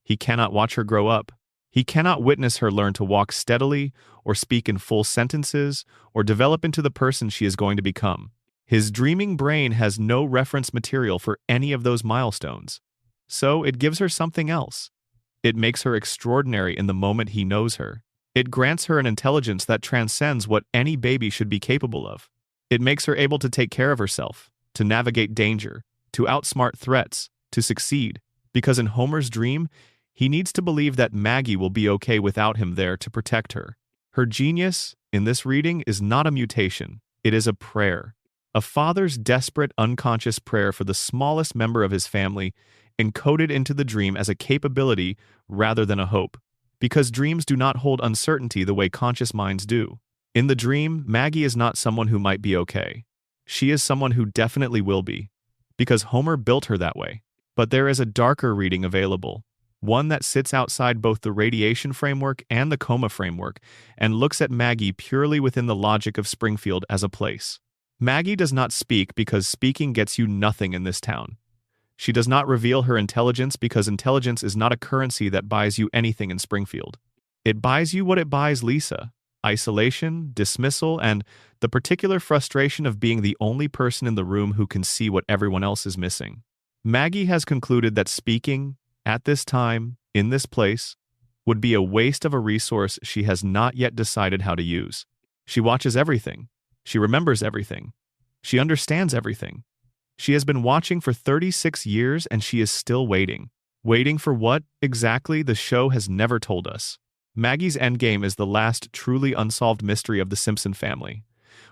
A: He cannot watch her grow up. He cannot witness her learn to walk steadily, or speak in full sentences, or develop into the person she is going to become. His dreaming brain has no reference material for any of those milestones. So it gives her something else. It makes her extraordinary in the moment he knows her. It grants her an intelligence that transcends what any baby should be capable of. It makes her able to take care of herself, to navigate danger, to outsmart threats, to succeed. Because in Homer's dream, he needs to believe that Maggie will be okay without him there to protect her. Her genius, in this reading, is not a mutation. It is a prayer. A father's desperate, unconscious prayer for the smallest member of his family, encoded into the dream as a capability rather than a hope. Because dreams do not hold uncertainty the way conscious minds do. In the dream, Maggie is not someone who might be okay. She is someone who definitely will be. Because Homer built her that way. But there is a darker reading available. One that sits outside both the radiation framework and the coma framework, and looks at Maggie purely within the logic of Springfield as a place. Maggie does not speak because speaking gets you nothing in this town. She does not reveal her intelligence because intelligence is not a currency that buys you anything in Springfield. It buys you what it buys Lisa: isolation, dismissal, and the particular frustration of being the only person in the room who can see what everyone else is missing. Maggie has concluded that speaking, at this time, in this place, would be a waste of a resource she has not yet decided how to use. She watches everything. She remembers everything. She understands everything. She has been watching for 36 years and she is still waiting. Waiting for what, exactly, the show has never told us. Maggie's endgame is the last truly unsolved mystery of the Simpson family.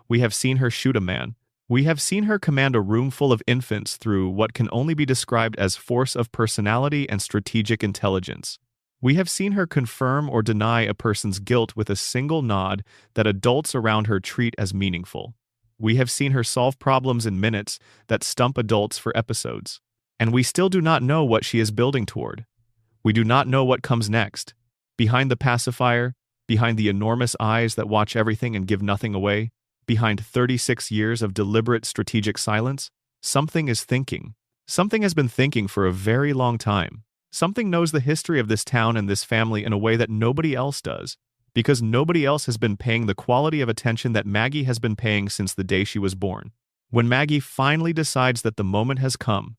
A: We have seen her shoot a man. We have seen her command a room full of infants through what can only be described as force of personality and strategic intelligence. We have seen her confirm or deny a person's guilt with a single nod that adults around her treat as meaningful. We have seen her solve problems in minutes that stump adults for episodes. And we still do not know what she is building toward. We do not know what comes next. Behind the pacifier, behind the enormous eyes that watch everything and give nothing away, behind 36 years of deliberate strategic silence, something is thinking. Something has been thinking for a very long time. Something knows the history of this town and this family in a way that nobody else does, because nobody else has been paying the quality of attention that Maggie has been paying since the day she was born. When Maggie finally decides that the moment has come,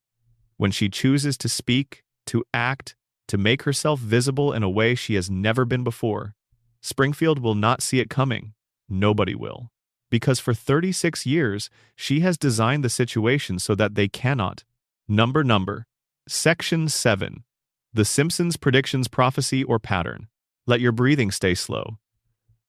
A: when she chooses to speak, to act, to make herself visible in a way she has never been before, Springfield will not see it coming. Nobody will. Because for 36 years, she has designed the situation so that they cannot. Number. Section 7. The Simpsons predictions prophecy or pattern. Let your breathing stay slow.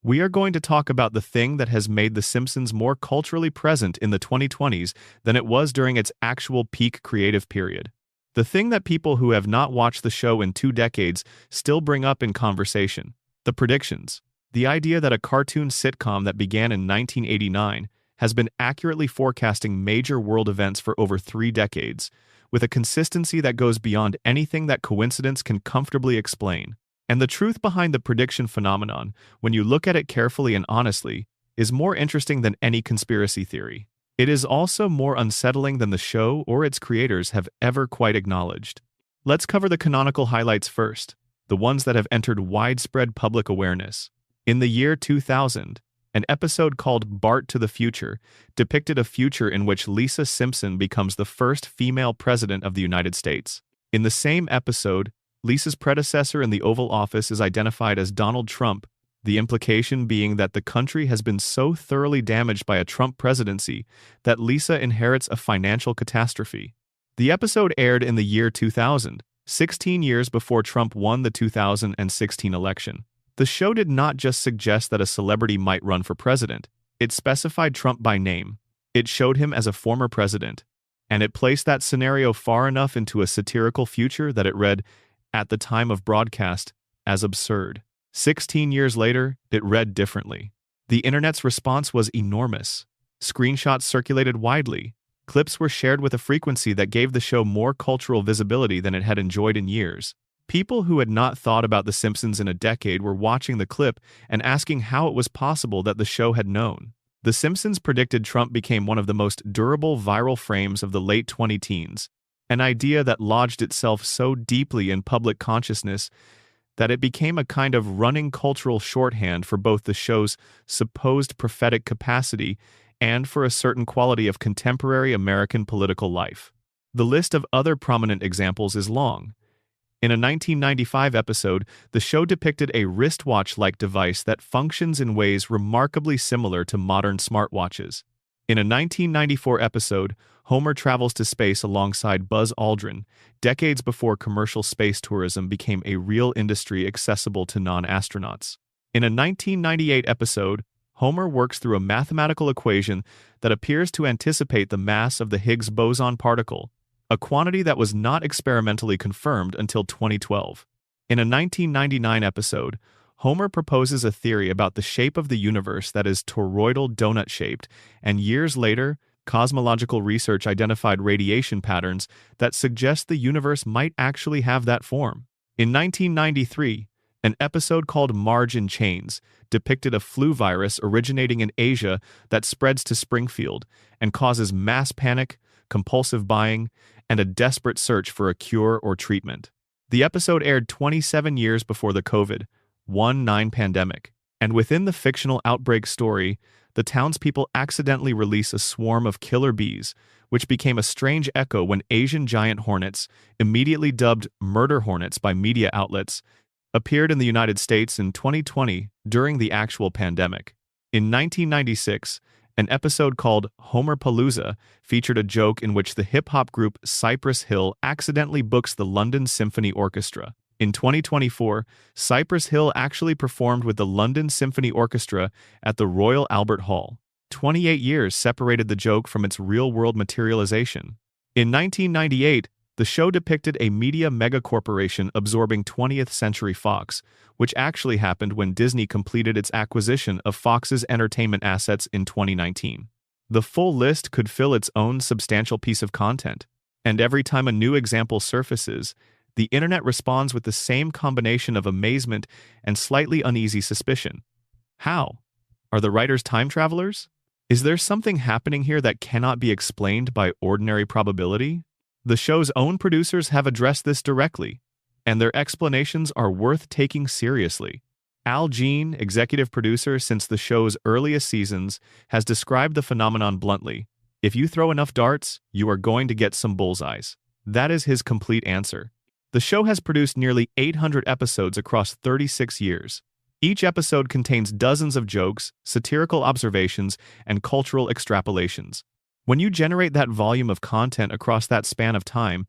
A: We are going to talk about the thing that has made The Simpsons more culturally present in the 2020s than it was during its actual peak creative period. The thing that people who have not watched the show in 2 decades still bring up in conversation. The predictions. The idea that a cartoon sitcom that began in 1989 has been accurately forecasting major world events for over 3 decades, with a consistency that goes beyond anything that coincidence can comfortably explain. And the truth behind the prediction phenomenon, when you look at it carefully and honestly, is more interesting than any conspiracy theory. It is also more unsettling than the show or its creators have ever quite acknowledged. Let's cover the canonical highlights first, the ones that have entered widespread public awareness. In the year 2000, an episode called Bart to the Future depicted a future in which Lisa Simpson becomes the first female president of the United States. In the same episode, Lisa's predecessor in the Oval Office is identified as Donald Trump, the implication being that the country has been so thoroughly damaged by a Trump presidency that Lisa inherits a financial catastrophe. The episode aired in the year 2000, 16 years before Trump won the 2016 election. The show did not just suggest that a celebrity might run for president. It specified Trump by name. It showed him as a former president. And it placed that scenario far enough into a satirical future that it read, at the time of broadcast, as absurd. 16 years later, it read differently. The internet's response was enormous. Screenshots circulated widely. Clips were shared with a frequency that gave the show more cultural visibility than it had enjoyed in years. People who had not thought about The Simpsons in a decade were watching the clip and asking how it was possible that the show had known. The Simpsons predicted Trump became one of the most durable viral frames of the late 2010s, an idea that lodged itself so deeply in public consciousness that it became a kind of running cultural shorthand for both the show's supposed prophetic capacity and for a certain quality of contemporary American political life. The list of other prominent examples is long. In a 1995 episode, the show depicted a wristwatch-like device that functions in ways remarkably similar to modern smartwatches. In a 1994 episode, Homer travels to space alongside Buzz Aldrin, decades before commercial space tourism became a real industry accessible to non-astronauts. In a 1998 episode, Homer works through a mathematical equation that appears to anticipate the mass of the Higgs boson particle, a quantity that was not experimentally confirmed until 2012. In a 1999 episode, Homer proposes a theory about the shape of the universe that is toroidal donut-shaped, and years later, cosmological research identified radiation patterns that suggest the universe might actually have that form. In 1993, an episode called Marge in Chains depicted a flu virus originating in Asia that spreads to Springfield and causes mass panic, compulsive buying, and a desperate search for a cure or treatment. The episode aired 27 years before the COVID-19 pandemic, and within the fictional outbreak story, the townspeople accidentally release a swarm of killer bees, which became a strange echo when Asian giant hornets, immediately dubbed murder hornets by media outlets, appeared in the United States in 2020 during the actual pandemic. In 1996, an episode called Homerpalooza featured a joke in which the hip-hop group Cypress Hill accidentally books the London Symphony Orchestra. In 2024, Cypress Hill actually performed with the London Symphony Orchestra at the Royal Albert Hall. 28 years separated the joke from its real-world materialization. In 1998, the show depicted a media megacorporation absorbing 20th Century Fox, which actually happened when Disney completed its acquisition of Fox's entertainment assets in 2019. The full list could fill its own substantial piece of content. And every time a new example surfaces, the internet responds with the same combination of amazement and slightly uneasy suspicion. How? Are the writers time travelers? Is there something happening here that cannot be explained by ordinary probability? The show's own producers have addressed this directly, and their explanations are worth taking seriously. Al Jean, executive producer since the show's earliest seasons, has described the phenomenon bluntly. If you throw enough darts, you are going to get some bullseyes. That is his complete answer. The show has produced nearly 800 episodes across 36 years. Each episode contains dozens of jokes, satirical observations, and cultural extrapolations. When you generate that volume of content across that span of time,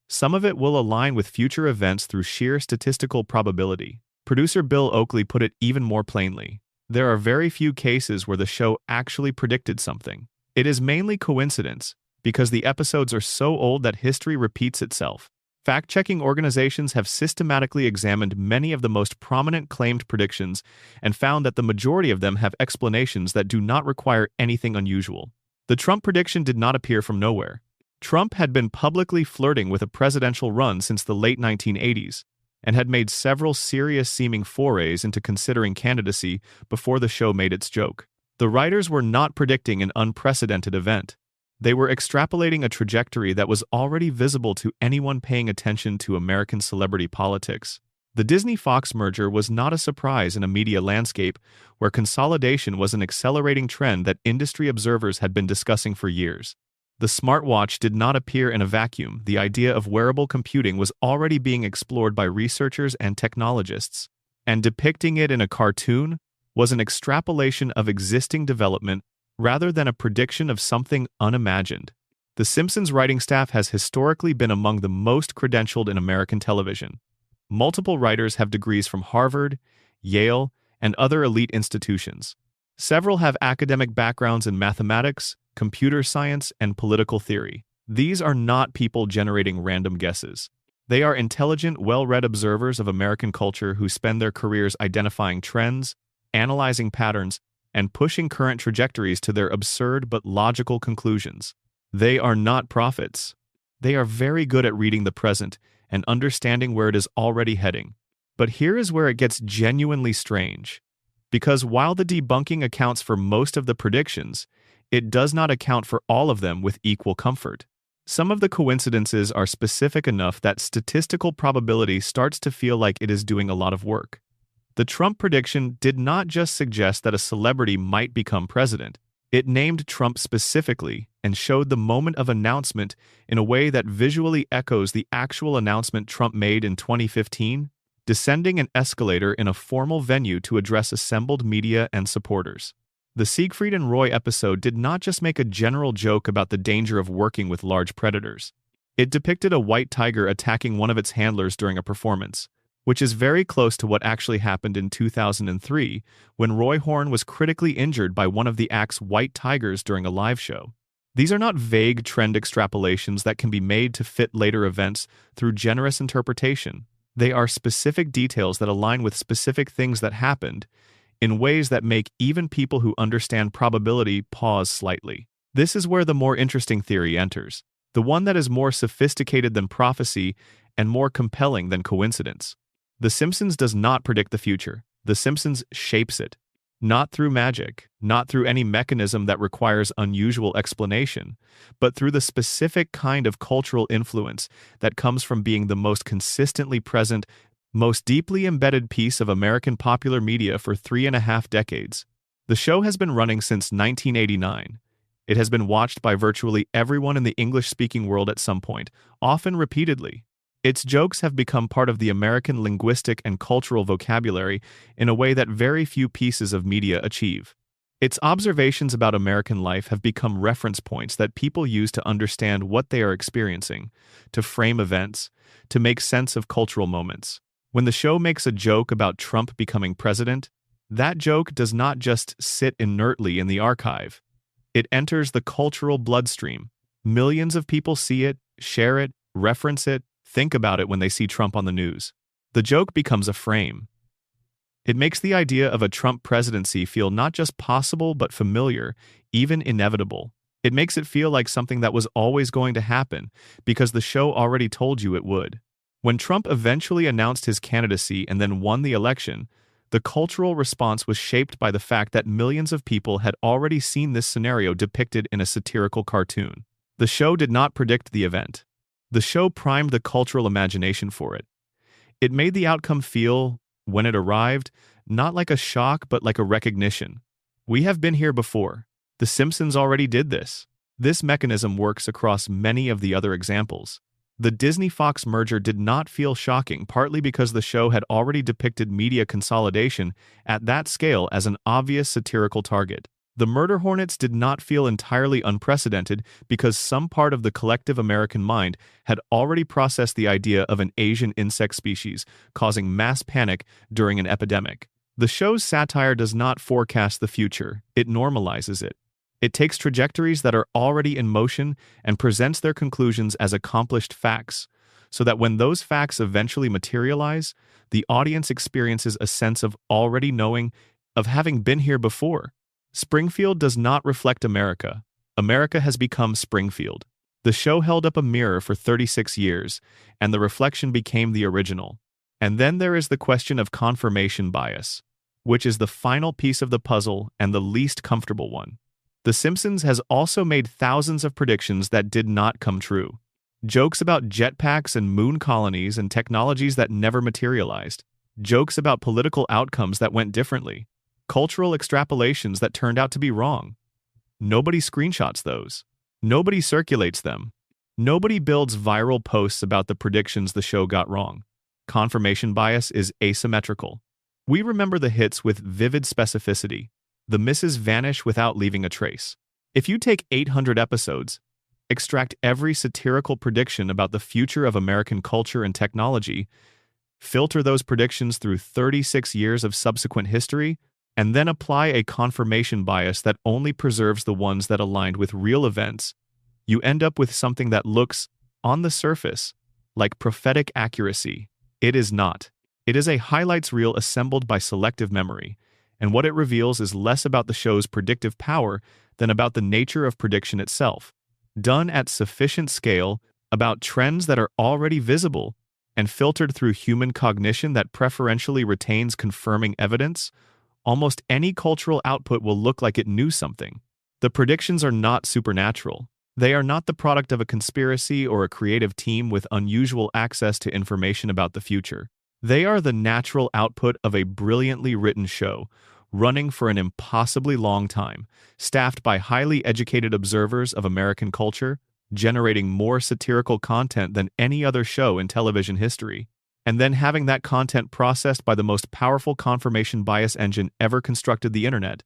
A: some of it will align with future events through sheer statistical probability. Producer Bill Oakley put it even more plainly. There are very few cases where the show actually predicted something. It is mainly coincidence, because the episodes are so old that history repeats itself. Fact-checking organizations have systematically examined many of the most prominent claimed predictions and found that the majority of them have explanations that do not require anything unusual. The Trump prediction did not appear from nowhere. Trump had been publicly flirting with a presidential run since the late 1980s and had made several serious-seeming forays into considering candidacy before the show made its joke. The writers were not predicting an unprecedented event. They were extrapolating a trajectory that was already visible to anyone paying attention to American celebrity politics. The Disney-Fox merger was not a surprise in a media landscape where consolidation was an accelerating trend that industry observers had been discussing for years. The smartwatch did not appear in a vacuum. The idea of wearable computing was already being explored by researchers and technologists, and depicting it in a cartoon was an extrapolation of existing development rather than a prediction of something unimagined. The Simpsons writing staff has historically been among the most credentialed in American television. Multiple writers have degrees from Harvard, Yale, and other elite institutions. Several have academic backgrounds in mathematics, computer science, and political theory. These are not people generating random guesses. They are intelligent, well-read observers of American culture who spend their careers identifying trends, analyzing patterns, and pushing current trajectories to their absurd but logical conclusions. They are not prophets. They are very good at reading the present and understanding where it is already heading. But here is where it gets genuinely strange. Because while the debunking accounts for most of the predictions, it does not account for all of them with equal comfort. Some of the coincidences are specific enough that statistical probability starts to feel like it is doing a lot of work. The Trump prediction did not just suggest that a celebrity might become president. It named Trump specifically and showed the moment of announcement in a way that visually echoes the actual announcement Trump made in 2015, descending an escalator in a formal venue to address assembled media and supporters. The Siegfried and Roy episode did not just make a general joke about the danger of working with large predators. It depicted a white tiger attacking one of its handlers during a performance, which is very close to what actually happened in 2003 when Roy Horn was critically injured by one of the act's white tigers during a live show. These are not vague trend extrapolations that can be made to fit later events through generous interpretation. They are specific details that align with specific things that happened in ways that make even people who understand probability pause slightly. This is where the more interesting theory enters, the one that is more sophisticated than prophecy and more compelling than coincidence. The Simpsons does not predict the future. The Simpsons shapes it. Not through magic, not through any mechanism that requires unusual explanation, but through the specific kind of cultural influence that comes from being the most consistently present, most deeply embedded piece of American popular media for 3.5 decades. The show has been running since 1989. It has been watched by virtually everyone in the English-speaking world at some point, often repeatedly. Its jokes have become part of the American linguistic and cultural vocabulary in a way that very few pieces of media achieve. Its observations about American life have become reference points that people use to understand what they are experiencing, to frame events, to make sense of cultural moments. When the show makes a joke about Trump becoming president, that joke does not just sit inertly in the archive. It enters the cultural bloodstream. Millions of people see it, share it, reference it, think about it when they see Trump on the news. The joke becomes a frame. It makes the idea of a Trump presidency feel not just possible but familiar, even inevitable. It makes it feel like something that was always going to happen because the show already told you it would. When Trump eventually announced his candidacy and then won the election, the cultural response was shaped by the fact that millions of people had already seen this scenario depicted in a satirical cartoon. The show did not predict the event. The show primed the cultural imagination for it. It made the outcome feel, when it arrived, not like a shock but like a recognition. We have been here before. The Simpsons already did this. This mechanism works across many of the other examples. The Disney-Fox merger did not feel shocking, partly because the show had already depicted media consolidation at that scale as an obvious satirical target. The murder hornets did not feel entirely unprecedented because some part of the collective American mind had already processed the idea of an Asian insect species causing mass panic during an epidemic. The show's satire does not forecast the future, it normalizes it. It takes trajectories that are already in motion and presents their conclusions as accomplished facts, so that when those facts eventually materialize, the audience experiences a sense of already knowing, of having been here before. Springfield does not reflect America. America has become Springfield. The show held up a mirror for 36 years, and the reflection became the original. And then there is the question of confirmation bias, which is the final piece of the puzzle and the least comfortable one. The Simpsons has also made thousands of predictions that did not come true. Jokes about jetpacks and moon colonies and technologies that never materialized. Jokes about political outcomes that went differently. Cultural extrapolations that turned out to be wrong. Nobody screenshots those. Nobody circulates them. Nobody builds viral posts about the predictions the show got wrong. Confirmation bias is asymmetrical. We remember the hits with vivid specificity. The misses vanish without leaving a trace. If you take 800 episodes, extract every satirical prediction about the future of American culture and technology, filter those predictions through 36 years of subsequent history, and then apply a confirmation bias that only preserves the ones that aligned with real events, you end up with something that looks, on the surface, like prophetic accuracy. It is not. It is a highlights reel assembled by selective memory, and what it reveals is less about the show's predictive power than about the nature of prediction itself, done at sufficient scale, about trends that are already visible, and filtered through human cognition that preferentially retains confirming evidence. Almost any cultural output will look like it knew something. The predictions are not supernatural. They are not the product of a conspiracy or a creative team with unusual access to information about the future. They are the natural output of a brilliantly written show, running for an impossibly long time, staffed by highly educated observers of American culture, generating more satirical content than any other show in television history, and then having that content processed by the most powerful confirmation bias engine ever constructed, the internet,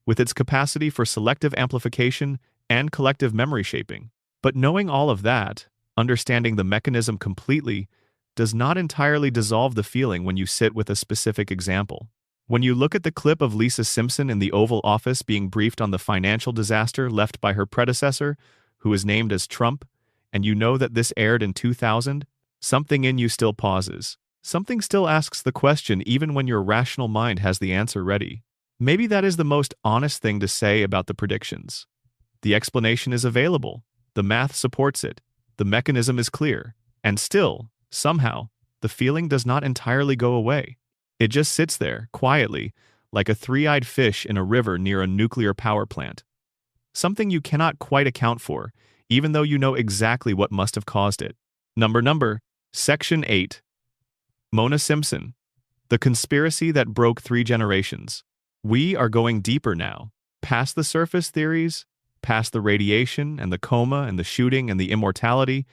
A: with its capacity for selective amplification and collective memory shaping. But knowing all of that, understanding the mechanism completely, does not entirely dissolve the feeling when you sit with a specific example. When you look at the clip of Lisa Simpson in the Oval Office being briefed on the financial disaster left by her predecessor, who is named as Trump, and you know that this aired in 2000, something in you still pauses. Something still asks the question even when your rational mind has the answer ready. Maybe that is the most honest thing to say about the predictions. The explanation is available. The math supports it. The mechanism is clear. And still, somehow, the feeling does not entirely go away. It just sits there, quietly, like a three-eyed fish in a river near a nuclear power plant. Something you cannot quite account for, even though you know exactly what must have caused it. Section 8. Mona Simpson. The conspiracy that broke 3 generations. We are going deeper now, past the surface theories, past the radiation and the coma and the shooting and the immortality,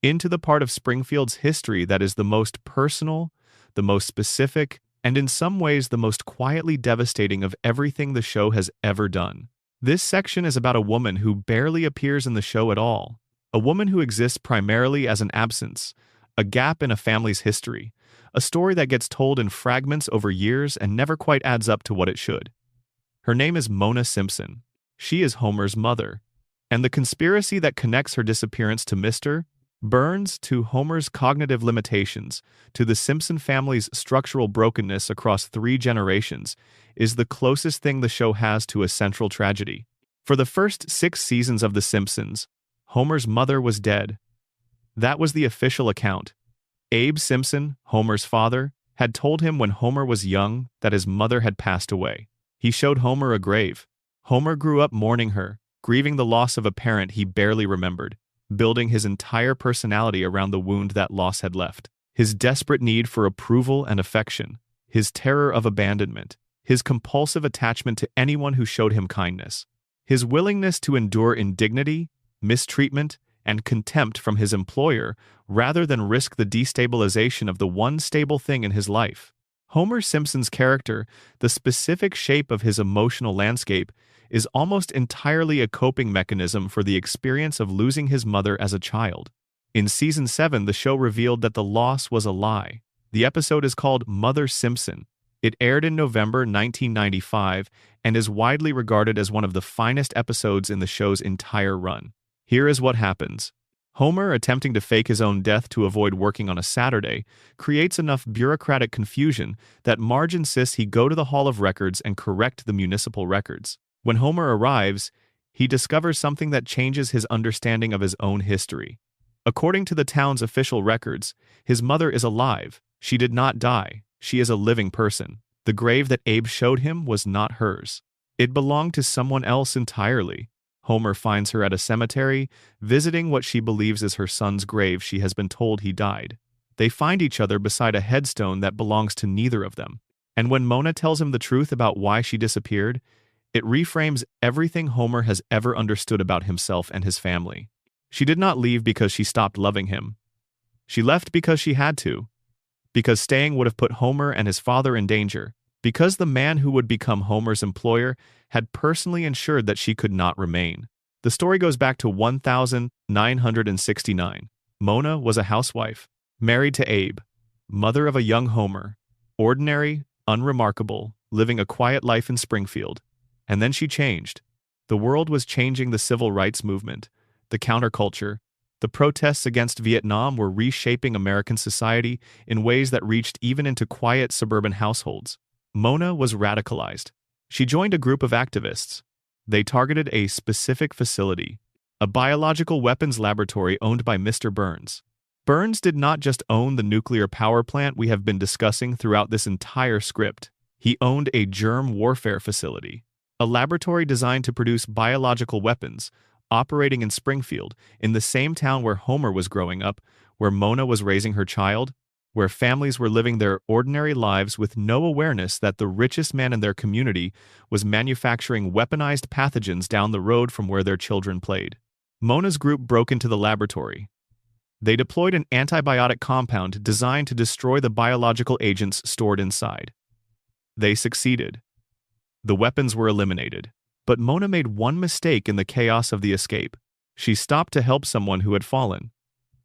A: into the part of Springfield's history that is the most personal, the most specific, and in some ways the most quietly devastating of everything the show has ever done. This section is about a woman who barely appears in the show at all, a woman who exists primarily as an absence, a gap in a family's history, a story that gets told in fragments over years and never quite adds up to what it should. Her name is Mona Simpson. She is Homer's mother, and the conspiracy that connects her disappearance to Mr. Burns, to Homer's cognitive limitations, to the Simpson family's structural brokenness across 3 generations, is the closest thing the show has to a central tragedy. For the first 6 seasons of The Simpsons, Homer's mother was dead. That was the official account. Abe Simpson, Homer's father, had told him when Homer was young that his mother had passed away. He showed Homer a grave. Homer grew up mourning her, grieving the loss of a parent he barely remembered, building his entire personality around the wound that loss had left. His desperate need for approval and affection, his terror of abandonment, his compulsive attachment to anyone who showed him kindness, his willingness to endure indignity, mistreatment, and contempt from his employer rather than risk the destabilization of the one stable thing in his life. Homer Simpson's character, the specific shape of his emotional landscape, is almost entirely a coping mechanism for the experience of losing his mother as a child. In Season 7, the show revealed that the loss was a lie. The episode is called Mother Simpson. It aired in November 1995 and is widely regarded as one of the finest episodes in the show's entire run. Here is what happens. Homer, attempting to fake his own death to avoid working on a Saturday, creates enough bureaucratic confusion that Marge insists he go to the Hall of Records and correct the municipal records. When Homer arrives, he discovers something that changes his understanding of his own history. According to the town's official records, his mother is alive. She did not die. She is a living person. The grave that Abe showed him was not hers. It belonged to someone else entirely. Homer finds her at a cemetery, visiting what she believes is her son's grave. She has been told he died. They find each other beside a headstone that belongs to neither of them. And when Mona tells him the truth about why she disappeared, it reframes everything Homer has ever understood about himself and his family. She did not leave because she stopped loving him. She left because she had to. Because staying would have put Homer and his father in danger. Because the man who would become Homer's employer had personally ensured that she could not remain. The story goes back to 1969. Mona was a housewife, married to Abe, mother of a young Homer, ordinary, unremarkable, living a quiet life in Springfield. And then she changed. The world was changing. The civil rights movement, the counterculture, the protests against Vietnam were reshaping American society in ways that reached even into quiet suburban households. Mona was radicalized. She joined a group of activists. They targeted a specific facility, a biological weapons laboratory owned by Mr. Burns. Burns did not just own the nuclear power plant we have been discussing throughout this entire script. He owned a germ warfare facility, a laboratory designed to produce biological weapons, operating in Springfield, in the same town where Homer was growing up, where Mona was raising her child, where families were living their ordinary lives with no awareness that the richest man in their community was manufacturing weaponized pathogens down the road from where their children played. Mona's group broke into the laboratory. They deployed an antibiotic compound designed to destroy the biological agents stored inside. They succeeded. The weapons were eliminated. But Mona made one mistake in the chaos of the escape. She stopped to help someone who had fallen.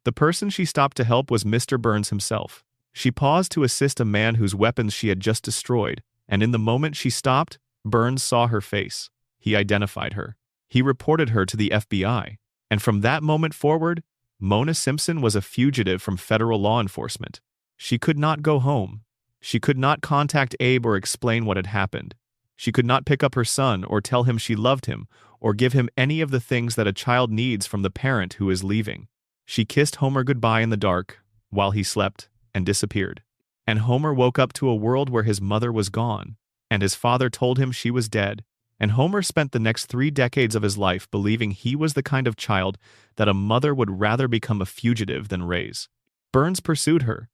A: The person she stopped to help was Mr. Burns himself. She paused to assist a man whose weapons she had just destroyed, and in the moment she stopped, Burns saw her face. He identified her. He reported her to the FBI. And from that moment forward, Mona Simpson was a fugitive from federal law enforcement. She could not go home. She could not contact Abe or explain what had happened. She could not pick up her son or tell him she loved him or give him any of the things that a child needs from the parent who is leaving. She kissed Homer goodbye in the dark while he slept and disappeared. And Homer woke up to a world where his mother was gone, and his father told him she was dead. And Homer spent the next 3 decades of his life believing he was the kind of child that a mother would rather become a fugitive than raise. Burns pursued her,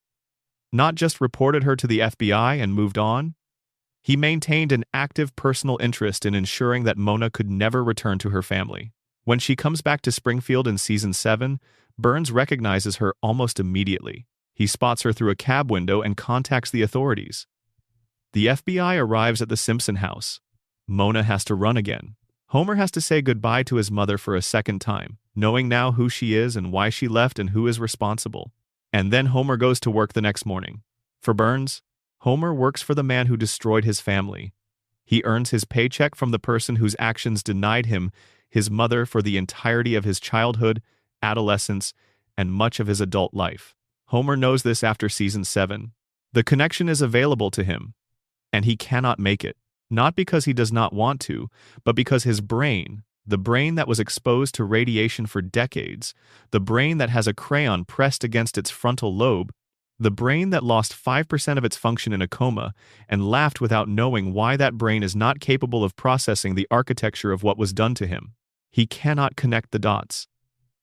A: not just reported her to the FBI and moved on. He maintained an active personal interest in ensuring that Mona could never return to her family. When she comes back to Springfield in Season 7, Burns recognizes her almost immediately. He spots her through a cab window and contacts the authorities. The FBI arrives at the Simpson house. Mona has to run again. Homer has to say goodbye to his mother for a second time, knowing now who she is and why she left and who is responsible. And then Homer goes to work the next morning. For Burns, Homer works for the man who destroyed his family. He earns his paycheck from the person whose actions denied him his mother for the entirety of his childhood, adolescence, and much of his adult life. Homer knows this after Season 7. The connection is available to him, and he cannot make it. Not because he does not want to, but because his brain, the brain that was exposed to radiation for decades, the brain that has a crayon pressed against its frontal lobe, the brain that lost 5% of its function in a coma and laughed without knowing why that brain is not capable of processing the architecture of what was done to him. He cannot connect the dots.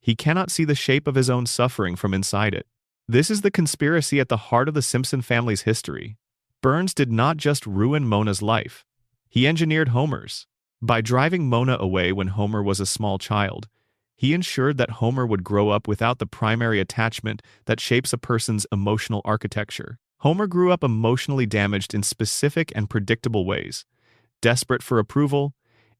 A: He cannot see the shape of his own suffering from inside it. This is the conspiracy at the heart of the Simpson family's history. Burns did not just ruin Mona's life. He engineered Homer's. By driving Mona away when Homer was a small child, he ensured that Homer would grow up without the primary attachment that shapes a person's emotional architecture. Homer grew up emotionally damaged in specific and predictable ways, desperate for approval,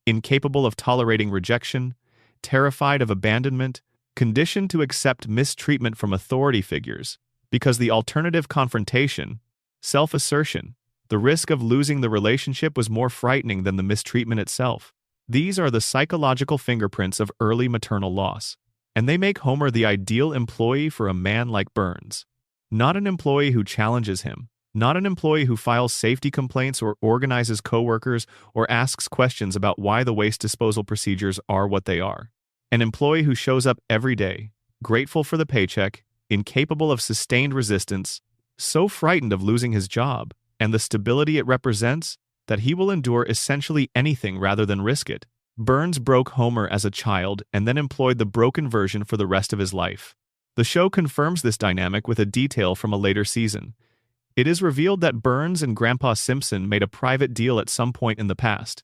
A: incapable of tolerating rejection, terrified of abandonment, conditioned to accept mistreatment from authority figures, because the alternative confrontation, self-assertion, the risk of losing the relationship was more frightening than the mistreatment itself. These are the psychological fingerprints of early maternal loss, and they make Homer the ideal employee for a man like Burns. Not an employee who challenges him, not an employee who files safety complaints or organizes coworkers or asks questions about why the waste disposal procedures are what they are. An employee who shows up every day, grateful for the paycheck, incapable of sustained resistance, so frightened of losing his job and the stability it represents that he will endure essentially anything rather than risk it. Burns broke Homer as a child and then employed the broken version for the rest of his life. The show confirms this dynamic with a detail from a later season. It is revealed that Burns and Grandpa Simpson made a private deal at some point in the past.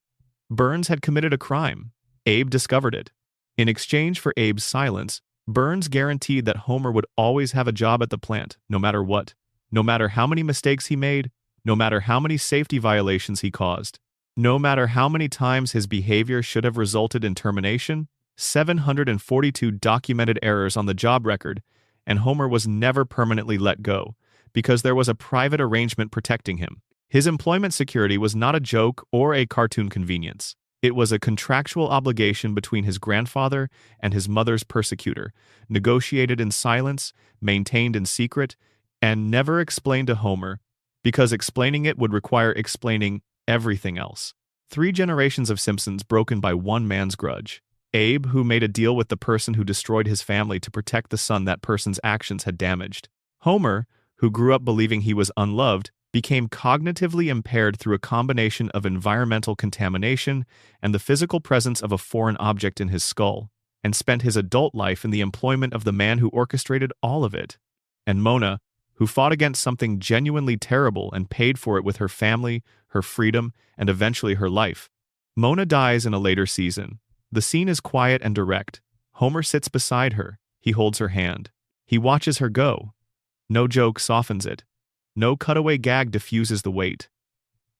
A: Burns had committed a crime. Abe discovered it. In exchange for Abe's silence, Burns guaranteed that Homer would always have a job at the plant, no matter what, no matter how many mistakes he made, no matter how many safety violations he caused, no matter how many times his behavior should have resulted in termination. 742 documented errors on the job record, and Homer was never permanently let go, because there was a private arrangement protecting him. His employment security was not a joke or a cartoon convenience. It was a contractual obligation between his grandfather and his mother's persecutor, negotiated in silence, maintained in secret, and never explained to Homer, because explaining it would require explaining everything else. 3 generations of Simpsons broken by one man's grudge. Abe, who made a deal with the person who destroyed his family to protect the son that person's actions had damaged. Homer, who grew up believing he was unloved, became cognitively impaired through a combination of environmental contamination and the physical presence of a foreign object in his skull, and spent his adult life in the employment of the man who orchestrated all of it. And Mona, who fought against something genuinely terrible and paid for it with her family, her freedom, and eventually her life. Mona dies in a later season. The scene is quiet and direct. Homer sits beside her. He holds her hand. He watches her go. No joke softens it. No cutaway gag diffuses the weight.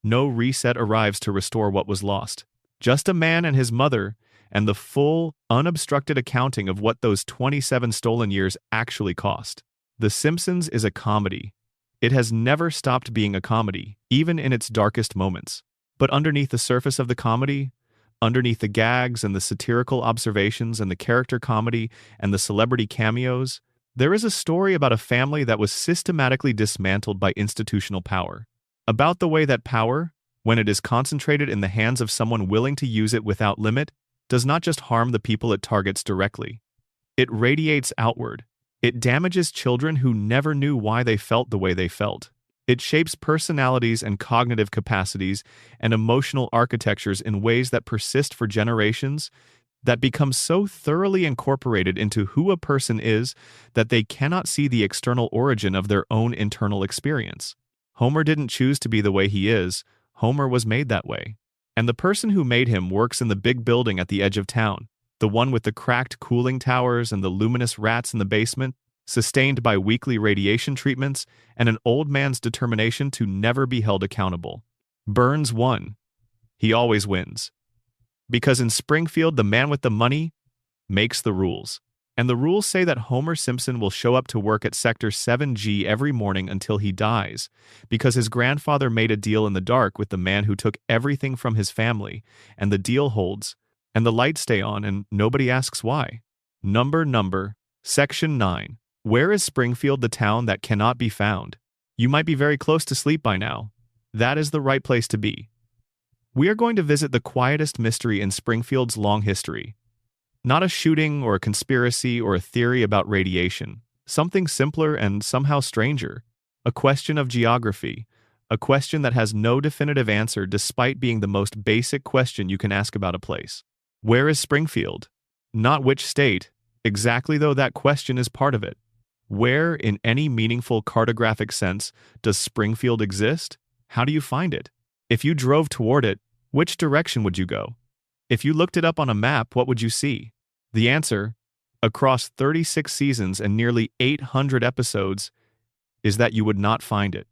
A: No reset arrives to restore what was lost. Just a man and his mother, and the full, unobstructed accounting of what those 27 stolen years actually cost. The Simpsons is a comedy. It has never stopped being a comedy, even in its darkest moments. But underneath the surface of the comedy, underneath the gags and the satirical observations and the character comedy and the celebrity cameos, there is a story about a family that was systematically dismantled by institutional power. About the way that power, when it is concentrated in the hands of someone willing to use it without limit, does not just harm the people it targets directly. It radiates outward. It damages children who never knew why they felt the way they felt. It shapes personalities and cognitive capacities and emotional architectures in ways that persist for generations, that become so thoroughly incorporated into who a person is that they cannot see the external origin of their own internal experience. Homer didn't choose to be the way he is. Homer was made that way. And the person who made him works in the big building at the edge of town, the one with the cracked cooling towers and the luminous rats in the basement, sustained by weekly radiation treatments and an old man's determination to never be held accountable. Burns won. He always wins. Because in Springfield, the man with the money makes the rules. And the rules say that Homer Simpson will show up to work at Sector 7G every morning until he dies, because his grandfather made a deal in the dark with the man who took everything from his family, and the deal holds, and the lights stay on, and nobody asks why. Number, Section 9. Where is Springfield, the town that cannot be found? You might be very close to sleep by now. That is the right place to be. We are going to visit the quietest mystery in Springfield's long history. Not a shooting or a conspiracy or a theory about radiation. Something simpler and somehow stranger. A question of geography. A question that has no definitive answer despite being the most basic question you can ask about a place. Where is Springfield? Not which state, exactly though that question is part of it. Where, in any meaningful cartographic sense, does Springfield exist? How do you find it? If you drove toward it, which direction would you go? If you looked it up on a map, what would you see? The answer, across 36 seasons and nearly 800 episodes, is that you would not find it.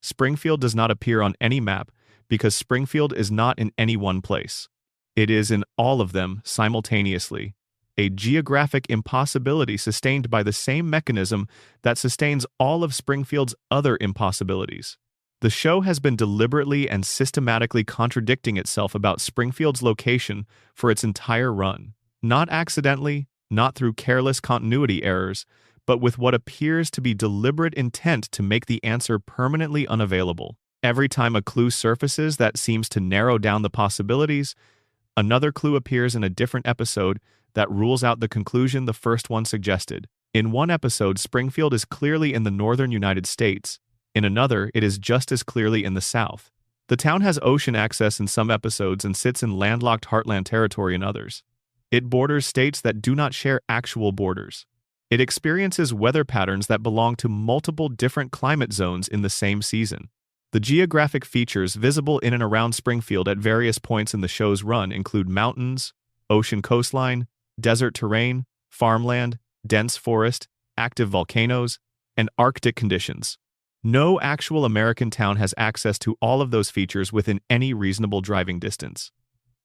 A: Springfield does not appear on any map because Springfield is not in any one place. It is in all of them simultaneously, a geographic impossibility sustained by the same mechanism that sustains all of Springfield's other impossibilities. The show has been deliberately and systematically contradicting itself about Springfield's location for its entire run. Not accidentally, not through careless continuity errors, but with what appears to be deliberate intent to make the answer permanently unavailable. Every time a clue surfaces that seems to narrow down the possibilities, another clue appears in a different episode that rules out the conclusion the first one suggested. In one episode, Springfield is clearly in the northern United States. In another, it is just as clearly in the South. The town has ocean access in some episodes and sits in landlocked heartland territory in others. It borders states that do not share actual borders. It experiences weather patterns that belong to multiple different climate zones in the same season. The geographic features visible in and around Springfield at various points in the show's run include mountains, ocean coastline, desert terrain, farmland, dense forest, active volcanoes, and Arctic conditions. No actual American town has access to all of those features within any reasonable driving distance.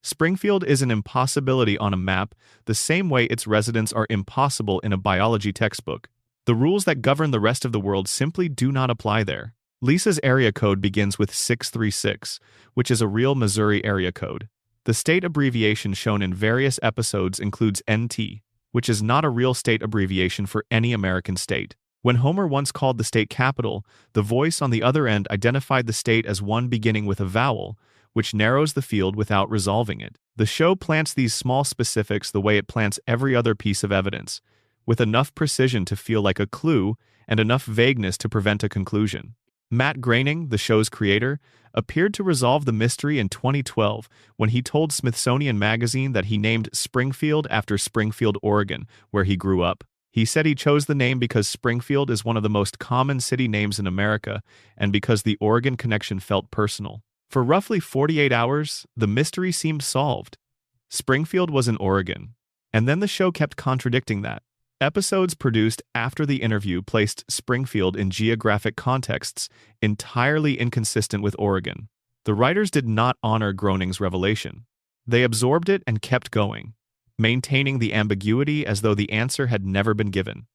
A: Springfield is an impossibility on a map, the same way its residents are impossible in a biology textbook. The rules that govern the rest of the world simply do not apply there. Lisa's area code begins with 636, which is a real Missouri area code. The state abbreviation shown in various episodes includes NT, which is not a real state abbreviation for any American state. When Homer once called the state capital, the voice on the other end identified the state as one beginning with a vowel, which narrows the field without resolving it. The show plants these small specifics the way it plants every other piece of evidence, with enough precision to feel like a clue and enough vagueness to prevent a conclusion. Matt Groening, the show's creator, appeared to resolve the mystery in 2012 when he told Smithsonian Magazine that he named Springfield after Springfield, Oregon, where he grew up. He said he chose the name because Springfield is one of the most common city names in America and because the Oregon connection felt personal. For roughly 48 hours, the mystery seemed solved. Springfield was in Oregon, and then the show kept contradicting that. Episodes produced after the interview placed Springfield in geographic contexts entirely inconsistent with Oregon. The writers did not honor Groening's revelation. They absorbed it and kept going, maintaining the ambiguity as though the answer had never been given.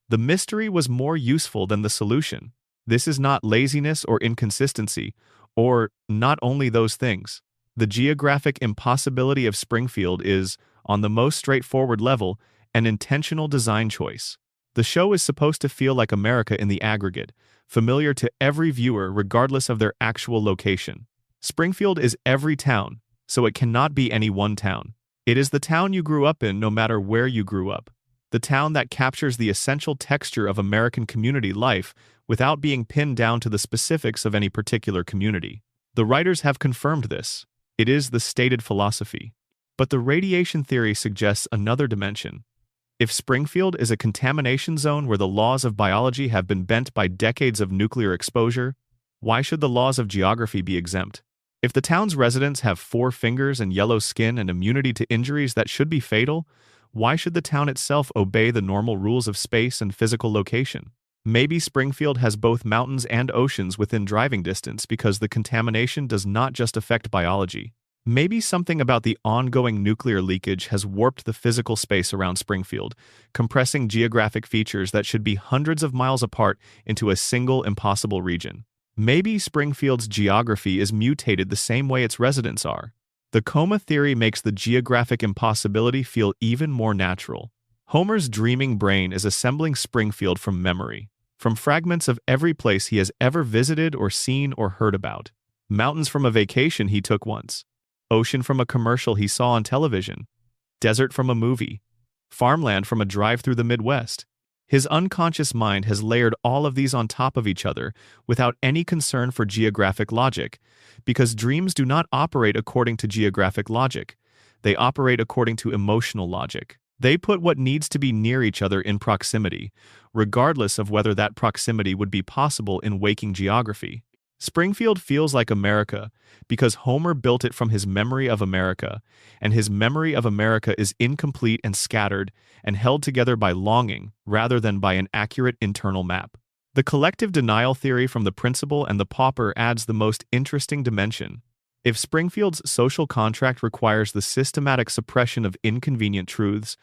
A: The mystery was more useful than the solution. This is not laziness or inconsistency, or not only those things. The geographic impossibility of Springfield is, on the most straightforward level, an intentional design choice. The show is supposed to feel like America in the aggregate, familiar to every viewer regardless of their actual location. Springfield is every town, so it cannot be any one town. It is the town you grew up in no matter where you grew up. The town that captures the essential texture of American community life without being pinned down to the specifics of any particular community. The writers have confirmed this. It is the stated philosophy. But the radiation theory suggests another dimension. If Springfield is a contamination zone where the laws of biology have been bent by decades of nuclear exposure, why should the laws of geography be exempt? If the town's residents have 4 fingers and yellow skin and immunity to injuries that should be fatal, why should the town itself obey the normal rules of space and physical location? Maybe Springfield has both mountains and oceans within driving distance because the contamination does not just affect biology. Maybe something about the ongoing nuclear leakage has warped the physical space around Springfield, compressing geographic features that should be hundreds of miles apart into a single impossible region. Maybe Springfield's geography is mutated the same way its residents are. The coma theory makes the geographic impossibility feel even more natural. Homer's dreaming brain is assembling Springfield from memory, from fragments of every place he has ever visited or seen or heard about. Mountains from a vacation he took once. Ocean from a commercial he saw on television. Desert from a movie. Farmland from a drive through the Midwest. His unconscious mind has layered all of these on top of each other without any concern for geographic logic, because dreams do not operate according to geographic logic. They operate according to emotional logic. They put what needs to be near each other in proximity, regardless of whether that proximity would be possible in waking geography. Springfield feels like America because Homer built it from his memory of America, and his memory of America is incomplete and scattered and held together by longing rather than by an accurate internal map. The collective denial theory from the principal and the pauper adds the most interesting dimension. If Springfield's social contract requires the systematic suppression of inconvenient truths,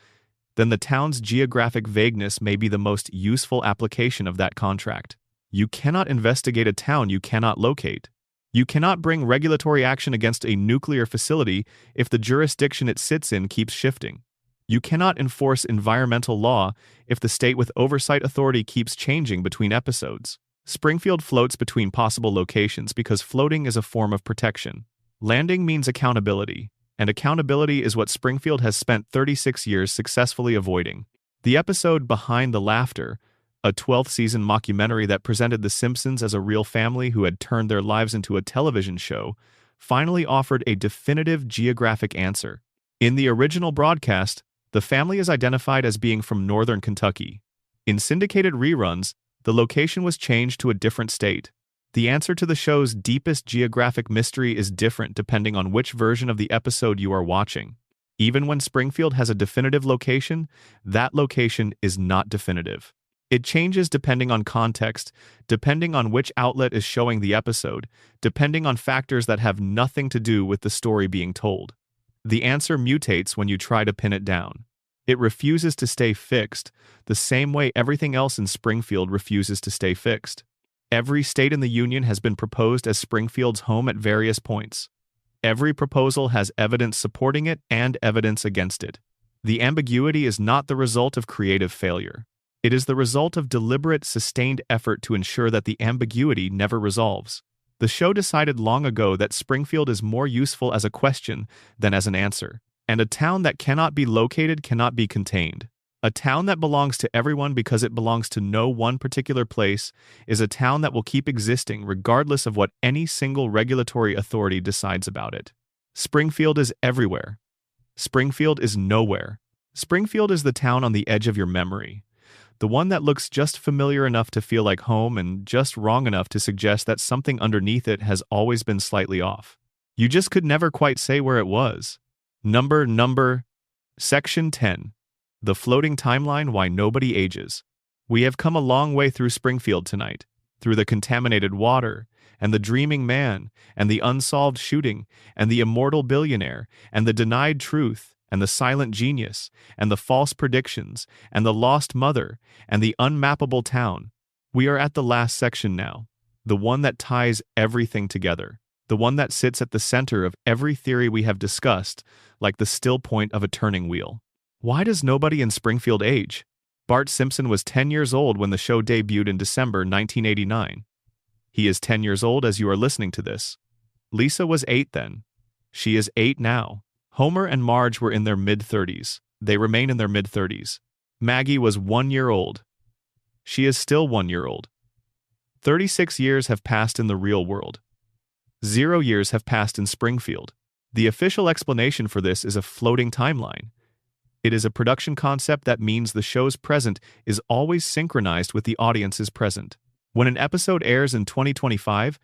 A: then the town's geographic vagueness may be the most useful application of that contract. You cannot investigate a town you cannot locate. You cannot bring regulatory action against a nuclear facility if the jurisdiction it sits in keeps shifting. You cannot enforce environmental law if the state with oversight authority keeps changing between episodes. Springfield floats between possible locations because floating is a form of protection. Landing means accountability, and accountability is what Springfield has spent 36 years successfully avoiding. The episode Behind the Laughter, a 12th season mockumentary that presented the Simpsons as a real family who had turned their lives into a television show, finally offered a definitive geographic answer. In the original broadcast, the family is identified as being from northern Kentucky. In syndicated reruns, the location was changed to a different state. The answer to the show's deepest geographic mystery is different depending on which version of the episode you are watching. Even when Springfield has a definitive location, that location is not definitive. It changes depending on context, depending on which outlet is showing the episode, depending on factors that have nothing to do with the story being told. The answer mutates when you try to pin it down. It refuses to stay fixed, the same way everything else in Springfield refuses to stay fixed. Every state in the Union has been proposed as Springfield's home at various points. Every proposal has evidence supporting it and evidence against it. The ambiguity is not the result of creative failure. It is the result of deliberate, sustained effort to ensure that the ambiguity never resolves. The show decided long ago that Springfield is more useful as a question than as an answer, and a town that cannot be located cannot be contained. A town that belongs to everyone because it belongs to no one particular place is a town that will keep existing regardless of what any single regulatory authority decides about it. Springfield is everywhere. Springfield is nowhere. Springfield is the town on the edge of your memory. The one that looks just familiar enough to feel like home and just wrong enough to suggest that something underneath it has always been slightly off. You just could never quite say where it was. Section 10. The Floating Timeline: Why Nobody Ages. We have come a long way through Springfield tonight, through the contaminated water, and the dreaming man, and the unsolved shooting, and the immortal billionaire, and the denied truth, and the silent genius, and the false predictions, and the lost mother, and the unmappable town. We are at the last section now, the one that ties everything together, the one that sits at the center of every theory we have discussed, like the still point of a turning wheel. Why does nobody in Springfield age? Bart Simpson was 10 years old when the show debuted in December 1989. He is 10 years old as you are listening to this. Lisa was 8 then. She is 8 now. Homer and Marge were in their mid-30s. They remain in their mid-30s. Maggie was 1 year old. She is still 1 year old. 36 years have passed in the real world. 0 years have passed in Springfield. The official explanation for this is a floating timeline. It is a production concept that means the show's present is always synchronized with the audience's present. When an episode airs in 2025,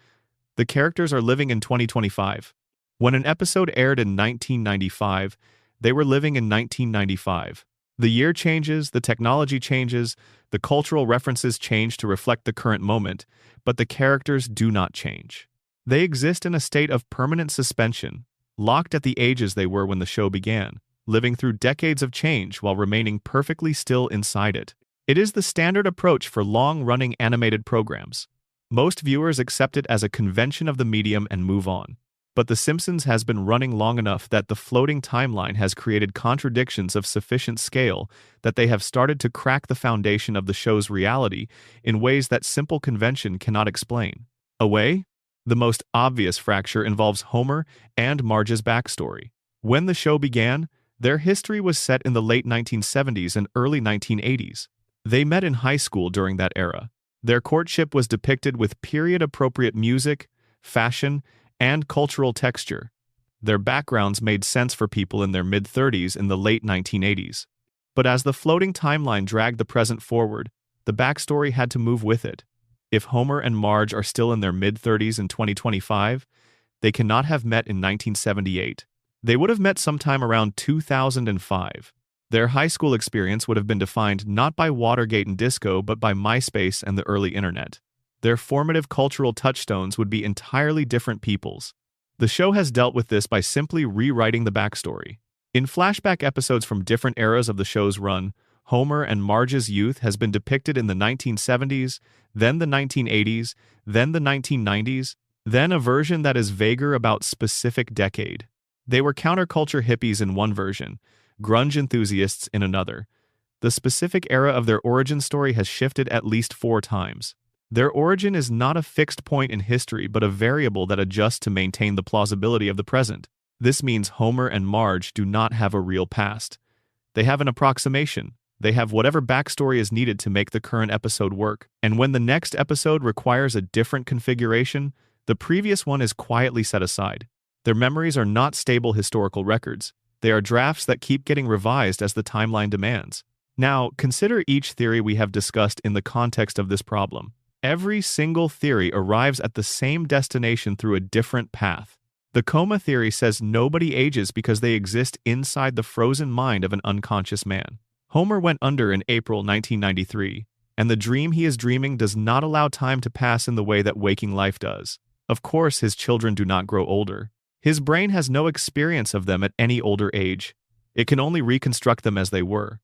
A: the characters are living in 2025. When an episode aired in 1995, they were living in 1995. The year changes, the technology changes, the cultural references change to reflect the current moment, but the characters do not change. They exist in a state of permanent suspension, locked at the ages they were when the show began, living through decades of change while remaining perfectly still inside it. It is the standard approach for long-running animated programs. Most viewers accept it as a convention of the medium and move on. But The Simpsons has been running long enough that the floating timeline has created contradictions of sufficient scale that they have started to crack the foundation of the show's reality in ways that simple convention cannot explain. A way? The most obvious fracture involves Homer and Marge's backstory. When the show began, their history was set in the late 1970s and early 1980s. They met in high school during that era. Their courtship was depicted with period-appropriate music, fashion, and cultural texture. Their backgrounds made sense for people in their mid-30s in the late 1980s. But as the floating timeline dragged the present forward, the backstory had to move with it. If Homer and Marge are still in their mid-30s in 2025, they cannot have met in 1978. They would have met sometime around 2005. Their high school experience would have been defined not by Watergate and disco, but by MySpace and the early internet. Their formative cultural touchstones would be entirely different peoples. The show has dealt with this by simply rewriting the backstory. In flashback episodes from different eras of the show's run, Homer and Marge's youth has been depicted in the 1970s, then the 1980s, then the 1990s, then a version that is vaguer about specific decade. They were counterculture hippies in one version, grunge enthusiasts in another. The specific era of their origin story has shifted at least 4 times. Their origin is not a fixed point in history but a variable that adjusts to maintain the plausibility of the present. This means Homer and Marge do not have a real past. They have an approximation. They have whatever backstory is needed to make the current episode work. And when the next episode requires a different configuration, the previous one is quietly set aside. Their memories are not stable historical records. They are drafts that keep getting revised as the timeline demands. Now, consider each theory we have discussed in the context of this problem. Every single theory arrives at the same destination through a different path. The coma theory says nobody ages because they exist inside the frozen mind of an unconscious man. Homer went under in April 1993, and the dream he is dreaming does not allow time to pass in the way that waking life does. Of course, his children do not grow older. His brain has no experience of them at any older age. It can only reconstruct them as they were.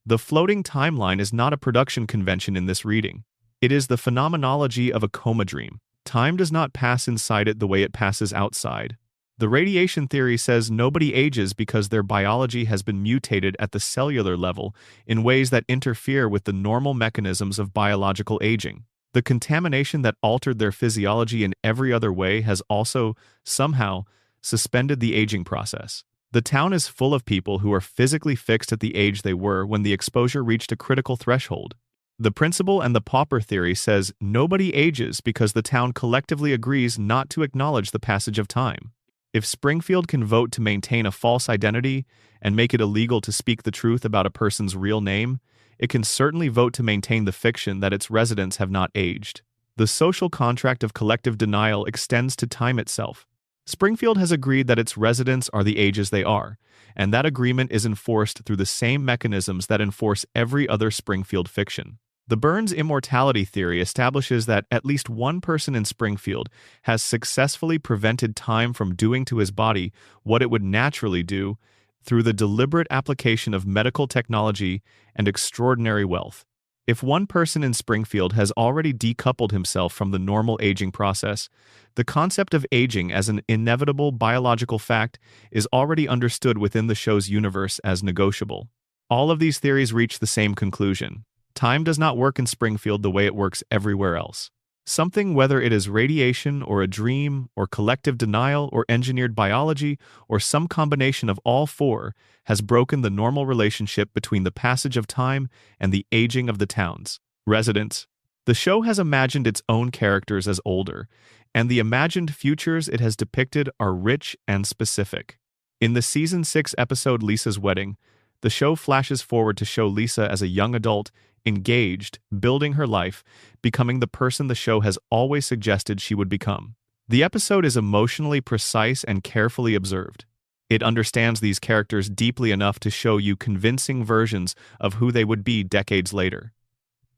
A: The floating timeline is not a production convention in this reading. It is the phenomenology of a coma dream. Time does not pass inside it the way it passes outside. The radiation theory says nobody ages because their biology has been mutated at the cellular level in ways that interfere with the normal mechanisms of biological aging. The contamination that altered their physiology in every other way has also, somehow, suspended the aging process. The town is full of people who are physically fixed at the age they were when the exposure reached a critical threshold. The principal and the pauper theory says nobody ages because the town collectively agrees not to acknowledge the passage of time. If Springfield can vote to maintain a false identity and make it illegal to speak the truth about a person's real name, it can certainly vote to maintain the fiction that its residents have not aged. The social contract of collective denial extends to time itself. Springfield has agreed that its residents are the ages they are, and that agreement is enforced through the same mechanisms that enforce every other Springfield fiction. The Burns immortality theory establishes that at least one person in Springfield has successfully prevented time from doing to his body what it would naturally do through the deliberate application of medical technology and extraordinary wealth. If one person in Springfield has already decoupled himself from the normal aging process, the concept of aging as an inevitable biological fact is already understood within the show's universe as negotiable. All of these theories reach the same conclusion. Time does not work in Springfield the way it works everywhere else. Something, whether it is radiation or a dream or collective denial or engineered biology or some combination of all 4, has broken the normal relationship between the passage of time and the aging of the town's residents. The show has imagined its own characters as older, and the imagined futures it has depicted are rich and specific. In the Season 6 episode Lisa's Wedding, the show flashes forward to show Lisa as a young adult, engaged, building her life, becoming the person the show has always suggested she would become. The episode is emotionally precise and carefully observed. It understands these characters deeply enough to show you convincing versions of who they would be decades later.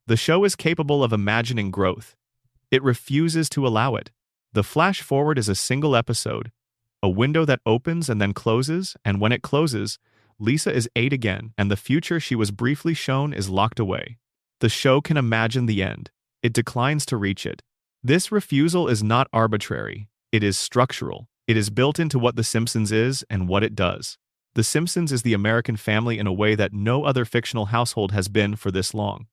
A: The show is capable of imagining growth. It refuses to allow it. The flash forward is a single episode, a window that opens and then closes, and when it closes, Lisa is 8 again, and the future she was briefly shown is locked away. The show can imagine the end. It declines to reach it. This refusal is not arbitrary. It is structural. It is built into what The Simpsons is and what it does. The Simpsons is the American family in a way that no other fictional household has been for this long.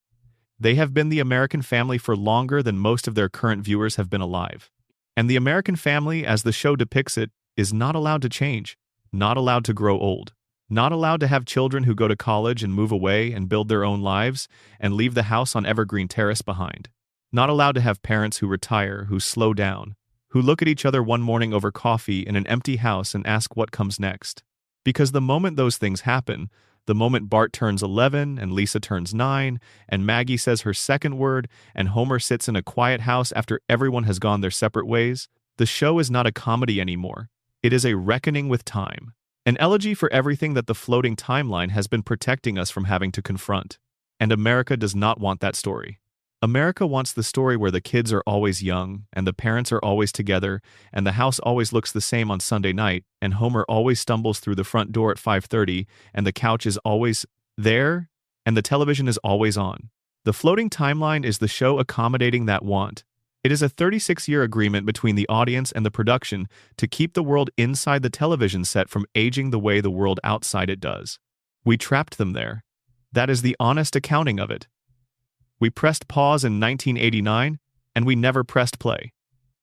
A: They have been the American family for longer than most of their current viewers have been alive. And the American family, as the show depicts it, is not allowed to change, not allowed to grow old, not allowed to have children who go to college and move away and build their own lives and leave the house on Evergreen Terrace behind. Not allowed to have parents who retire, who slow down, who look at each other one morning over coffee in an empty house and ask what comes next. Because the moment those things happen, the moment Bart turns 11 and Lisa turns 9 and Maggie says her second word and Homer sits in a quiet house after everyone has gone their separate ways, the show is not a comedy anymore. It is a reckoning with time. An elegy for everything that the floating timeline has been protecting us from having to confront. And America does not want that story. America wants the story where the kids are always young, and the parents are always together, and the house always looks the same on Sunday night, and Homer always stumbles through the front door at 5:30, and the couch is always there, and the television is always on. The floating timeline is the show accommodating that want. It is a 36-year agreement between the audience and the production to keep the world inside the television set from aging the way the world outside it does. We trapped them there. That is the honest accounting of it. We pressed pause in 1989, and we never pressed play.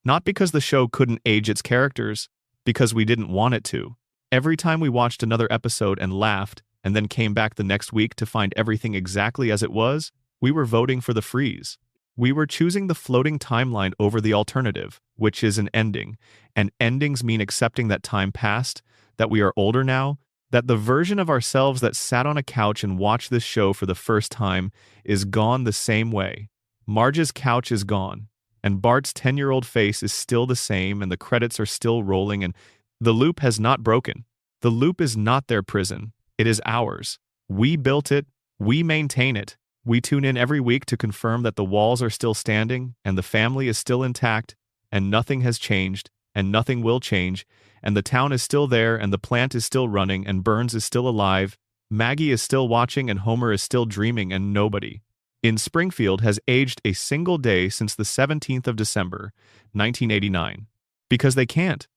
A: Not because the show couldn't age its characters, because we didn't want it to. Every time we watched another episode and laughed, and then came back the next week to find everything exactly as it was, we were voting for the freeze. We were choosing the floating timeline over the alternative, which is an ending, and endings mean accepting that time passed, that we are older now, that the version of ourselves that sat on a couch and watched this show for the first time is gone the same way. Marge's couch is gone, and Bart's 10-year-old face is still the same, and the credits are still rolling, and the loop has not broken. The loop is not their prison. It is ours. We built it. We maintain it. We tune in every week to confirm that the walls are still standing, and the family is still intact, and nothing has changed, and nothing will change, and the town is still there, and the plant is still running, and Burns is still alive, Maggie is still watching, and Homer is still dreaming, and nobody in Springfield has aged a single day since the 17th of December, 1989. Because they can't.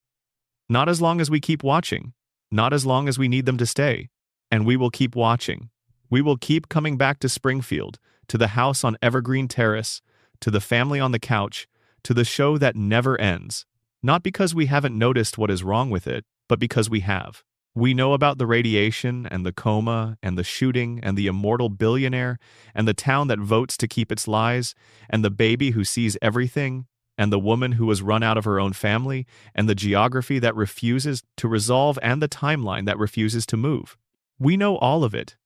A: Not as long as we keep watching. Not as long as we need them to stay. And we will keep watching. We will keep coming back to Springfield, to the house on Evergreen Terrace, to the family on the couch, to the show that never ends. Not because we haven't noticed what is wrong with it, but because we have. We know about the radiation and the coma and the shooting and the immortal billionaire and the town that votes to keep its lies and the baby who sees everything and the woman who was run out of her own family and the geography that refuses to resolve and the timeline that refuses to move. We know all of it.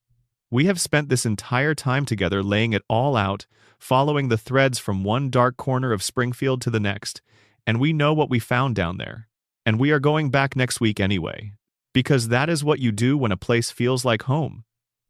A: We have spent this entire time together laying it all out, following the threads from one dark corner of Springfield to the next, and we know what we found down there. And we are going back next week anyway. Because that is what you do when a place feels like home.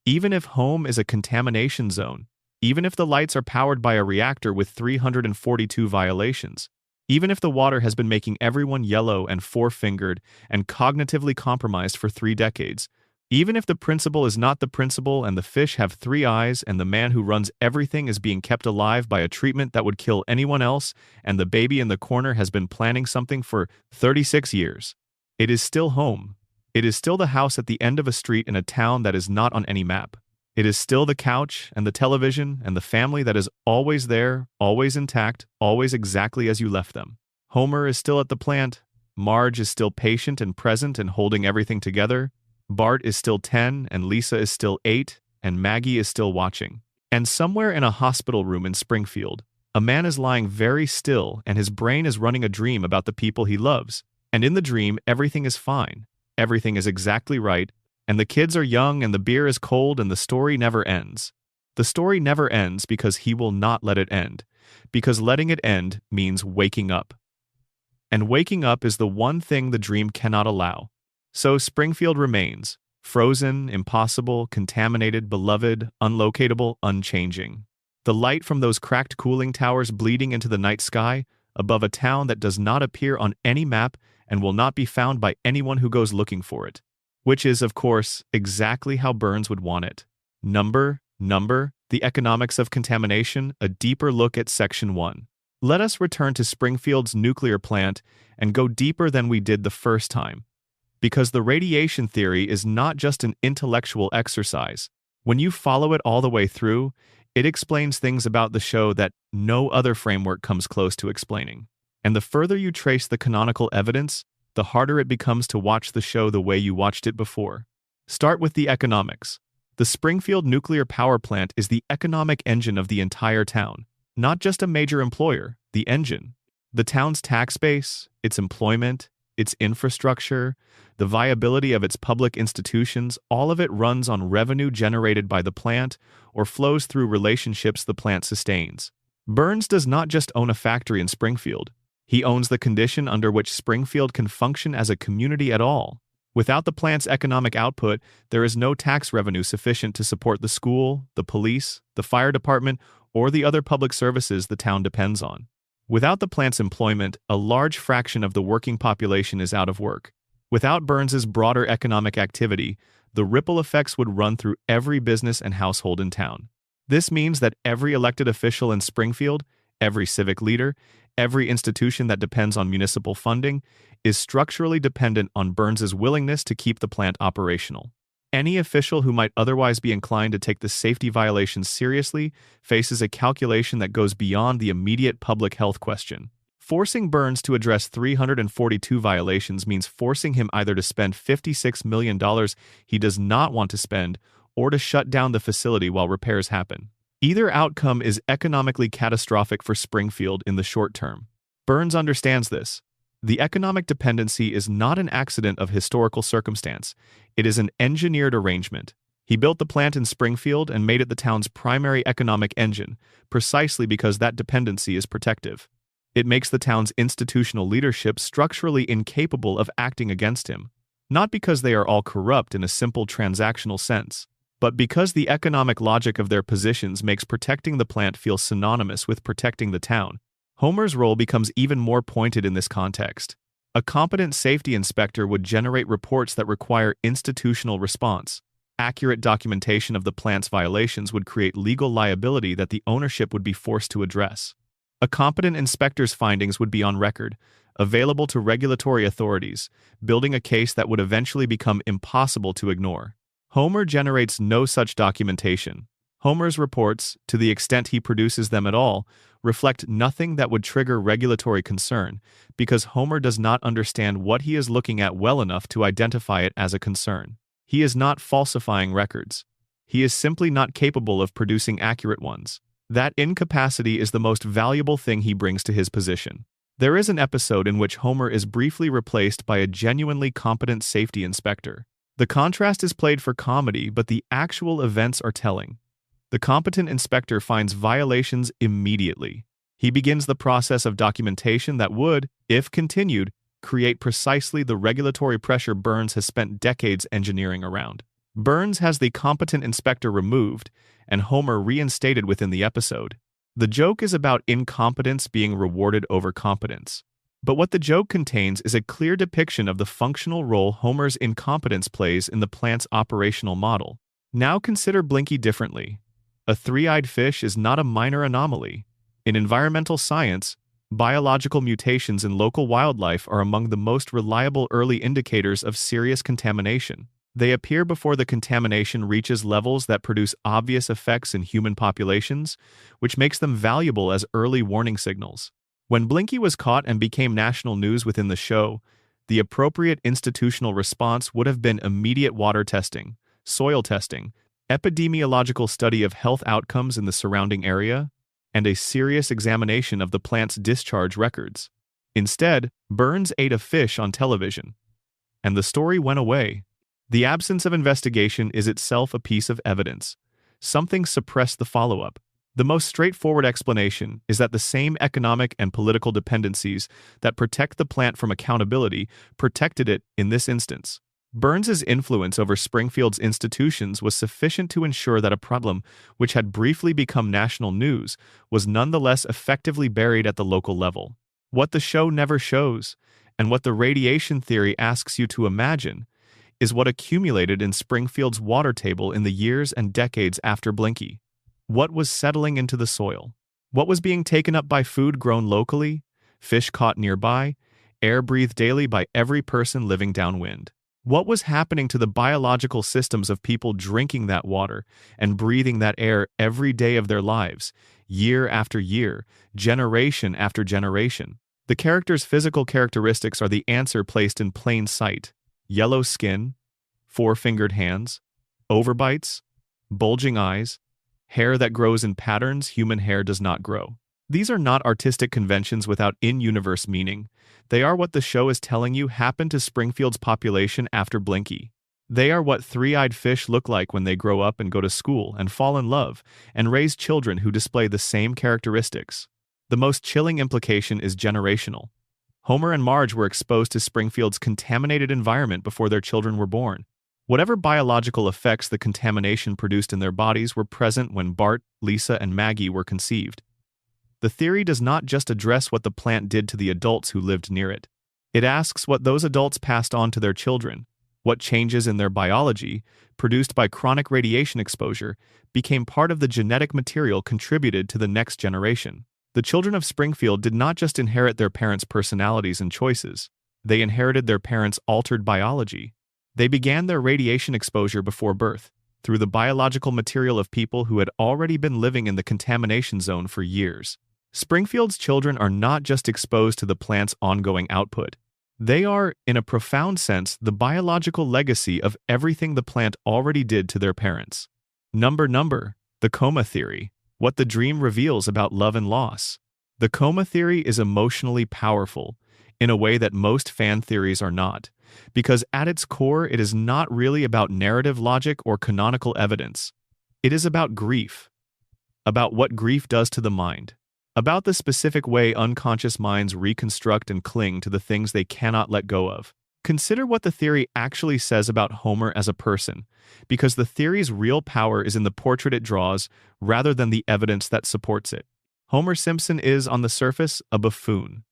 A: Even if home is a contamination zone, even if the lights are powered by a reactor with 342 violations, even if the water has been making everyone yellow and four-fingered and cognitively compromised for 3 decades, even if the principal is not the principal and the fish have 3 eyes and the man who runs everything is being kept alive by a treatment that would kill anyone else and the baby in the corner has been planning something for 36 years, it is still home. It is still the house at the end of a street in a town that is not on any map. It is still the couch and the television and the family that is always there, always intact, always exactly as you left them. Homer is still at the plant. Marge is still patient and present and holding everything together. Bart is still 10 and Lisa is still 8 and Maggie is still watching. And somewhere in a hospital room in Springfield, a man is lying very still and his brain is running a dream about the people he loves. And in the dream, everything is fine. Everything is exactly right, and the kids are young and the beer is cold and the story never ends. The story never ends because he will not let it end, because letting it end means waking up. And waking up is the one thing the dream cannot allow. So Springfield remains, frozen, impossible, contaminated, beloved, unlocatable, unchanging. The light from those cracked cooling towers bleeding into the night sky, above a town that does not appear on any map and will not be found by anyone who goes looking for it. Which is, of course, exactly how Burns would want it. Number, the economics of contamination, a deeper look at Section 1. Let us return to Springfield's nuclear plant and go deeper than we did the first time. Because the radiation theory is not just an intellectual exercise. When you follow it all the way through, it explains things about the show that no other framework comes close to explaining. And the further you trace the canonical evidence, the harder it becomes to watch the show the way you watched it before. Start with the economics. The Springfield nuclear power plant is the economic engine of the entire town. Not just a major employer, the engine. The town's tax base, its employment, its infrastructure, the viability of its public institutions, all of it runs on revenue generated by the plant or flows through relationships the plant sustains. Burns does not just own a factory in Springfield. He owns the condition under which Springfield can function as a community at all. Without the plant's economic output, there is no tax revenue sufficient to support the school, the police, the fire department, or the other public services the town depends on. Without the plant's employment, a large fraction of the working population is out of work. Without Burns's broader economic activity, the ripple effects would run through every business and household in town. This means that every elected official in Springfield, every civic leader, every institution that depends on municipal funding, is structurally dependent on Burns's willingness to keep the plant operational. Any official who might otherwise be inclined to take the safety violations seriously faces a calculation that goes beyond the immediate public health question. Forcing Burns to address 342 violations means forcing him either to spend $56 million he does not want to spend or to shut down the facility while repairs happen. Either outcome is economically catastrophic for Springfield in the short term. Burns understands this. The economic dependency is not an accident of historical circumstance. It is an engineered arrangement. He built the plant in Springfield and made it the town's primary economic engine, precisely because that dependency is protective. It makes the town's institutional leadership structurally incapable of acting against him, not because they are all corrupt in a simple transactional sense, but because the economic logic of their positions makes protecting the plant feel synonymous with protecting the town. Homer's role becomes even more pointed in this context. A competent safety inspector would generate reports that require institutional response. Accurate documentation of the plant's violations would create legal liability that the ownership would be forced to address. A competent inspector's findings would be on record, available to regulatory authorities, building a case that would eventually become impossible to ignore. Homer generates no such documentation. Homer's reports, to the extent he produces them at all, reflect nothing that would trigger regulatory concern, because Homer does not understand what he is looking at well enough to identify it as a concern. He is not falsifying records. He is simply not capable of producing accurate ones. That incapacity is the most valuable thing he brings to his position. There is an episode in which Homer is briefly replaced by a genuinely competent safety inspector. The contrast is played for comedy, but the actual events are telling. The competent inspector finds violations immediately. He begins the process of documentation that would, if continued, create precisely the regulatory pressure Burns has spent decades engineering around. Burns has the competent inspector removed, and Homer reinstated within the episode. The joke is about incompetence being rewarded over competence. But what the joke contains is a clear depiction of the functional role Homer's incompetence plays in the plant's operational model. Now consider Blinky differently. A three-eyed fish is not a minor anomaly. In environmental science, biological mutations in local wildlife are among the most reliable early indicators of serious contamination. They appear before the contamination reaches levels that produce obvious effects in human populations, which makes them valuable as early warning signals. When Blinky was caught and became national news within the show, the appropriate institutional response would have been immediate water testing, soil testing, epidemiological study of health outcomes in the surrounding area, and a serious examination of the plant's discharge records. Instead, Burns ate a fish on television, and the story went away. The absence of investigation is itself a piece of evidence. Something suppressed the follow-up. The most straightforward explanation is that the same economic and political dependencies that protect the plant from accountability protected it in this instance. Burns's influence over Springfield's institutions was sufficient to ensure that a problem which had briefly become national news was nonetheless effectively buried at the local level. What the show never shows, and what the radiation theory asks you to imagine, is what accumulated in Springfield's water table in the years and decades after Blinky. What was settling into the soil? What was being taken up by food grown locally, fish caught nearby, air breathed daily by every person living downwind? What was happening to the biological systems of people drinking that water and breathing that air every day of their lives, year after year, generation after generation? The character's physical characteristics are the answer placed in plain sight: yellow skin, four-fingered hands, overbites, bulging eyes, hair that grows in patterns human hair does not grow. These are not artistic conventions without in-universe meaning. They are what the show is telling you happened to Springfield's population after Blinky. They are what three-eyed fish look like when they grow up and go to school and fall in love and raise children who display the same characteristics. The most chilling implication is generational. Homer and Marge were exposed to Springfield's contaminated environment before their children were born. Whatever biological effects the contamination produced in their bodies were present when Bart, Lisa, and Maggie were conceived. The theory does not just address what the plant did to the adults who lived near it. It asks what those adults passed on to their children, what changes in their biology, produced by chronic radiation exposure, became part of the genetic material contributed to the next generation. The children of Springfield did not just inherit their parents' personalities and choices, they inherited their parents' altered biology. They began their radiation exposure before birth, through the biological material of people who had already been living in the contamination zone for years. Springfield's children are not just exposed to the plant's ongoing output. They are, in a profound sense, the biological legacy of everything the plant already did to their parents. Number, the coma theory. What the dream reveals about love and loss. The coma theory is emotionally powerful, in a way that most fan theories are not, because at its core it is not really about narrative logic or canonical evidence. It is about grief. About what grief does to the mind. About the specific way unconscious minds reconstruct and cling to the things they cannot let go of. Consider what the theory actually says about Homer as a person, because the theory's real power is in the portrait it draws rather than the evidence that supports it. Homer Simpson is, on the surface, a buffoon.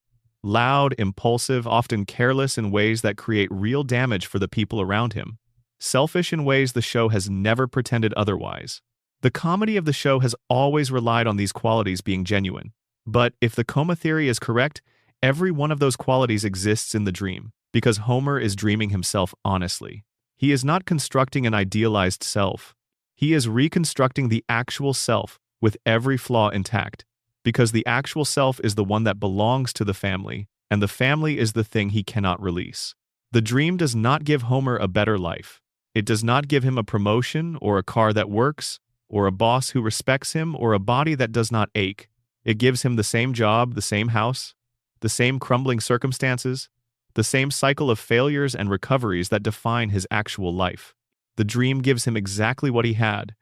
A: Loud, impulsive, often careless in ways that create real damage for the people around him. Selfish in ways the show has never pretended otherwise. The comedy of the show has always relied on these qualities being genuine. But if the coma theory is correct, every one of those qualities exists in the dream, because Homer is dreaming himself honestly. He is not constructing an idealized self. He is reconstructing the actual self with every flaw intact, because the actual self is the one that belongs to the family, and the family is the thing he cannot release. The dream does not give Homer a better life. It does not give him a promotion or a car that works, or a boss who respects him, or a body that does not ache. It gives him the same job, the same house, the same crumbling circumstances, the same cycle of failures and recoveries that define his actual life. The dream gives him exactly what he had,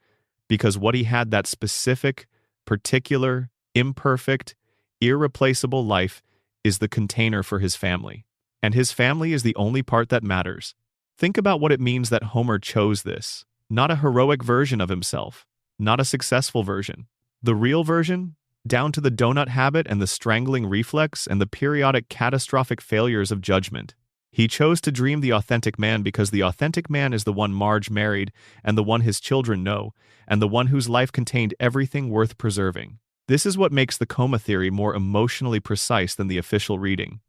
A: because what he had, that specific, particular, imperfect, irreplaceable life, is the container for his family. And his family is the only part that matters. Think about what it means that Homer chose this. Not a heroic version of himself. Not a successful version. The real version, down to the donut habit and the strangling reflex and the periodic catastrophic failures of judgment. He chose to dream the authentic man because the authentic man is the one Marge married and the one his children know, and the one whose life contained everything worth preserving. This is what makes the coma theory more emotionally precise than the official reading.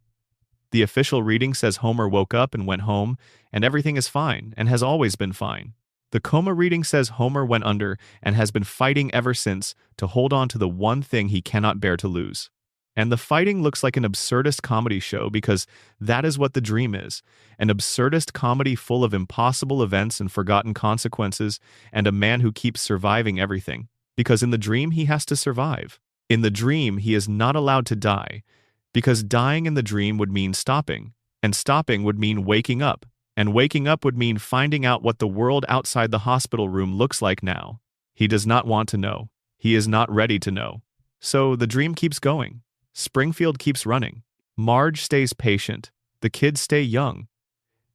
A: The official reading says Homer woke up and went home, and everything is fine, and has always been fine. The coma reading says Homer went under and has been fighting ever since to hold on to the one thing he cannot bear to lose. And the fighting looks like an absurdist comedy show because that is what the dream is, an absurdist comedy full of impossible events and forgotten consequences, and a man who keeps surviving everything, because in the dream he has to survive. In the dream he is not allowed to die, because dying in the dream would mean stopping, and stopping would mean waking up. And waking up would mean finding out what the world outside the hospital room looks like now. He does not want to know. He is not ready to know. So the dream keeps going. Springfield keeps running. Marge stays patient. The kids stay young.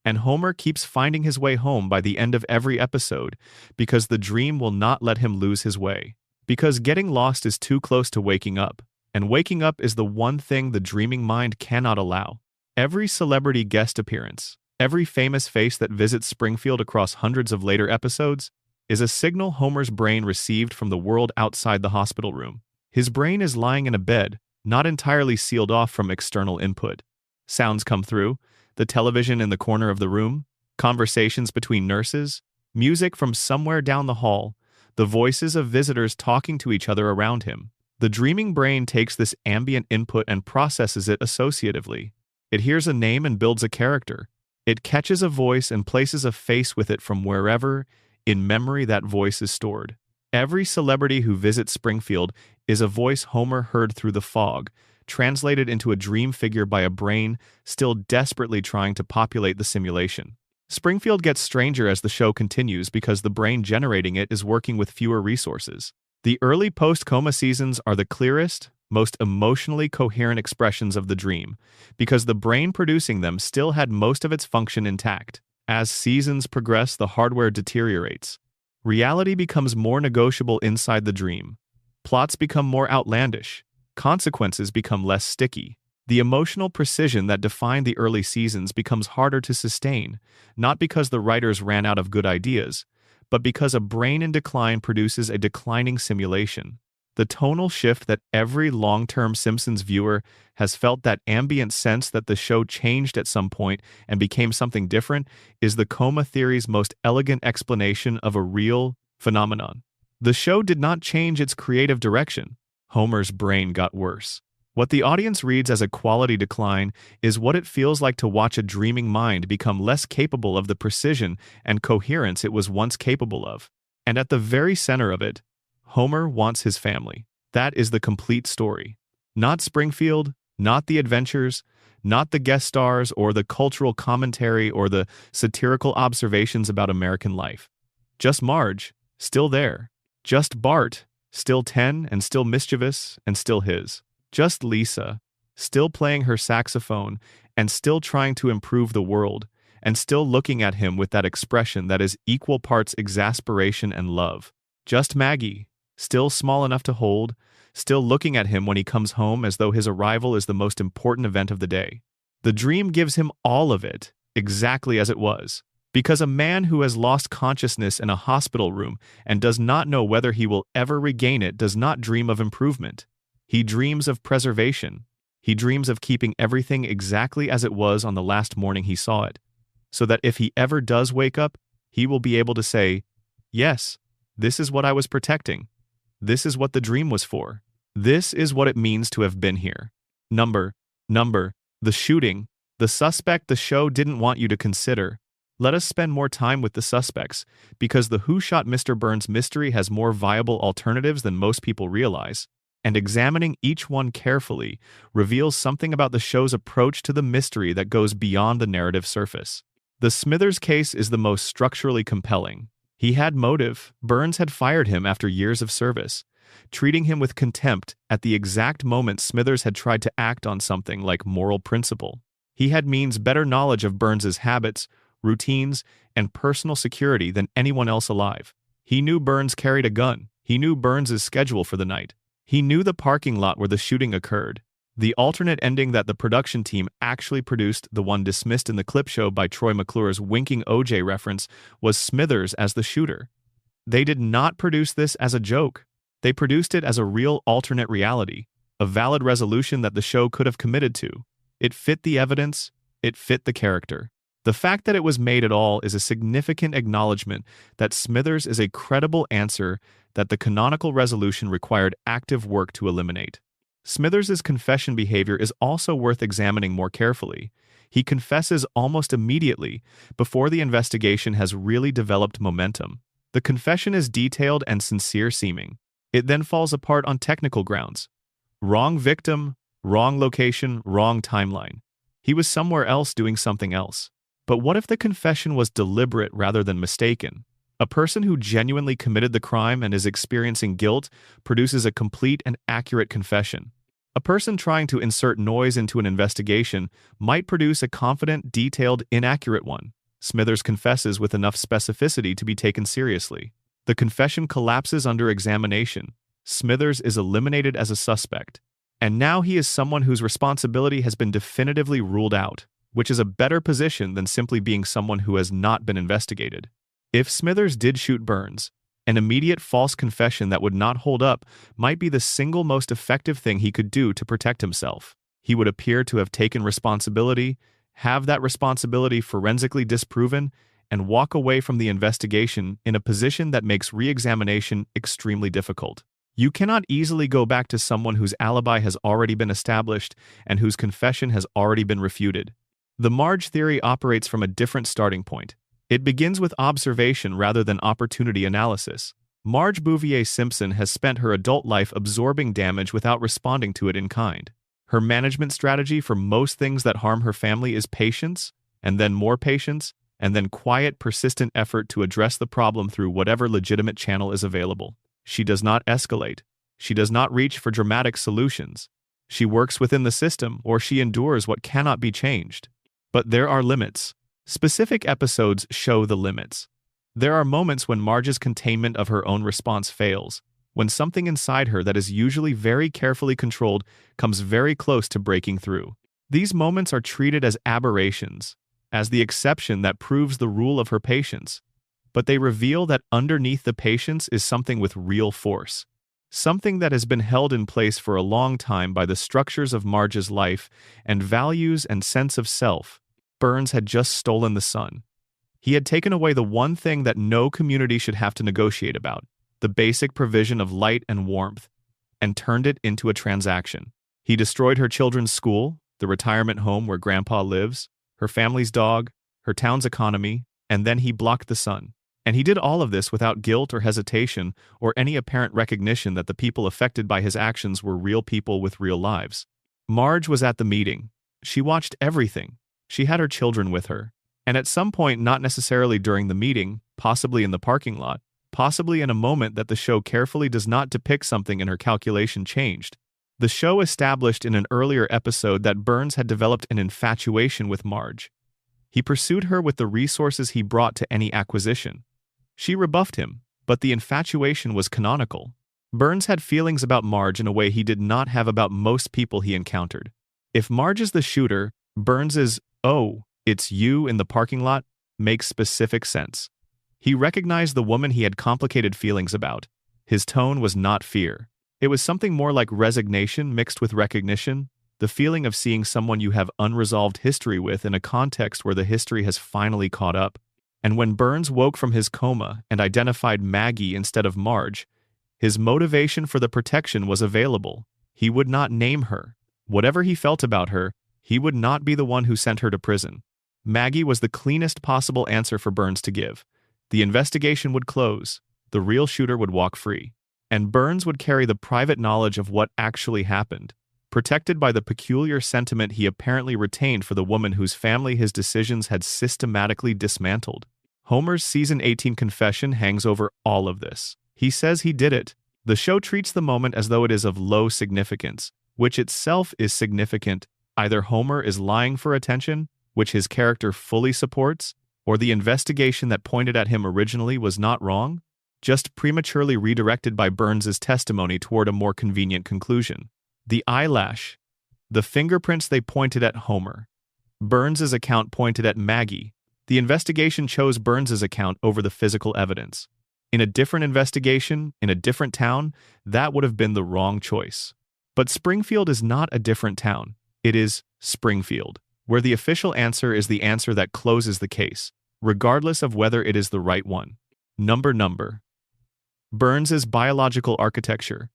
A: And Homer keeps finding his way home by the end of every episode because the dream will not let him lose his way. Because getting lost is too close to waking up. And waking up is the one thing the dreaming mind cannot allow. Every celebrity guest appearance, every famous face that visits Springfield across hundreds of later episodes is a signal Homer's brain received from the world outside the hospital room. His brain is lying in a bed, not entirely sealed off from external input. Sounds come through, the television in the corner of the room, conversations between nurses, music from somewhere down the hall, the voices of visitors talking to each other around him. The dreaming brain takes this ambient input and processes it associatively. It hears a name and builds a character. It catches a voice and places a face with it from wherever in memory that voice is stored. Every celebrity who visits Springfield is a voice Homer heard through the fog, translated into a dream figure by a brain still desperately trying to populate the simulation. Springfield gets stranger as the show continues because the brain generating it is working with fewer resources. The early post-coma seasons are the clearest, most emotionally coherent expressions of the dream, because the brain producing them still had most of its function intact. As seasons progress, the hardware deteriorates. Reality becomes more negotiable inside the dream. Plots become more outlandish. Consequences become less sticky. The emotional precision that defined the early seasons becomes harder to sustain, not because the writers ran out of good ideas, but because a brain in decline produces a declining simulation. The tonal shift that every long-term Simpsons viewer has felt, that ambient sense that the show changed at some point and became something different, is the coma theory's most elegant explanation of a real phenomenon. The show did not change its creative direction. Homer's brain got worse. What the audience reads as a quality decline is what it feels like to watch a dreaming mind become less capable of the precision and coherence it was once capable of. And at the very center of it, Homer wants his family. That is the complete story. Not Springfield, not the adventures, not the guest stars or the cultural commentary or the satirical observations about American life. Just Marge, still there. Just Bart, still 10 and still mischievous and still his. Just Lisa, still playing her saxophone and still trying to improve the world and still looking at him with that expression that is equal parts exasperation and love. Just Maggie, still small enough to hold, still looking at him when he comes home as though his arrival is the most important event of the day. The dream gives him all of it, exactly as it was. Because a man who has lost consciousness in a hospital room and does not know whether he will ever regain it does not dream of improvement. He dreams of preservation. He dreams of keeping everything exactly as it was on the last morning he saw it, so that if he ever does wake up, he will be able to say, "Yes, this is what I was protecting. This is what the dream was for. This is what it means to have been here." Number, the shooting, the suspect the show didn't want you to consider. Let us spend more time with the suspects, because the Who Shot Mr. Burns mystery has more viable alternatives than most people realize. And examining each one carefully reveals something about the show's approach to the mystery that goes beyond the narrative surface. The Smithers case is the most structurally compelling. He had motive. Burns had fired him after years of service, treating him with contempt at the exact moment Smithers had tried to act on something like moral principle. He had means better knowledge of Burns's habits, routines, and personal security than anyone else alive. He knew Burns carried a gun. He knew Burns's schedule for the night. He knew the parking lot where the shooting occurred. The alternate ending that the production team actually produced, the one dismissed in the clip show by Troy McClure's winking OJ reference, was Smithers as the shooter. They did not produce this as a joke. They produced it as a real alternate reality, a valid resolution that the show could have committed to. It fit the evidence. It fit the character. The fact that it was made at all is a significant acknowledgement that Smithers is a credible answer that the canonical resolution required active work to eliminate. Smithers' confession behavior is also worth examining more carefully. He confesses almost immediately, before the investigation has really developed momentum. The confession is detailed and sincere-seeming. It then falls apart on technical grounds. Wrong victim, wrong location, wrong timeline. He was somewhere else doing something else. But what if the confession was deliberate rather than mistaken? A person who genuinely committed the crime and is experiencing guilt produces a complete and accurate confession. A person trying to insert noise into an investigation might produce a confident, detailed, inaccurate one. Smithers confesses with enough specificity to be taken seriously. The confession collapses under examination. Smithers is eliminated as a suspect. And now he is someone whose responsibility has been definitively ruled out, which is a better position than simply being someone who has not been investigated. If Smithers did shoot Burns, an immediate false confession that would not hold up might be the single most effective thing he could do to protect himself. He would appear to have taken responsibility, have that responsibility forensically disproven, and walk away from the investigation in a position that makes re-examination extremely difficult. You cannot easily go back to someone whose alibi has already been established and whose confession has already been refuted. The Marge theory operates from a different starting point. It begins with observation rather than opportunity analysis. Marge Bouvier Simpson has spent her adult life absorbing damage without responding to it in kind. Her management strategy for most things that harm her family is patience, and then more patience, and then quiet, persistent effort to address the problem through whatever legitimate channel is available. She does not escalate. She does not reach for dramatic solutions. She works within the system, or she endures what cannot be changed. But there are limits. Specific episodes show the limits. There are moments when Marge's containment of her own response fails, when something inside her that is usually very carefully controlled comes very close to breaking through. These moments are treated as aberrations, as the exception that proves the rule of her patience. But they reveal that underneath the patience is something with real force. Something that has been held in place for a long time by the structures of Marge's life and values and sense of self. Burns had just stolen the sun. He had taken away the one thing that no community should have to negotiate about, the basic provision of light and warmth, and turned it into a transaction. He destroyed her children's school, the retirement home where Grandpa lives, her family's dog, her town's economy, and then he blocked the sun. And he did all of this without guilt or hesitation or any apparent recognition that the people affected by his actions were real people with real lives. Marge was at the meeting. She watched everything. She had her children with her. And at some point, not necessarily during the meeting, possibly in the parking lot, possibly in a moment that the show carefully does not depict, something in her calculation changed. The show established in an earlier episode that Burns had developed an infatuation with Marge. He pursued her with the resources he brought to any acquisition. She rebuffed him, but the infatuation was canonical. Burns had feelings about Marge in a way he did not have about most people he encountered. If Marge is the shooter, Burns's "oh, it's you" in the parking lot makes specific sense. He recognized the woman he had complicated feelings about. His tone was not fear. It was something more like resignation mixed with recognition, the feeling of seeing someone you have unresolved history with in a context where the history has finally caught up. And when Burns woke from his coma and identified Maggie instead of Marge, his motivation for the protection was available. He would not name her. Whatever he felt about her, he would not be the one who sent her to prison. Maggie was the cleanest possible answer for Burns to give. The investigation would close. The real shooter would walk free. And Burns would carry the private knowledge of what actually happened, protected by the peculiar sentiment he apparently retained for the woman whose family his decisions had systematically dismantled. Homer's season 18 confession hangs over all of this. He says he did it. The show treats the moment as though it is of low significance, which itself is significant. Either Homer is lying for attention, which his character fully supports, or the investigation that pointed at him originally was not wrong, just prematurely redirected by Burns's testimony toward a more convenient conclusion. The eyelash. The fingerprints, they pointed at Homer. Burns's account pointed at Maggie. The investigation chose Burns's account over the physical evidence. In a different investigation, in a different town, that would have been the wrong choice. But Springfield is not a different town. It is Springfield, where the official answer is the answer that closes the case, regardless of whether it is the right one. Number. Burns's biological architecture.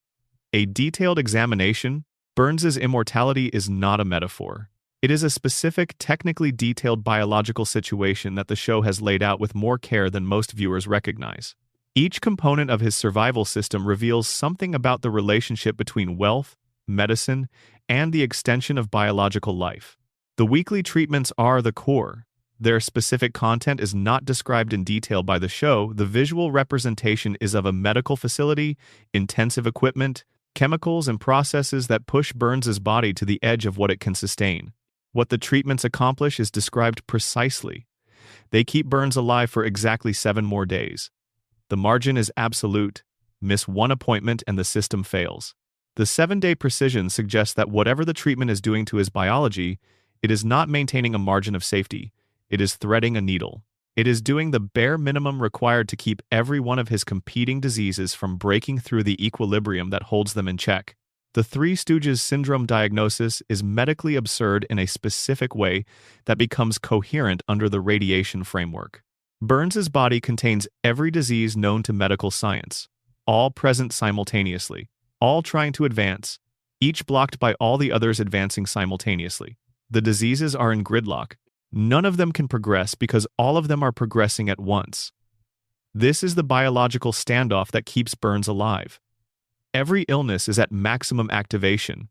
A: A detailed examination. Burns's immortality is not a metaphor. It is a specific, technically detailed biological situation that the show has laid out with more care than most viewers recognize. Each component of his survival system reveals something about the relationship between wealth, medicine, and the extension of biological life. The weekly treatments are the core. Their specific content is not described in detail by the show. The visual representation is of a medical facility, intensive equipment, chemicals and processes that push Burns's body to the edge of what it can sustain. What the treatments accomplish is described precisely. They keep Burns alive for exactly 7 more days. The margin is absolute. Miss one appointment and the system fails. The 7-day precision suggests that whatever the treatment is doing to his biology, it is not maintaining a margin of safety. It is threading a needle. It is doing the bare minimum required to keep every one of his competing diseases from breaking through the equilibrium that holds them in check. The Three Stooges syndrome diagnosis is medically absurd in a specific way that becomes coherent under the radiation framework. Burns's body contains every disease known to medical science. all present simultaneously, all trying to advance, each blocked by all the others advancing simultaneously. The diseases are in gridlock. None of them can progress because all of them are progressing at once. This is the biological standoff that keeps Burns alive. Every illness is at maximum activation.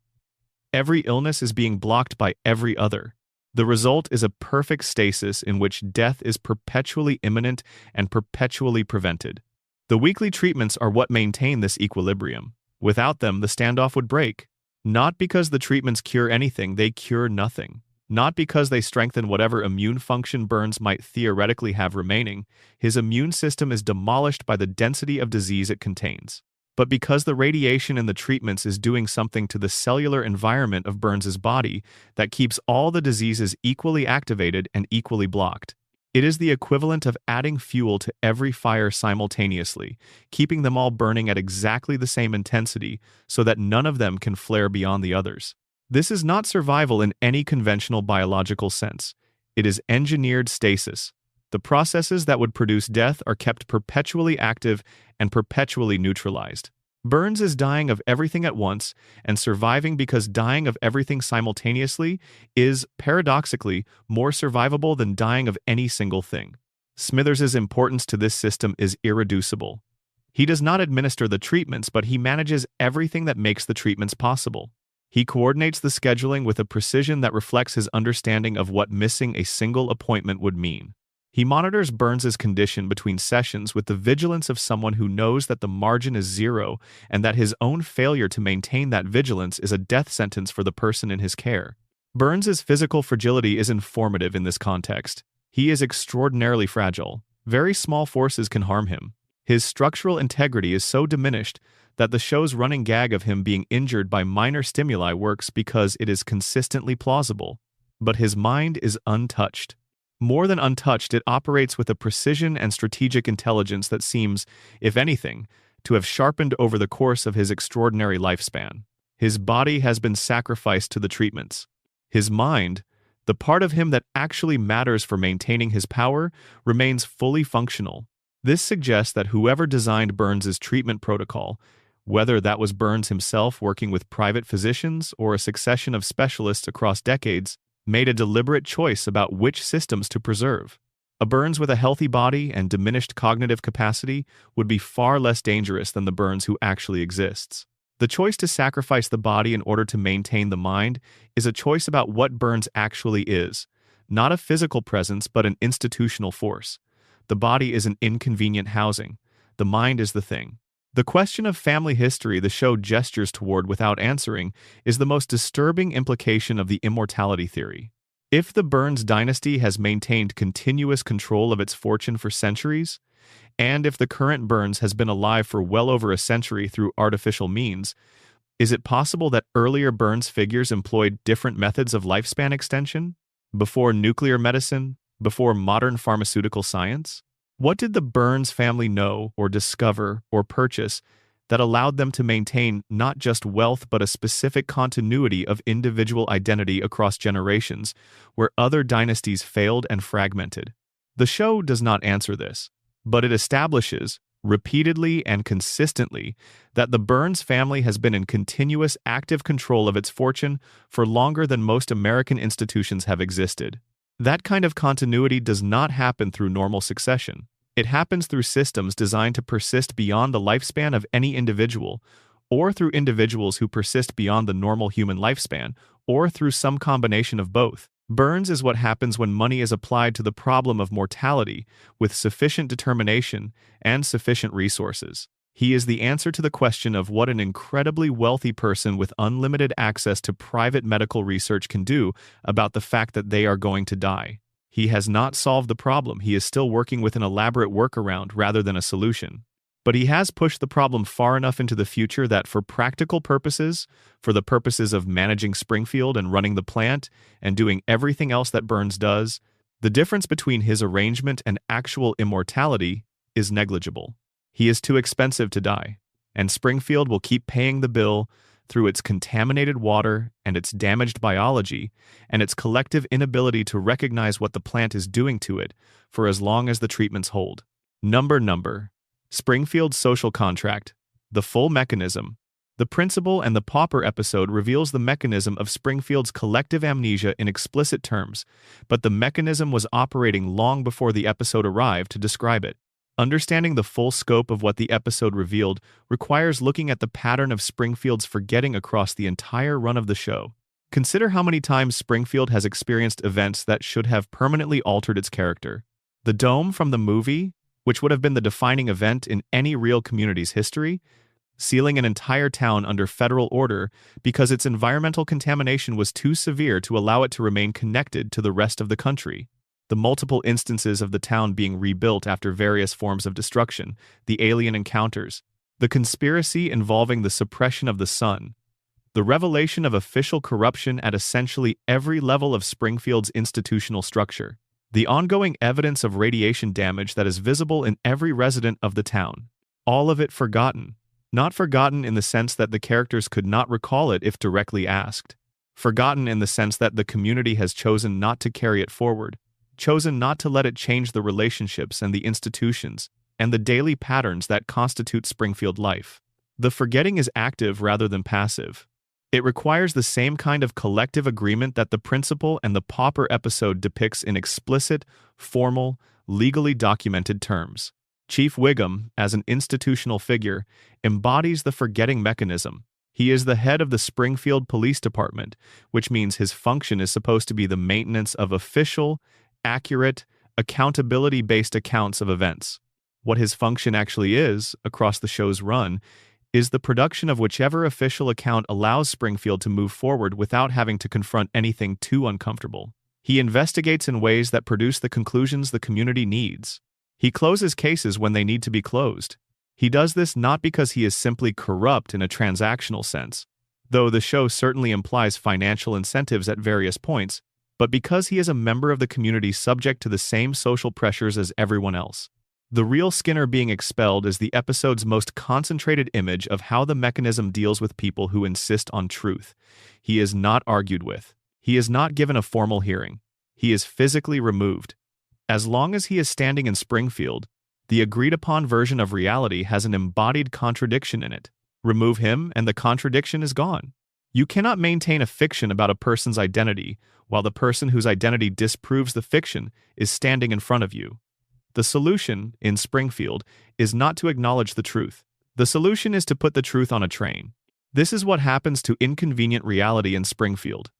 A: Every illness is being blocked by every other. The result is a perfect stasis in which death is perpetually imminent and perpetually prevented. The weekly treatments are what maintain this equilibrium. Without them, the standoff would break. Not because the treatments cure anything, they cure nothing. Not because they strengthen whatever immune function Burns might theoretically have remaining. His immune system is demolished by the density of disease it contains. But because the radiation in the treatments is doing something to the cellular environment of Burns's body that keeps all the diseases equally activated and equally blocked. It is the equivalent of adding fuel to every fire simultaneously, keeping them all burning at exactly the same intensity so that none of them can flare beyond the others. This is not survival in any conventional biological sense. It is engineered stasis. The processes that would produce death are kept perpetually active and perpetually neutralized. Burns is dying of everything at once and surviving because dying of everything simultaneously is, paradoxically, more survivable than dying of any single thing. Smithers's importance to this system is irreducible. He does not administer the treatments, but he manages everything that makes the treatments possible. He coordinates the scheduling with a precision that reflects his understanding of what missing a single appointment would mean. He monitors Burns's condition between sessions with the vigilance of someone who knows that the margin is zero and that his own failure to maintain that vigilance is a death sentence for the person in his care. Burns's physical fragility is informative in this context. He is extraordinarily fragile. Very small forces can harm him. His structural integrity is so diminished that the show's running gag of him being injured by minor stimuli works because it is consistently plausible. But his mind is untouched. More than untouched, it operates with a precision and strategic intelligence that seems, if anything, to have sharpened over the course of his extraordinary lifespan. His body has been sacrificed to the treatments. His mind, the part of him that actually matters for maintaining his power, remains fully functional. This suggests that whoever designed Burns's treatment protocol, whether that was Burns himself working with private physicians or a succession of specialists across decades, made a deliberate choice about which systems to preserve. A Burns with a healthy body and diminished cognitive capacity would be far less dangerous than the Burns who actually exists. The choice to sacrifice the body in order to maintain the mind is a choice about what Burns actually is, not a physical presence but an institutional force. The body is an inconvenient housing. The mind is the thing. The question of family history the show gestures toward without answering is the most disturbing implication of the immortality theory. If the Burns dynasty has maintained continuous control of its fortune for centuries, and if the current Burns has been alive for well over a century through artificial means, is it possible that earlier Burns figures employed different methods of lifespan extension? Before nuclear medicine? Before modern pharmaceutical science? What did the Burns family know or discover or purchase that allowed them to maintain not just wealth but a specific continuity of individual identity across generations, where other dynasties failed and fragmented? The show does not answer this, but it establishes, repeatedly and consistently, that the Burns family has been in continuous active control of its fortune for longer than most American institutions have existed. That kind of continuity does not happen through normal succession. It happens through systems designed to persist beyond the lifespan of any individual, or through individuals who persist beyond the normal human lifespan, or through some combination of both. Burns is what happens when money is applied to the problem of mortality with sufficient determination and sufficient resources. He is the answer to the question of what an incredibly wealthy person with unlimited access to private medical research can do about the fact that they are going to die. He has not solved the problem. He is still working with an elaborate workaround rather than a solution. But he has pushed the problem far enough into the future that for practical purposes, for the purposes of managing Springfield and running the plant and doing everything else that Burns does, the difference between his arrangement and actual immortality is negligible. He is too expensive to die, and Springfield will keep paying the bill through its contaminated water and its damaged biology and its collective inability to recognize what the plant is doing to it for as long as the treatments hold. Number. Springfield's social contract, The full mechanism. The Principal and the Pauper episode reveals the mechanism of Springfield's collective amnesia in explicit terms, but the mechanism was operating long before the episode arrived to describe it. Understanding the full scope of what the episode revealed requires looking at the pattern of Springfield's forgetting across the entire run of the show. Consider how many times Springfield has experienced events that should have permanently altered its character. The dome from the movie, which would have been the defining event in any real community's history, sealing an entire town under federal order because its environmental contamination was too severe to allow it to remain connected to the rest of the country. The multiple instances of the town being rebuilt after various forms of destruction, the alien encounters, the conspiracy involving the suppression of the sun, the revelation of official corruption at essentially every level of Springfield's institutional structure, the ongoing evidence of radiation damage that is visible in every resident of the town. All of it forgotten. Not forgotten in the sense that the characters could not recall it if directly asked. Forgotten in the sense that the community has chosen not to carry it forward, chosen not to let it change the relationships and the institutions and the daily patterns that constitute Springfield life. The forgetting is active rather than passive. It requires the same kind of collective agreement that the Principal and the Pauper episode depicts in explicit, formal, legally documented terms. Chief Wiggum, as an institutional figure, embodies the forgetting mechanism. He is the head of the Springfield Police Department, which means his function is supposed to be the maintenance of official, accurate, accountability-based accounts of events. What his function actually is, across the show's run, is the production of whichever official account allows Springfield to move forward without having to confront anything too uncomfortable. He investigates in ways that produce the conclusions the community needs. He closes cases when they need to be closed. He does this not because he is simply corrupt in a transactional sense, though the show certainly implies financial incentives at various points, but because he is a member of the community subject to the same social pressures as everyone else. The real Skinner being expelled is the episode's most concentrated image of how the mechanism deals with people who insist on truth. He is not argued with. He is not given a formal hearing. He is physically removed. As long as he is standing in Springfield, the agreed-upon version of reality has an embodied contradiction in it. Remove him, and the contradiction is gone. You cannot maintain a fiction about a person's identity while the person whose identity disproves the fiction is standing in front of you. The solution, in Springfield, is not to acknowledge the truth. The solution is to put the truth on a train. This is what happens to inconvenient reality in Springfield.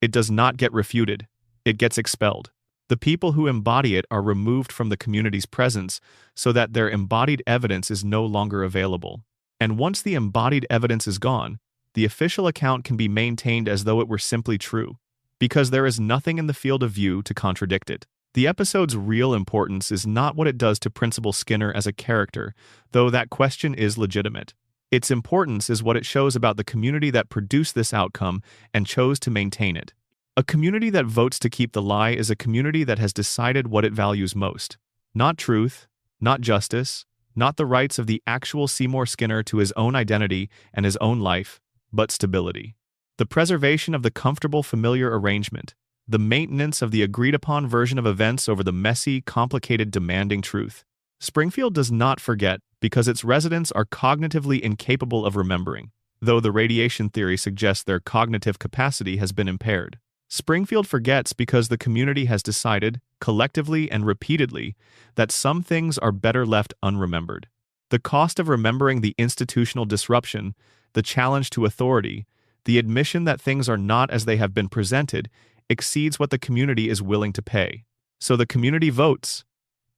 A: It does not get refuted. It gets expelled. The people who embody it are removed from the community's presence so that their embodied evidence is no longer available. And once the embodied evidence is gone, the official account can be maintained as though it were simply true, because there is nothing in the field of view to contradict it. The episode's real importance is not what it does to Principal Skinner as a character, though that question is legitimate. Its importance is what it shows about the community that produced this outcome and chose to maintain it. A community that votes to keep the lie is a community that has decided what it values most. Not truth, not justice, not the rights of the actual Seymour Skinner to his own identity and his own life, but stability. The preservation of the comfortable familiar arrangement. The maintenance of the agreed-upon version of events over the messy, complicated, demanding truth. Springfield does not forget because its residents are cognitively incapable of remembering, though the radiation theory suggests their cognitive capacity has been impaired. Springfield forgets because the community has decided, collectively and repeatedly, that some things are better left unremembered. The cost of remembering the institutional disruption, the challenge to authority, the admission that things are not as they have been presented, exceeds what the community is willing to pay. So the community votes,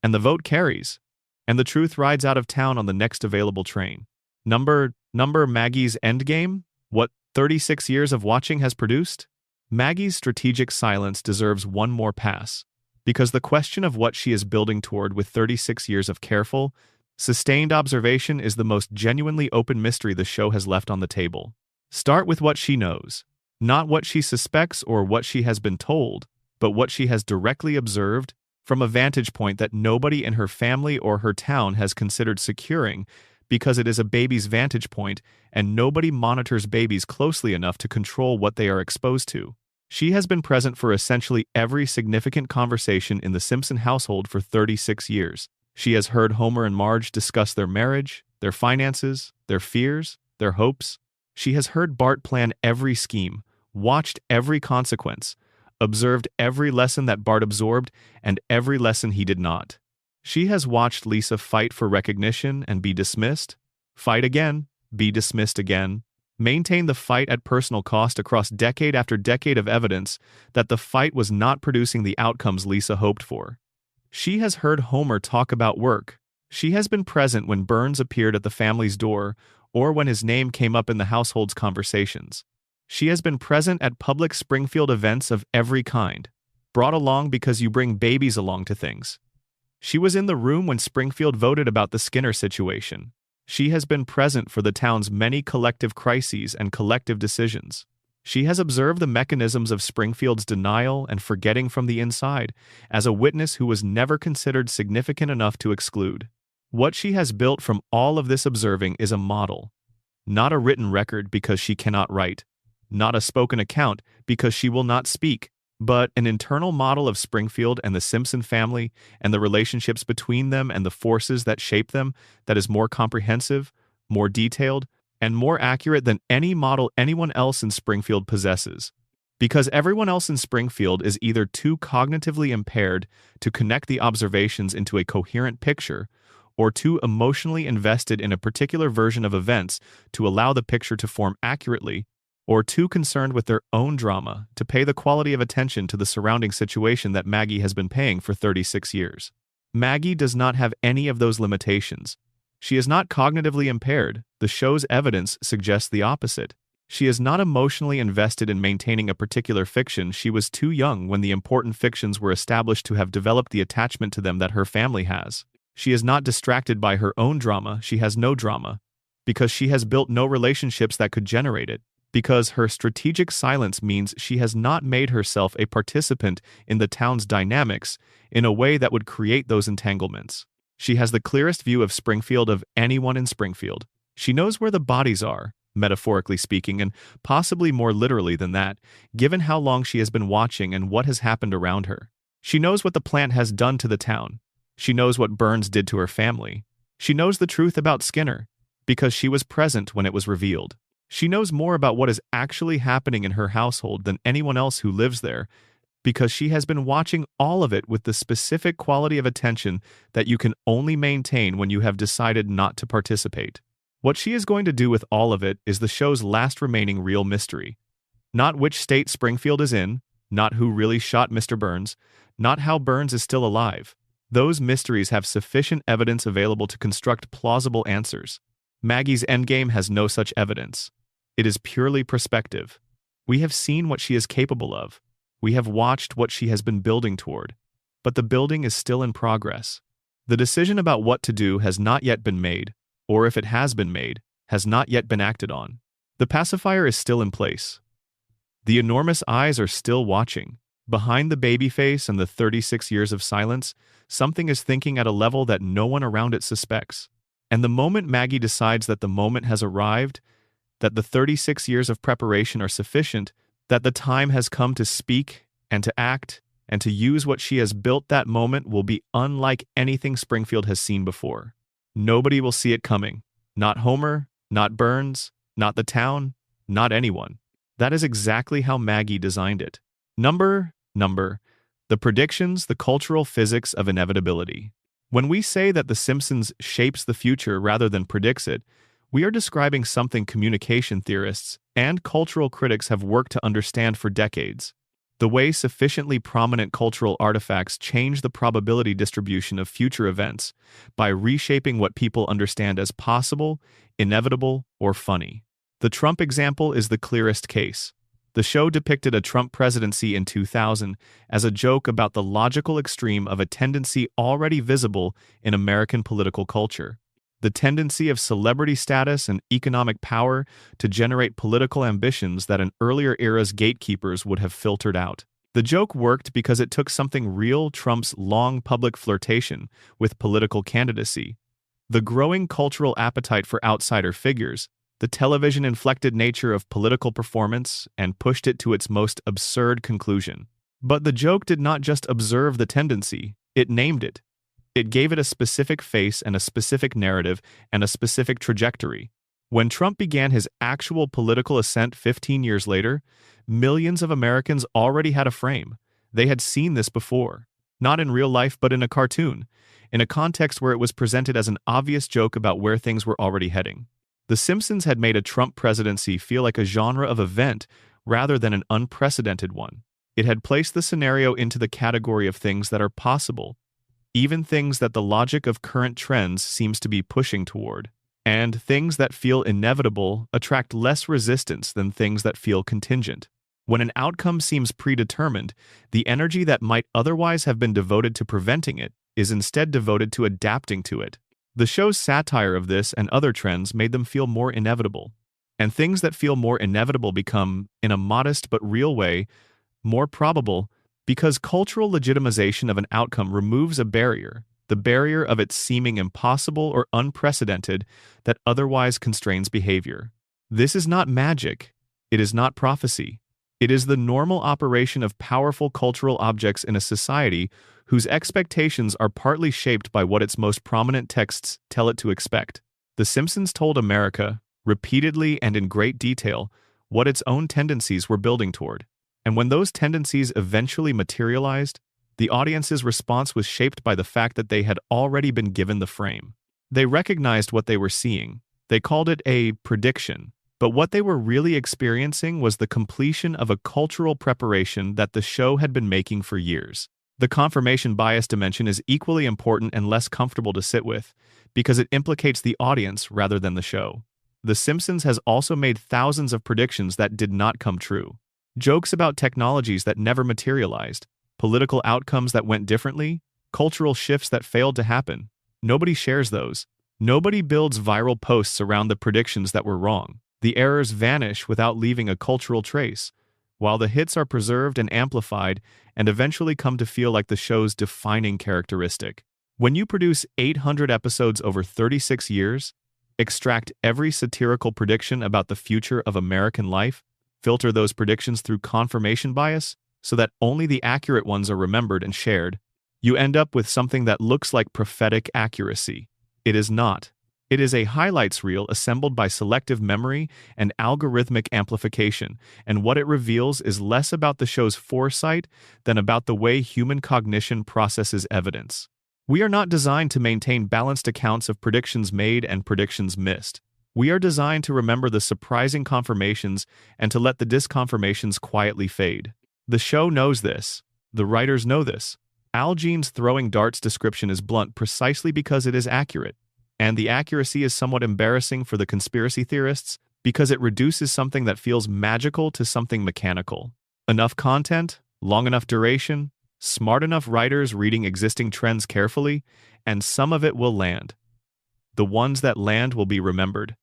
A: and the vote carries, and the truth rides out of town on the next available train. Number Maggie's endgame? What 36 years of watching has produced? Maggie's strategic silence deserves one more pass, because the question of what she is building toward with 36 years of careful, sustained observation is the most genuinely open mystery the show has left on the table. Start with what she knows. Not what she suspects or what she has been told, but what she has directly observed from a vantage point that nobody in her family or her town has considered securing because it is a baby's vantage point and nobody monitors babies closely enough to control what they are exposed to. She has been present for essentially every significant conversation in the Simpson household for 36 years. She has heard Homer and Marge discuss their marriage, their finances, their fears, their hopes. She has heard Bart plan every scheme, watched every consequence, observed every lesson that Bart absorbed and every lesson he did not. She has watched Lisa fight for recognition and be dismissed, fight again, be dismissed again, maintain the fight at personal cost across decade after decade of evidence that the fight was not producing the outcomes Lisa hoped for. She has heard Homer talk about work. She has been present when Burns appeared at the family's door or when his name came up in the household's conversations. She has been present at public Springfield events of every kind, brought along because you bring babies along to things. She was in the room when Springfield voted about the Skinner situation. She has been present for the town's many collective crises and collective decisions. She has observed the mechanisms of Springfield's denial and forgetting from the inside as a witness who was never considered significant enough to exclude. What she has built from all of this observing is a model, not a written record because she cannot write, not a spoken account because she will not speak, but an internal model of Springfield and the Simpson family and the relationships between them and the forces that shape them that is more comprehensive, more detailed, and more accurate than any model anyone else in Springfield possesses. Because everyone else in Springfield is either too cognitively impaired to connect the observations into a coherent picture, or too emotionally invested in a particular version of events to allow the picture to form accurately, or too concerned with their own drama to pay the quality of attention to the surrounding situation that Maggie has been paying for 36 years. Maggie does not have any of those limitations. She is not cognitively impaired. The show's evidence suggests the opposite. She is not emotionally invested in maintaining a particular fiction. She was too young when the important fictions were established to have developed the attachment to them that her family has. She is not distracted by her own drama. She has no drama, because she has built no relationships that could generate it. Because her strategic silence means she has not made herself a participant in the town's dynamics in a way that would create those entanglements. She has the clearest view of Springfield of anyone in Springfield. She knows where the bodies are, metaphorically speaking, and possibly more literally than that, given how long she has been watching and what has happened around her. She knows what the plant has done to the town. She knows what Burns did to her family. She knows the truth about Skinner, because she was present when it was revealed. She knows more about what is actually happening in her household than anyone else who lives there, because she has been watching all of it with the specific quality of attention that you can only maintain when you have decided not to participate. What she is going to do with all of it is the show's last remaining real mystery. Not which state Springfield is in, not who really shot Mr. Burns, not how Burns is still alive. Those mysteries have sufficient evidence available to construct plausible answers. Maggie's endgame has no such evidence. It is purely perspective. We have seen what she is capable of. We have watched what she has been building toward. But the building is still in progress. The decision about what to do has not yet been made, or if it has been made, has not yet been acted on. The pacifier is still in place. The enormous eyes are still watching. Behind the baby face and the 36 years of silence, something is thinking at a level that no one around it suspects. And the moment Maggie decides that the moment has arrived, that the 36 years of preparation are sufficient, that the time has come to speak and to act and to use what she has built, that moment will be unlike anything Springfield has seen before. Nobody will see it coming. Not Homer, not Burns, not the town, not anyone. That is exactly how Maggie designed it. Number, the predictions, the cultural physics of inevitability. When we say that The Simpsons shapes the future rather than predicts it, we are describing something communication theorists and cultural critics have worked to understand for decades. The way sufficiently prominent cultural artifacts change the probability distribution of future events by reshaping what people understand as possible, inevitable, or funny. The Trump example is the clearest case. The show depicted a Trump presidency in 2000 as a joke about the logical extreme of a tendency already visible in American political culture. The tendency of celebrity status and economic power to generate political ambitions that in earlier era's gatekeepers would have filtered out. The joke worked because it took something real, Trump's long public flirtation with political candidacy, the growing cultural appetite for outsider figures, the television-inflected nature of political performance, and pushed it to its most absurd conclusion. But the joke did not just observe the tendency, it named it. It gave it a specific face and a specific narrative and a specific trajectory. When Trump began his actual political ascent 15 years later, millions of Americans already had a frame. They had seen this before. Not in real life, but in a cartoon, in a context where it was presented as an obvious joke about where things were already heading. The Simpsons had made a Trump presidency feel like a genre of event rather than an unprecedented one. It had placed the scenario into the category of things that are possible, even things that the logic of current trends seems to be pushing toward. And things that feel inevitable attract less resistance than things that feel contingent. When an outcome seems predetermined, the energy that might otherwise have been devoted to preventing it is instead devoted to adapting to it. The show's satire of this and other trends made them feel more inevitable. And things that feel more inevitable become, in a modest but real way, more probable because cultural legitimization of an outcome removes a barrier, the barrier of its seeming impossible or unprecedented that otherwise constrains behavior. This is not magic. It is not prophecy. It is the normal operation of powerful cultural objects in a society whose expectations are partly shaped by what its most prominent texts tell it to expect. The Simpsons told America, repeatedly and in great detail, what its own tendencies were building toward. And when those tendencies eventually materialized, the audience's response was shaped by the fact that they had already been given the frame. They recognized what they were seeing. They called it a prediction. But what they were really experiencing was the completion of a cultural preparation that the show had been making for years. The confirmation bias dimension is equally important and less comfortable to sit with, because it implicates the audience rather than the show. The Simpsons has also made thousands of predictions that did not come true. Jokes about technologies that never materialized, political outcomes that went differently, cultural shifts that failed to happen. Nobody shares those. Nobody builds viral posts around the predictions that were wrong. The errors vanish without leaving a cultural trace, while the hits are preserved and amplified and eventually come to feel like the show's defining characteristic. When you produce 800 episodes over 36 years, extract every satirical prediction about the future of American life, filter those predictions through confirmation bias so that only the accurate ones are remembered and shared, you end up with something that looks like prophetic accuracy. It is not. It is a highlights reel assembled by selective memory and algorithmic amplification, and what it reveals is less about the show's foresight than about the way human cognition processes evidence. We are not designed to maintain balanced accounts of predictions made and predictions missed. We are designed to remember the surprising confirmations and to let the disconfirmations quietly fade. The show knows this. The writers know this. Al Jean's throwing darts description is blunt precisely because it is accurate. And the accuracy is somewhat embarrassing for the conspiracy theorists because it reduces something that feels magical to something mechanical. Enough content, long enough duration, smart enough writers reading existing trends carefully, and some of it will land. The ones that land will be remembered.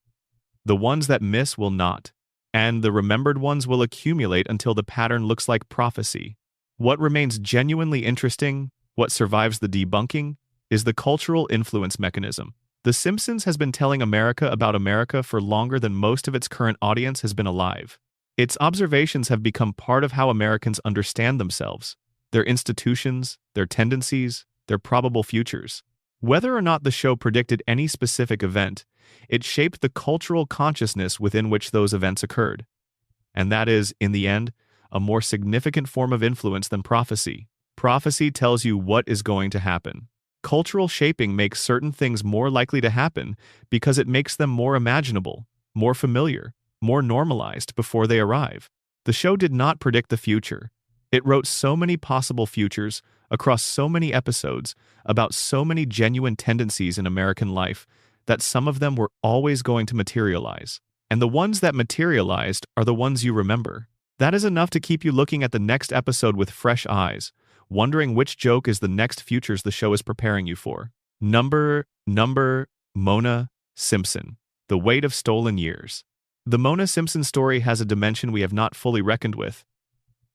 A: The ones that miss will not. And the remembered ones will accumulate until the pattern looks like prophecy. What remains genuinely interesting, what survives the debunking, is the cultural influence mechanism. The Simpsons has been telling America about America for longer than most of its current audience has been alive. Its observations have become part of how Americans understand themselves, their institutions, their tendencies, their probable futures. Whether or not the show predicted any specific event, it shaped the cultural consciousness within which those events occurred. And that is, in the end, a more significant form of influence than prophecy. Prophecy tells you what is going to happen. Cultural shaping makes certain things more likely to happen because it makes them more imaginable, more familiar, more normalized before they arrive. The show did not predict the future. It wrote so many possible futures across so many episodes about so many genuine tendencies in American life that some of them were always going to materialize. And the ones that materialized are the ones you remember. That is enough to keep you looking at the next episode with fresh eyes, wondering which joke is the next futures the show is preparing you for. Number Mona Simpson. The Weight of Stolen Years. The Mona Simpson story has a dimension we have not fully reckoned with.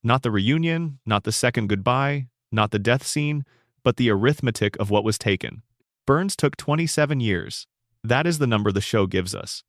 A: Not the reunion, not the second goodbye, not the death scene, but the arithmetic of what was taken. Burns took 27 years. That is the number the show gives us.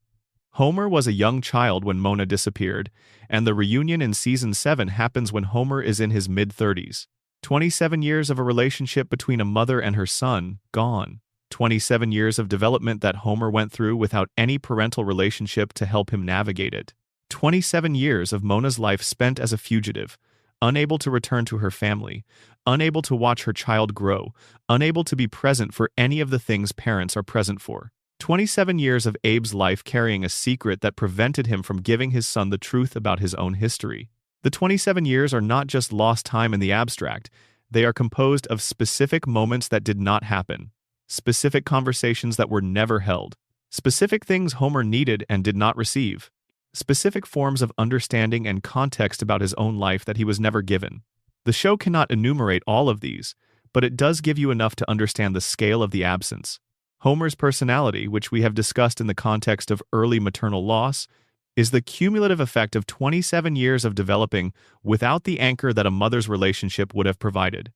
A: Homer was a young child when Mona disappeared, and the reunion in Season 7 happens when Homer is in his mid-30s. 27 years of a relationship between a mother and her son, gone. 27 years of development that Homer went through without any parental relationship to help him navigate it. 27 years of Mona's life spent as a fugitive, unable to return to her family, unable to watch her child grow, unable to be present for any of the things parents are present for. 27 years of Abe's life carrying a secret that prevented him from giving his son the truth about his own history. The 27 years are not just lost time in the abstract, they are composed of specific moments that did not happen, specific conversations that were never held, specific things Homer needed and did not receive, specific forms of understanding and context about his own life that he was never given. The show cannot enumerate all of these, but it does give you enough to understand the scale of the absence. Homer's personality, which we have discussed in the context of early maternal loss, is the cumulative effect of 27 years of developing without the anchor that a mother's relationship would have provided.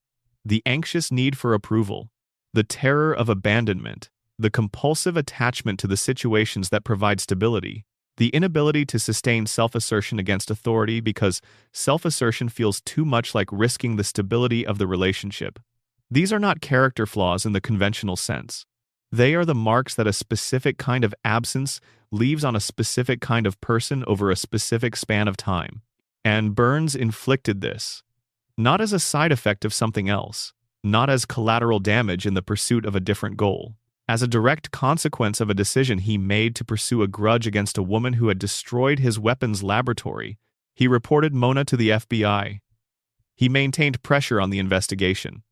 A: The anxious need for approval, the terror of abandonment, the compulsive attachment to the situations that provide stability, the inability to sustain self-assertion against authority because self-assertion feels too much like risking the stability of the relationship. These are not character flaws in the conventional sense. They are the marks that a specific kind of absence leaves on a specific kind of person over a specific span of time. And Burns inflicted this, not as a side effect of something else, not as collateral damage in the pursuit of a different goal, as a direct consequence of a decision he made to pursue a grudge against a woman who had destroyed his weapons laboratory. He reported Mona to the FBI. He maintained pressure on the investigation.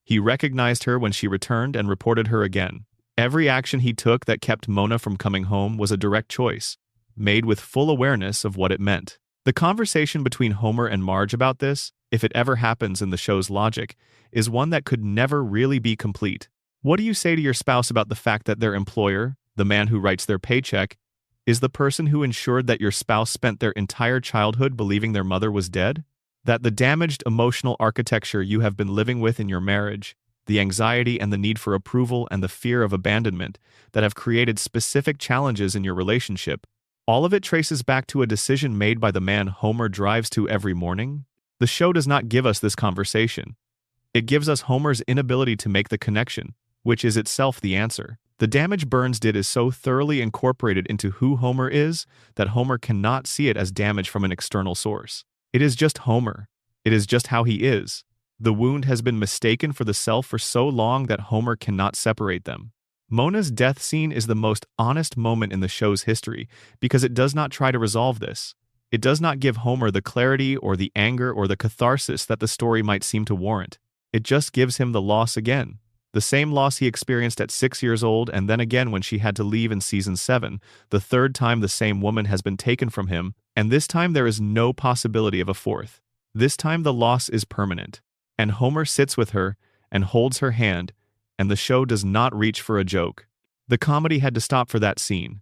A: He recognized her when she returned and reported her again. Every action he took that kept Mona from coming home was a direct choice, made with full awareness of what it meant. The conversation between Homer and Marge about this, if it ever happens in the show's logic, is one that could never really be complete. What do you say to your spouse about the fact that their employer, the man who writes their paycheck, is the person who ensured that your spouse spent their entire childhood believing their mother was dead? That the damaged emotional architecture you have been living with in your marriage, the anxiety and the need for approval and the fear of abandonment that have created specific challenges in your relationship, all of it traces back to a decision made by the man Homer drives to every morning? The show does not give us this conversation. It gives us Homer's inability to make the connection, which is itself the answer. The damage Burns did is so thoroughly incorporated into who Homer is that Homer cannot see it as damage from an external source. It is just Homer. It is just how he is. The wound has been mistaken for the self for so long that Homer cannot separate them. Mona's death scene is the most honest moment in the show's history because it does not try to resolve this. It does not give Homer the clarity or the anger or the catharsis that the story might seem to warrant. It just gives him the loss again. The same loss he experienced at 6 years old and then again when she had to leave in season 7, the third time the same woman has been taken from him, and this time there is no possibility of a fourth. This time the loss is permanent. And Homer sits with her and holds her hand, and the show does not reach for a joke. The comedy had to stop for that scene,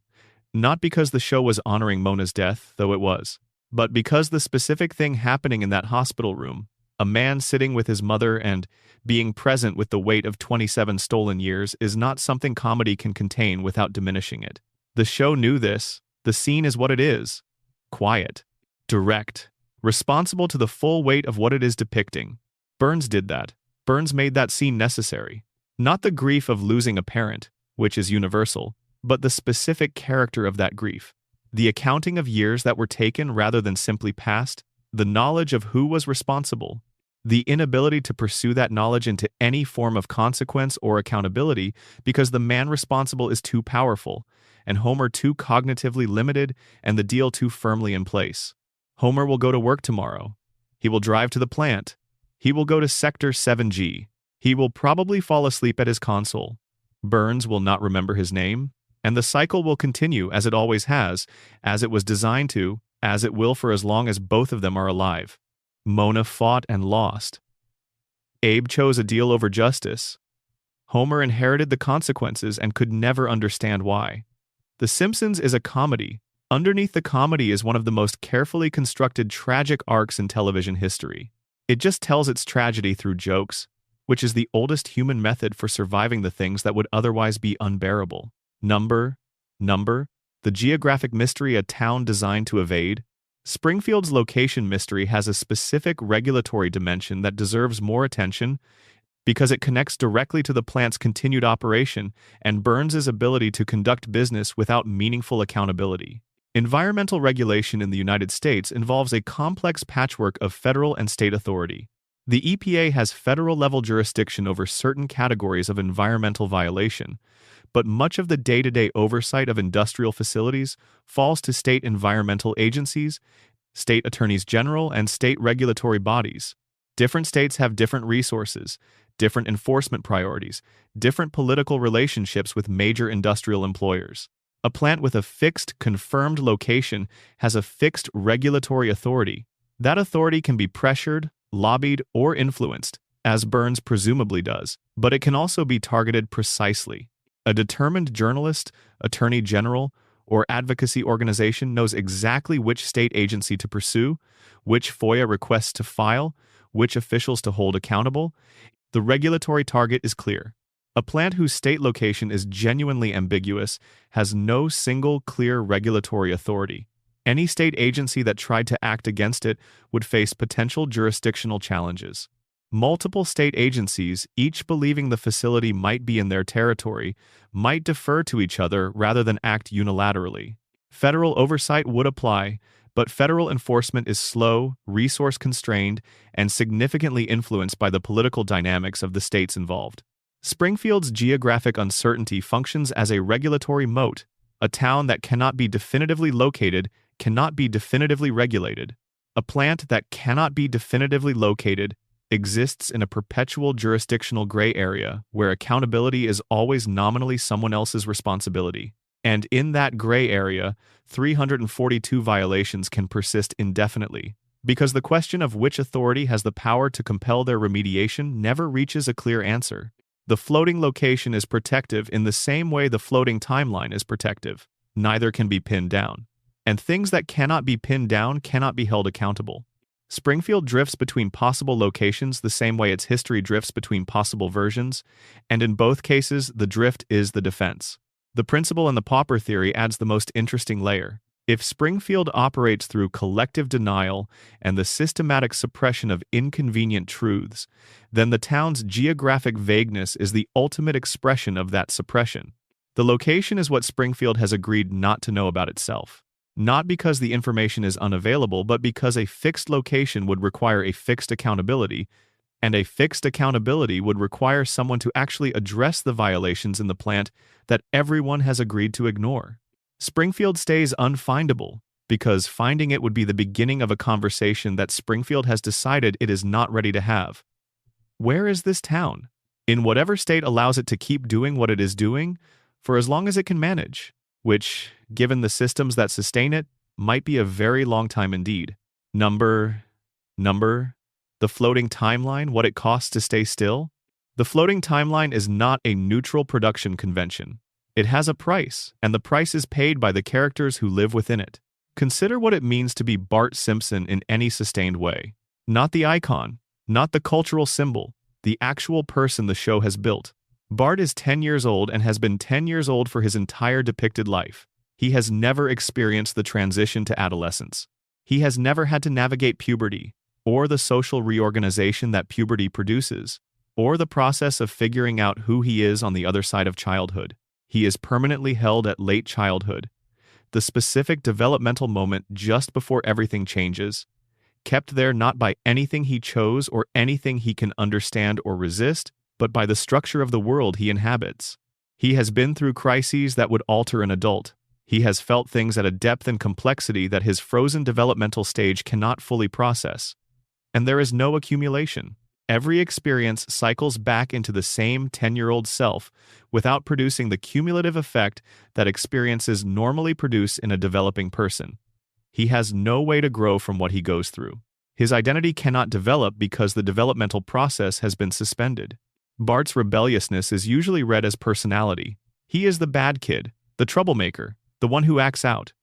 A: not because the show was honoring Mona's death, though it was, but because the specific thing happening in that hospital room, a man sitting with his mother and being present with the weight of 27 stolen years, is not something comedy can contain without diminishing it. The show knew this. The scene is what it is. Quiet. Direct. Responsible to the full weight of what it is depicting. Burns did that. Burns made that scene necessary. Not the grief of losing a parent, which is universal, but the specific character of that grief. The accounting of years that were taken rather than simply passed, the knowledge of who was responsible, the inability to pursue that knowledge into any form of consequence or accountability because the man responsible is too powerful, and Homer too cognitively limited and the deal too firmly in place. Homer will go to work tomorrow. He will drive to the plant. He will go to Sector 7G. He will probably fall asleep at his console. Burns will not remember his name, and the cycle will continue as it always has, as it was designed to, as it will for as long as both of them are alive. Mona fought and lost. Abe chose a deal over justice. Homer inherited the consequences and could never understand why. The Simpsons is a comedy. Underneath the comedy is one of the most carefully constructed tragic arcs in television history. It just tells its tragedy through jokes, which is the oldest human method for surviving the things that would otherwise be unbearable. Number, the geographic mystery a town designed to evade, Springfield's location mystery has a specific regulatory dimension that deserves more attention because it connects directly to the plant's continued operation and Burns's ability to conduct business without meaningful accountability. Environmental regulation in the United States involves a complex patchwork of federal and state authority. The EPA has federal-level jurisdiction over certain categories of environmental violation, but much of the day-to-day oversight of industrial facilities falls to state environmental agencies, state attorneys general, and state regulatory bodies. Different states have different resources, different enforcement priorities, different political relationships with major industrial employers. A plant with a fixed, confirmed location has a fixed regulatory authority. That authority can be pressured, lobbied, or influenced, as Burns presumably does, but it can also be targeted precisely. A determined journalist, attorney general, or advocacy organization knows exactly which state agency to pursue, which FOIA requests to file, which officials to hold accountable. The regulatory target is clear. A plant whose state location is genuinely ambiguous has no single clear regulatory authority. Any state agency that tried to act against it would face potential jurisdictional challenges. Multiple state agencies, each believing the facility might be in their territory, might defer to each other rather than act unilaterally. Federal oversight would apply, but federal enforcement is slow, resource-constrained, and significantly influenced by the political dynamics of the states involved. Springfield's geographic uncertainty functions as a regulatory moat. A town that cannot be definitively located cannot be definitively regulated. A plant that cannot be definitively located exists in a perpetual jurisdictional gray area where accountability is always nominally someone else's responsibility. And in that gray area, 342 violations can persist indefinitely, because the question of which authority has the power to compel their remediation never reaches a clear answer. The floating location is protective in the same way the floating timeline is protective. Neither can be pinned down. And things that cannot be pinned down cannot be held accountable. Springfield drifts between possible locations the same way its history drifts between possible versions, and in both cases, the drift is the defense. The principle in the pauper theory adds the most interesting layer. If Springfield operates through collective denial and the systematic suppression of inconvenient truths, then the town's geographic vagueness is the ultimate expression of that suppression. The location is what Springfield has agreed not to know about itself. Not because the information is unavailable, but because a fixed location would require a fixed accountability, and a fixed accountability would require someone to actually address the violations in the plant that everyone has agreed to ignore. Springfield stays unfindable because finding it would be the beginning of a conversation that Springfield has decided it is not ready to have. Where is this town? In whatever state allows it to keep doing what it is doing for as long as it can manage, which, given the systems that sustain it, might be a very long time indeed. Number, the floating timeline, what it costs to stay still? The floating timeline is not a neutral production convention. It has a price, and the price is paid by the characters who live within it. Consider what it means to be Bart Simpson in any sustained way. Not the icon, not the cultural symbol, the actual person the show has built. Bart is 10 years old and has been 10 years old for his entire depicted life. He has never experienced the transition to adolescence. He has never had to navigate puberty, or the social reorganization that puberty produces, or the process of figuring out who he is on the other side of childhood. He is permanently held at late childhood, the specific developmental moment just before everything changes, kept there not by anything he chose or anything he can understand or resist, but by the structure of the world he inhabits. He has been through crises that would alter an adult. He has felt things at a depth and complexity that his frozen developmental stage cannot fully process. And there is no accumulation. Every experience cycles back into the same 10-year-old self without producing the cumulative effect that experiences normally produce in a developing person. He has no way to grow from what he goes through. His identity cannot develop because the developmental process has been suspended. Bart's rebelliousness is usually read as personality. He is the bad kid, the troublemaker, the one who acts out.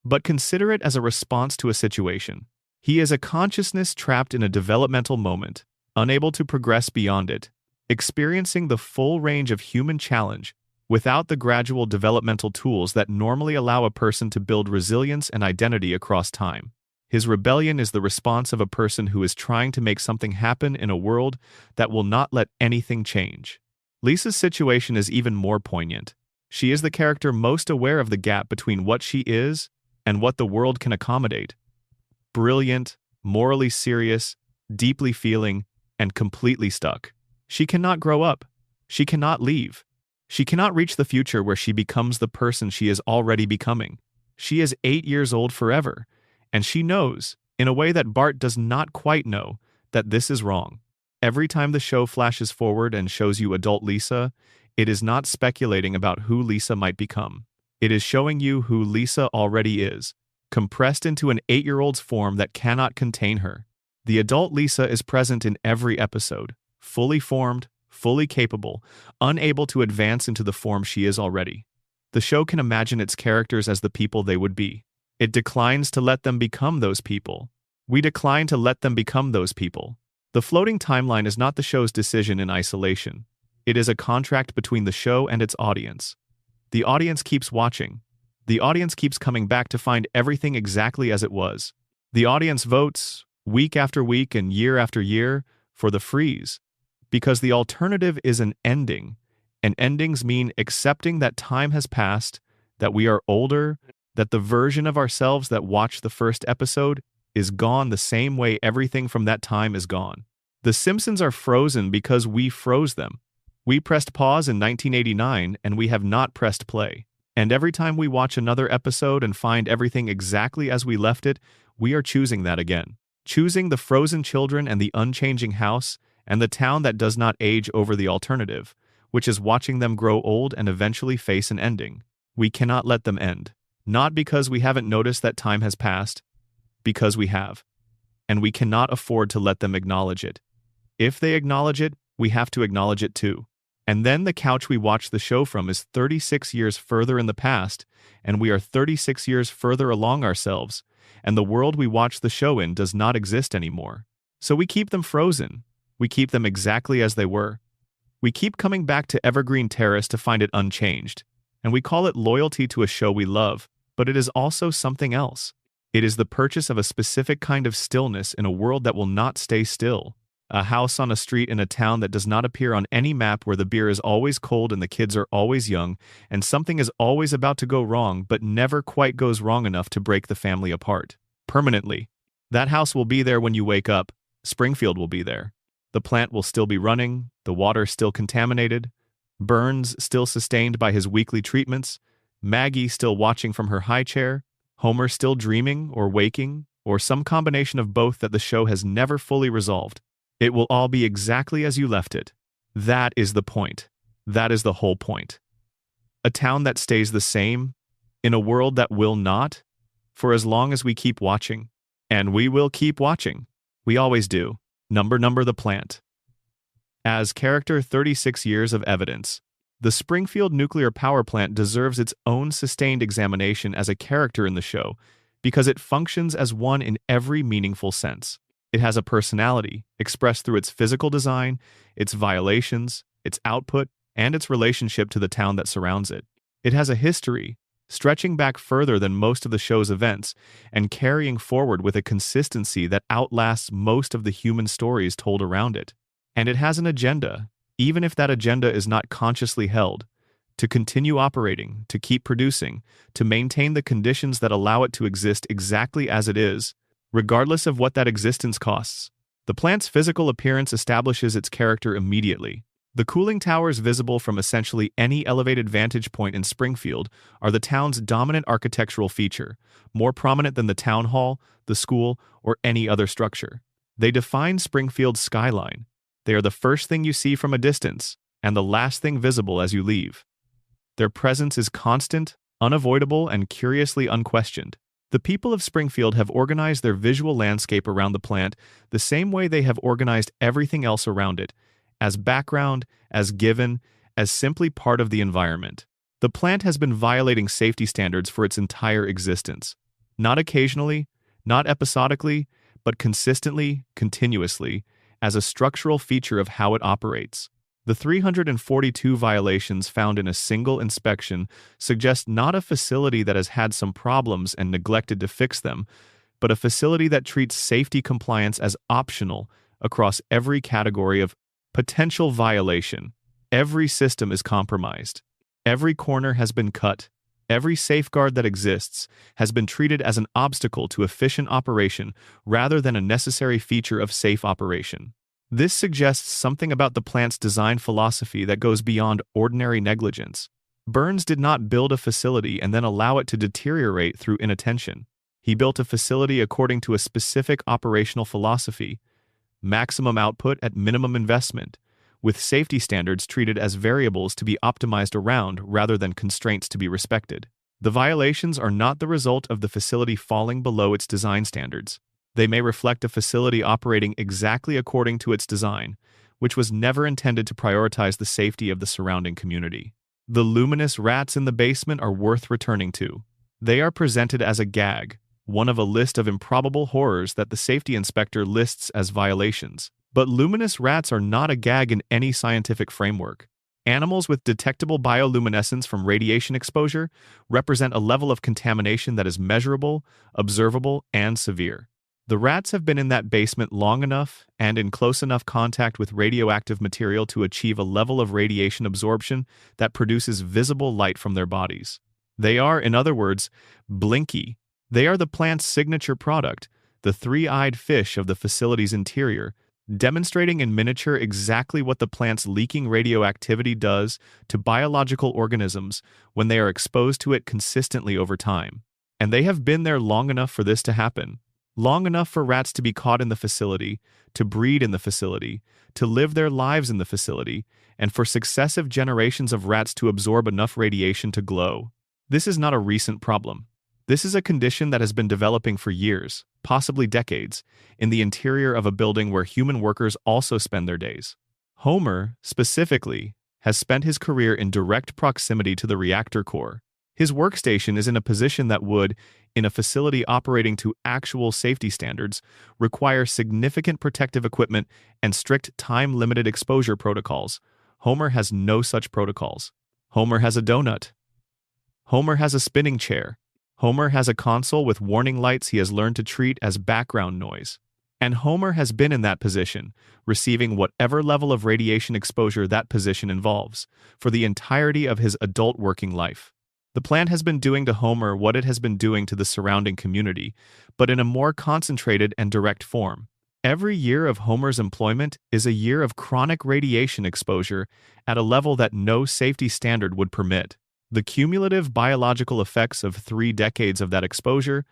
A: But consider it as a response to a situation. He is a consciousness trapped in a developmental moment, unable to progress beyond it, experiencing the full range of human challenge without the gradual developmental tools that normally allow a person to build resilience and identity across time. His rebellion is the response of a person who is trying to make something happen in a world that will not let anything change. Lisa's situation is even more poignant. She is the character most aware of the gap between what she is and what the world can accommodate. Brilliant, morally serious, deeply feeling, and completely stuck. She cannot grow up. She cannot leave. She cannot reach the future where she becomes the person she is already becoming. She is 8 years old forever, and she knows, in a way that Bart does not quite know, that this is wrong. Every time the show flashes forward and shows you adult Lisa, it is not speculating about who Lisa might become. It is showing you who Lisa already is, compressed into an 8-year-old's form that cannot contain her. The adult Lisa is present in every episode, fully formed, fully capable, unable to advance into the form she is already. The show can imagine its characters as the people they would be. It declines to let them become those people. We decline to let them become those people. The floating timeline is not the show's decision in isolation. It is a contract between the show and its audience. The audience keeps watching. The audience keeps coming back to find everything exactly as it was. The audience votes, week after week and year after year, for the freeze. Because the alternative is an ending, and endings mean accepting that time has passed, that we are older, that the version of ourselves that watched the first episode is gone the same way everything from that time is gone. The Simpsons are frozen because we froze them. We pressed pause in 1989 and we have not pressed play. And every time we watch another episode and find everything exactly as we left it, we are choosing that again. Choosing the frozen children and the unchanging house, and the town that does not age over the alternative, which is watching them grow old and eventually face an ending. We cannot let them end. Not because we haven't noticed that time has passed, because we have. And we cannot afford to let them acknowledge it. If they acknowledge it, we have to acknowledge it too. And then the couch we watch the show from is 36 years further in the past, and we are 36 years further along ourselves, and the world we watch the show in does not exist anymore. So we keep them frozen. We keep them exactly as they were. We keep coming back to Evergreen Terrace to find it unchanged, and we call it loyalty to a show we love, but it is also something else. It is the purchase of a specific kind of stillness in a world that will not stay still. A house on a street in a town that does not appear on any map, where the beer is always cold and the kids are always young, and something is always about to go wrong but never quite goes wrong enough to break the family apart. Permanently. That house will be there when you wake up. Springfield will be there. The plant will still be running, the water still contaminated, Burns still sustained by his weekly treatments, Maggie still watching from her high chair, Homer still dreaming or waking, or some combination of both that the show has never fully resolved. It will all be exactly as you left it. That is the point. That is the whole point. A town that stays the same, in a world that will not, for as long as we keep watching. And we will keep watching. We always do. Number the plant. As character 36 years of evidence. The Springfield nuclear power plant deserves its own sustained examination as a character in the show, because it functions as one in every meaningful sense. It has a personality, expressed through its physical design, its violations, its output, and its relationship to the town that surrounds it. It has a history, stretching back further than most of the show's events, and carrying forward with a consistency that outlasts most of the human stories told around it. And it has an agenda, even if that agenda is not consciously held, to continue operating, to keep producing, to maintain the conditions that allow it to exist exactly as it is, regardless of what that existence costs. The plant's physical appearance establishes its character immediately. The cooling towers visible from essentially any elevated vantage point in Springfield are the town's dominant architectural feature, more prominent than the town hall, the school, or any other structure. They define Springfield's skyline. They are the first thing you see from a distance, and the last thing visible as you leave. Their presence is constant, unavoidable, and curiously unquestioned. The people of Springfield have organized their visual landscape around the plant the same way they have organized everything else around it, as background, as given, as simply part of the environment. The plant has been violating safety standards for its entire existence. Not occasionally, not episodically, but consistently, continuously, as a structural feature of how it operates. The 342 violations found in a single inspection suggest not a facility that has had some problems and neglected to fix them, but a facility that treats safety compliance as optional across every category of potential violation. Every system is compromised. Every corner has been cut. Every safeguard that exists has been treated as an obstacle to efficient operation rather than a necessary feature of safe operation. This suggests something about the plant's design philosophy that goes beyond ordinary negligence. Burns did not build a facility and then allow it to deteriorate through inattention. He built a facility according to a specific operational philosophy: maximum output at minimum investment, with safety standards treated as variables to be optimized around rather than constraints to be respected. The violations are not the result of the facility falling below its design standards. They may reflect a facility operating exactly according to its design, which was never intended to prioritize the safety of the surrounding community. The luminous rats in the basement are worth returning to. They are presented as a gag, one of a list of improbable horrors that the safety inspector lists as violations. But luminous rats are not a gag in any scientific framework. Animals with detectable bioluminescence from radiation exposure represent a level of contamination that is measurable, observable, and severe. The rats have been in that basement long enough and in close enough contact with radioactive material to achieve a level of radiation absorption that produces visible light from their bodies. They are, in other words, blinky. They are the plant's signature product, the three-eyed fish of the facility's interior, demonstrating in miniature exactly what the plant's leaking radioactivity does to biological organisms when they are exposed to it consistently over time. And they have been there long enough for this to happen. Long enough for rats to be caught in the facility, to breed in the facility, to live their lives in the facility, and for successive generations of rats to absorb enough radiation to glow. This is not a recent problem. This is a condition that has been developing for years, possibly decades, in the interior of a building where human workers also spend their days. Homer, specifically, has spent his career in direct proximity to the reactor core. His workstation is in a position that would, in a facility operating to actual safety standards, require significant protective equipment and strict time-limited exposure protocols. Homer has no such protocols. Homer has a donut. Homer has a spinning chair. Homer has a console with warning lights he has learned to treat as background noise. And Homer has been in that position, receiving whatever level of radiation exposure that position involves, for the entirety of his adult working life. The plant has been doing to Homer what it has been doing to the surrounding community, but in a more concentrated and direct form. Every year of Homer's employment is a year of chronic radiation exposure at a level that no safety standard would permit. The cumulative biological effects of 3 decades of that exposure,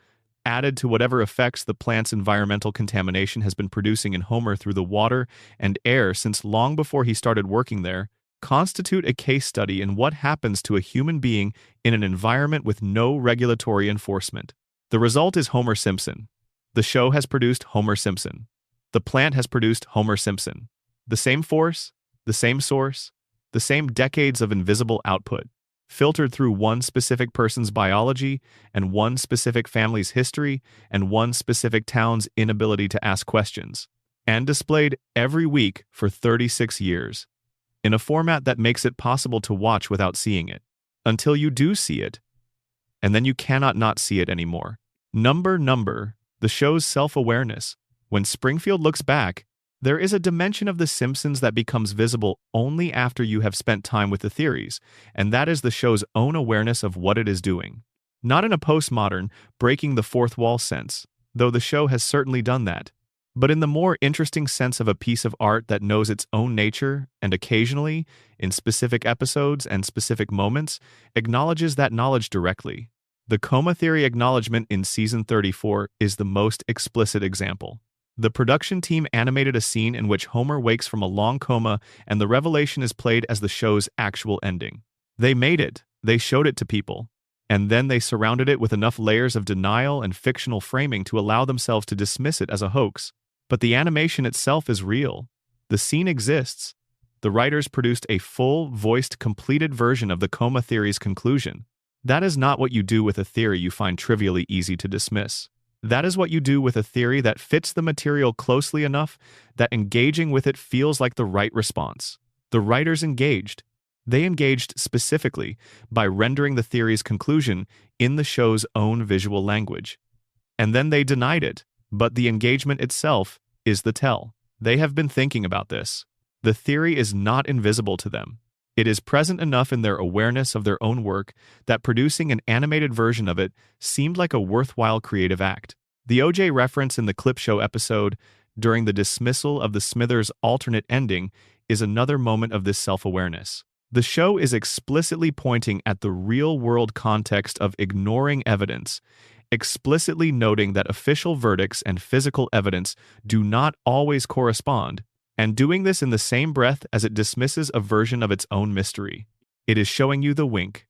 A: added to whatever effects the plant's environmental contamination has been producing in Homer through the water and air since long before he started working there, constitute a case study in what happens to a human being in an environment with no regulatory enforcement. The result is Homer Simpson. The show has produced Homer Simpson. The plant has produced Homer Simpson. The same force, the same source, the same decades of invisible output, filtered through one specific person's biology and one specific family's history and one specific town's inability to ask questions, and displayed every week for 36 years, in a format that makes it possible to watch without seeing it, until you do see it, and then you cannot not see it anymore. Number, the show's self-awareness. When Springfield looks back, there is a dimension of The Simpsons that becomes visible only after you have spent time with the theories, and that is the show's own awareness of what it is doing. Not in a postmodern, breaking the fourth wall sense, though the show has certainly done that, but in the more interesting sense of a piece of art that knows its own nature and occasionally, in specific episodes and specific moments, acknowledges that knowledge directly. The coma theory acknowledgement in season 34 is the most explicit example. The production team animated a scene in which Homer wakes from a long coma and the revelation is played as the show's actual ending. They made it, they showed it to people, and then they surrounded it with enough layers of denial and fictional framing to allow themselves to dismiss it as a hoax. But the animation itself is real. The scene exists. The writers produced a full-voiced, completed version of the coma theory's conclusion. That is not what you do with a theory you find trivially easy to dismiss. That is what you do with a theory that fits the material closely enough that engaging with it feels like the right response. The writers engaged. They engaged specifically by rendering the theory's conclusion in the show's own visual language. And then they denied it. But the engagement itself is the tell. They have been thinking about this. The theory is not invisible to them. It is present enough in their awareness of their own work that producing an animated version of it seemed like a worthwhile creative act. The OJ reference in the clip show episode during the dismissal of the Smithers alternate ending is another moment of this self-awareness. The show is explicitly pointing at the real-world context of ignoring evidence, explicitly noting that official verdicts and physical evidence do not always correspond, and doing this in the same breath as it dismisses a version of its own mystery. It is showing you the wink.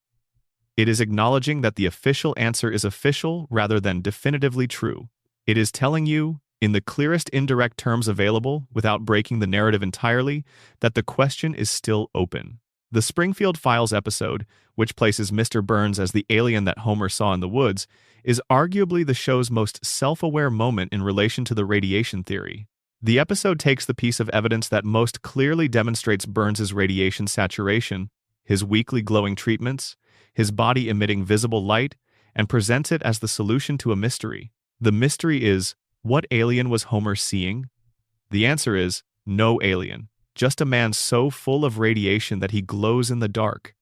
A: It is acknowledging that the official answer is official rather than definitively true. It is telling you, in the clearest indirect terms available, without breaking the narrative entirely, that the question is still open. The Springfield Files episode, which places Mr. Burns as the alien that Homer saw in the woods, is arguably the show's most self-aware moment in relation to the radiation theory. The episode takes the piece of evidence that most clearly demonstrates Burns's radiation saturation, his weekly glowing treatments, his body emitting visible light, and presents it as the solution to a mystery. The mystery is, what alien was Homer seeing? The answer is, no alien, just a man so full of radiation that he glows in the dark.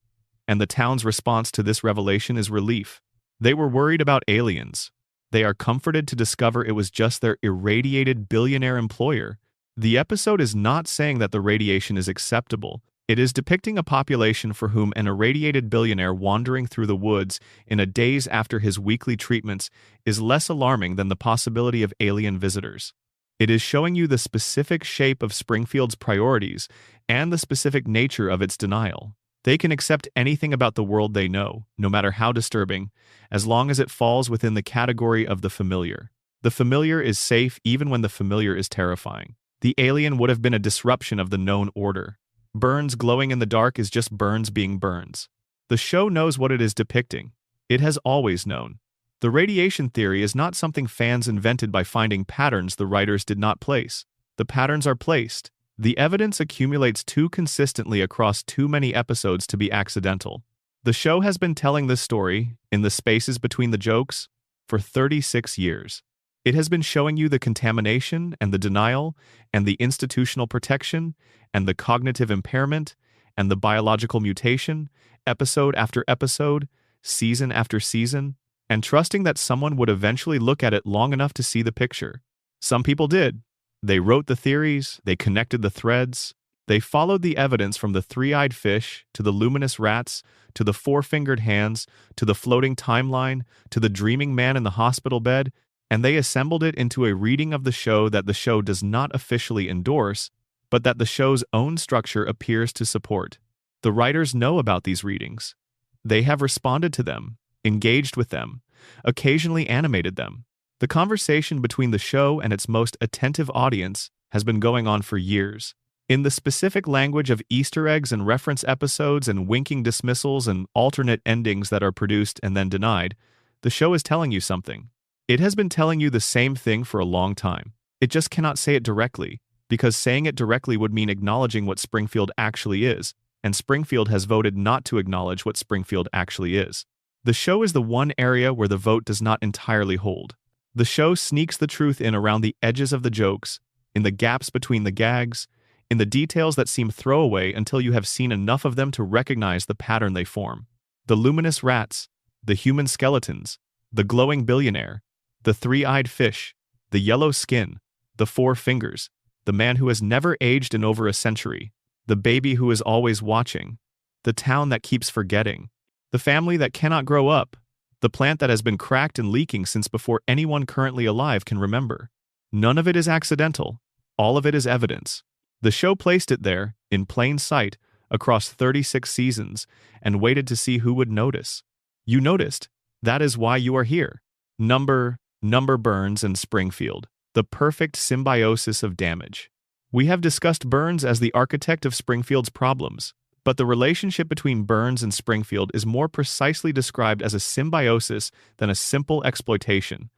A: And the town's response to this revelation is relief. They were worried about aliens. They are comforted to discover it was just their irradiated billionaire employer. The episode is not saying that the radiation is acceptable. It is depicting a population for whom an irradiated billionaire wandering through the woods in a days after his weekly treatments is less alarming than the possibility of alien visitors. It is showing you the specific shape of Springfield's priorities and the specific nature of its denial. They can accept anything about the world they know, no matter how disturbing, as long as it falls within the category of the familiar. The familiar is safe even when the familiar is terrifying. The alien would have been a disruption of the known order. Burns glowing in the dark is just Burns being Burns. The show knows what it is depicting. It has always known. The radiation theory is not something fans invented by finding patterns the writers did not place. The patterns are placed. The evidence accumulates too consistently across too many episodes to be accidental. The show has been telling this story, in the spaces between the jokes, for 36 years. It has been showing you the contamination and the denial and the institutional protection and the cognitive impairment and the biological mutation, episode after episode, season after season, and trusting that someone would eventually look at it long enough to see the picture. Some people did. They wrote the theories, they connected the threads, they followed the evidence from the three-eyed fish, to the luminous rats, to the four-fingered hands, to the floating timeline, to the dreaming man in the hospital bed, and they assembled it into a reading of the show that the show does not officially endorse, but that the show's own structure appears to support. The writers know about these readings. They have responded to them, engaged with them, occasionally animated them. The conversation between the show and its most attentive audience has been going on for years. In the specific language of Easter eggs and reference episodes and winking dismissals and alternate endings that are produced and then denied, the show is telling you something. It has been telling you the same thing for a long time. It just cannot say it directly, because saying it directly would mean acknowledging what Springfield actually is, and Springfield has voted not to acknowledge what Springfield actually is. The show is the one area where the vote does not entirely hold. The show sneaks the truth in around the edges of the jokes, in the gaps between the gags, in the details that seem throwaway until you have seen enough of them to recognize the pattern they form. The luminous rats, the human skeletons, the glowing billionaire, the three-eyed fish, the yellow skin, the four fingers, the man who has never aged in over a century, the baby who is always watching, the town that keeps forgetting, the family that cannot grow up, the plant that has been cracked and leaking since before anyone currently alive can remember. None of it is accidental. All of it is evidence. The show placed it there, in plain sight, across 36 seasons, and waited to see who would notice. You noticed. That is why you are here. Number Burns and Springfield. The perfect symbiosis of damage. We have discussed Burns as the architect of Springfield's problems, but the relationship between Burns and Springfield is more precisely described as a symbiosis than a simple exploitation,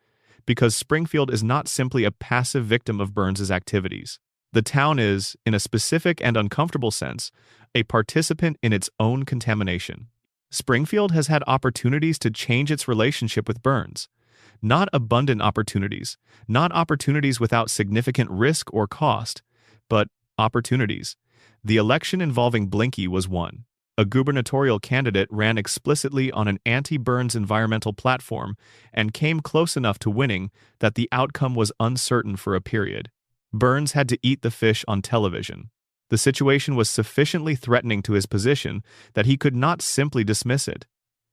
A: because Springfield is not simply a passive victim of Burns's activities. The town is, in a specific and uncomfortable sense, a participant in its own contamination. Springfield has had opportunities to change its relationship with Burns, Not abundant opportunities, not opportunities without significant risk or cost, but opportunities. The election involving Blinky was one. A gubernatorial candidate ran explicitly on an anti-Burns environmental platform and came close enough to winning that the outcome was uncertain for a period. Burns had to eat the fish on television. The situation was sufficiently threatening to his position that he could not simply dismiss it.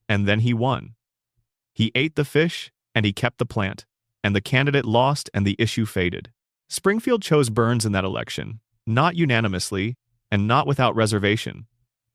A: And then he won. He ate the fish, and he kept the plant, and the candidate lost and the issue faded. Springfield chose Burns in that election, not unanimously and not without reservation.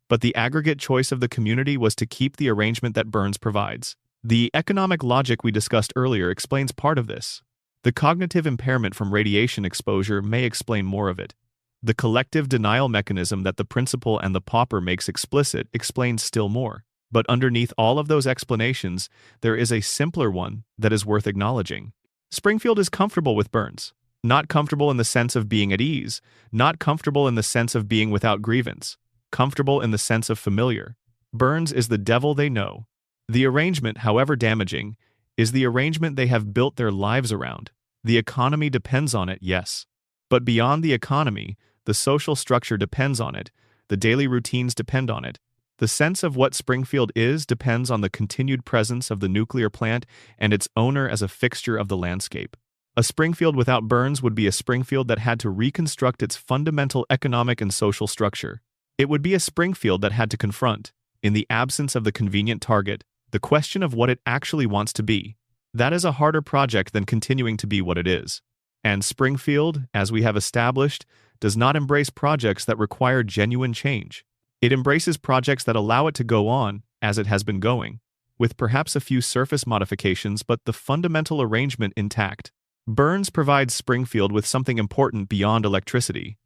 A: But the aggregate choice of the community was to keep the arrangement that Burns provides. The economic logic we discussed earlier explains part of this. The cognitive impairment from radiation exposure may explain more of it. The collective denial mechanism that the principal and the pauper makes explicit explains still more. But underneath all of those explanations, there is a simpler one that is worth acknowledging. Springfield is comfortable with Burns. Not comfortable in the sense of being at ease, not comfortable in the sense of being without grievance. Comfortable in the sense of familiar. Burns is the devil they know. The arrangement, however damaging, is the arrangement they have built their lives around. The economy depends on it, yes. But beyond the economy, the social structure depends on it, the daily routines depend on it. The sense of what Springfield is depends on the continued presence of the nuclear plant and its owner as a fixture of the landscape. A Springfield without Burns would be a Springfield that had to reconstruct its fundamental economic and social structure. It would be a Springfield that had to confront, in the absence of the convenient target, the question of what it actually wants to be. That is a harder project than continuing to be what it is. And Springfield, as we have established, does not embrace projects that require genuine change. It embraces projects that allow it to go on, as it has been going, with perhaps a few surface modifications but the fundamental arrangement intact. Burns provides Springfield with something important beyond electricity.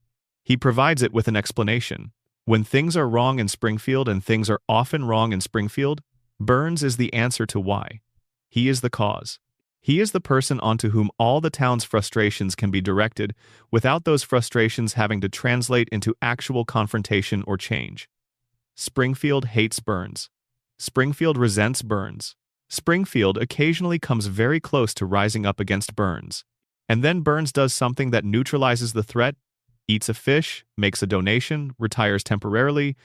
A: He provides it with an explanation. When things are wrong in Springfield, and things are often wrong in Springfield, Burns is the answer to why. He is the cause. He is the person onto whom all the town's frustrations can be directed without those frustrations having to translate into actual confrontation or change. Springfield hates Burns. Springfield resents Burns. Springfield occasionally comes very close to rising up against Burns. And then Burns does something that neutralizes the threat, eats a fish, makes a donation, retires temporarily,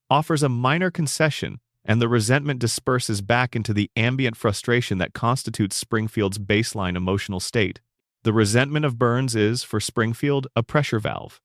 A: offers a minor concession, and the resentment disperses back into the ambient frustration that constitutes Springfield's baseline emotional state. The resentment of Burns is, for Springfield, a pressure valve.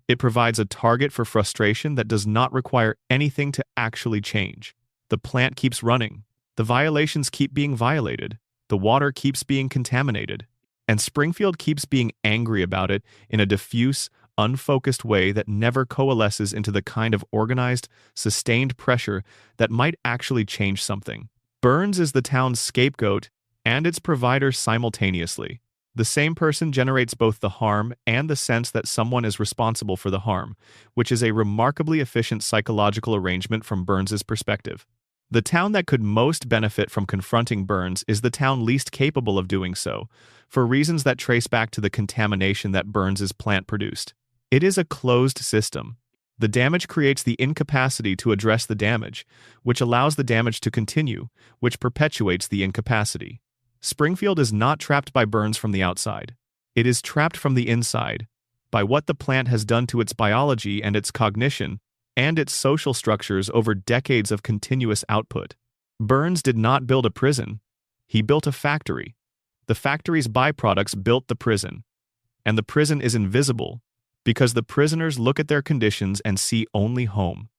A: It provides a target for frustration that does not require anything to actually change. The plant keeps running. The violations keep being violated. The water keeps being contaminated. And Springfield keeps being angry about it in a diffuse, unfocused way that never coalesces into the kind of organized, sustained pressure that might actually change something. Burns is the town's scapegoat and its provider simultaneously. The same person generates both the harm and the sense that someone is responsible for the harm, which is a remarkably efficient psychological arrangement from Burns's perspective. The town that could most benefit from confronting Burns is the town least capable of doing so, for reasons that trace back to the contamination that Burns's plant produced. It is a closed system. The damage creates the incapacity to address the damage, which allows the damage to continue, which perpetuates the incapacity. Springfield is not trapped by Burns from the outside. It is trapped from the inside, by what the plant has done to its biology and its cognition, and its social structures over decades of continuous output. Burns did not build a prison. He built a factory. The factory's byproducts built the prison. And the prison is invisible, because the prisoners look at their conditions and see only home.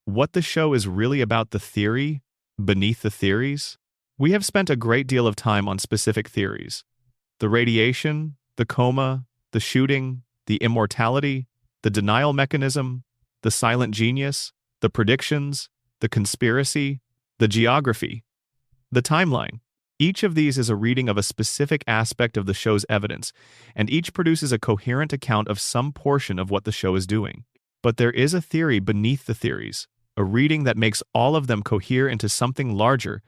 A: What the show is really about, the theory beneath the theories? We have spent a great deal of time on specific theories. The radiation, the coma, the shooting, the immortality, the denial mechanism, the silent genius, the predictions, the conspiracy, the geography, the timeline. Each of these is a reading of a specific aspect of the show's evidence, and each produces a coherent account of some portion of what the show is doing. But there is a theory beneath the theories, a reading that makes all of them cohere into something larger,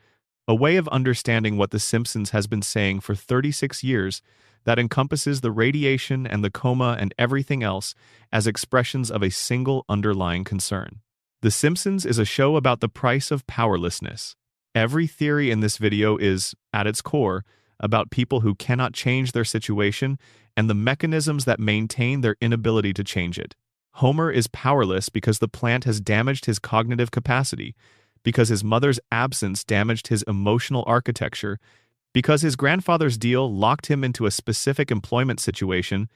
A: a way of understanding what The Simpsons has been saying for 36 years that encompasses the radiation and the coma and everything else as expressions of a single underlying concern. The Simpsons is a show about the price of powerlessness. Every theory in this video is, at its core, about people who cannot change their situation and the mechanisms that maintain their inability to change it. Homer is powerless because the plant has damaged his cognitive capacity, because his mother's absence damaged his emotional architecture, because his grandfather's deal locked him into a specific employment situation,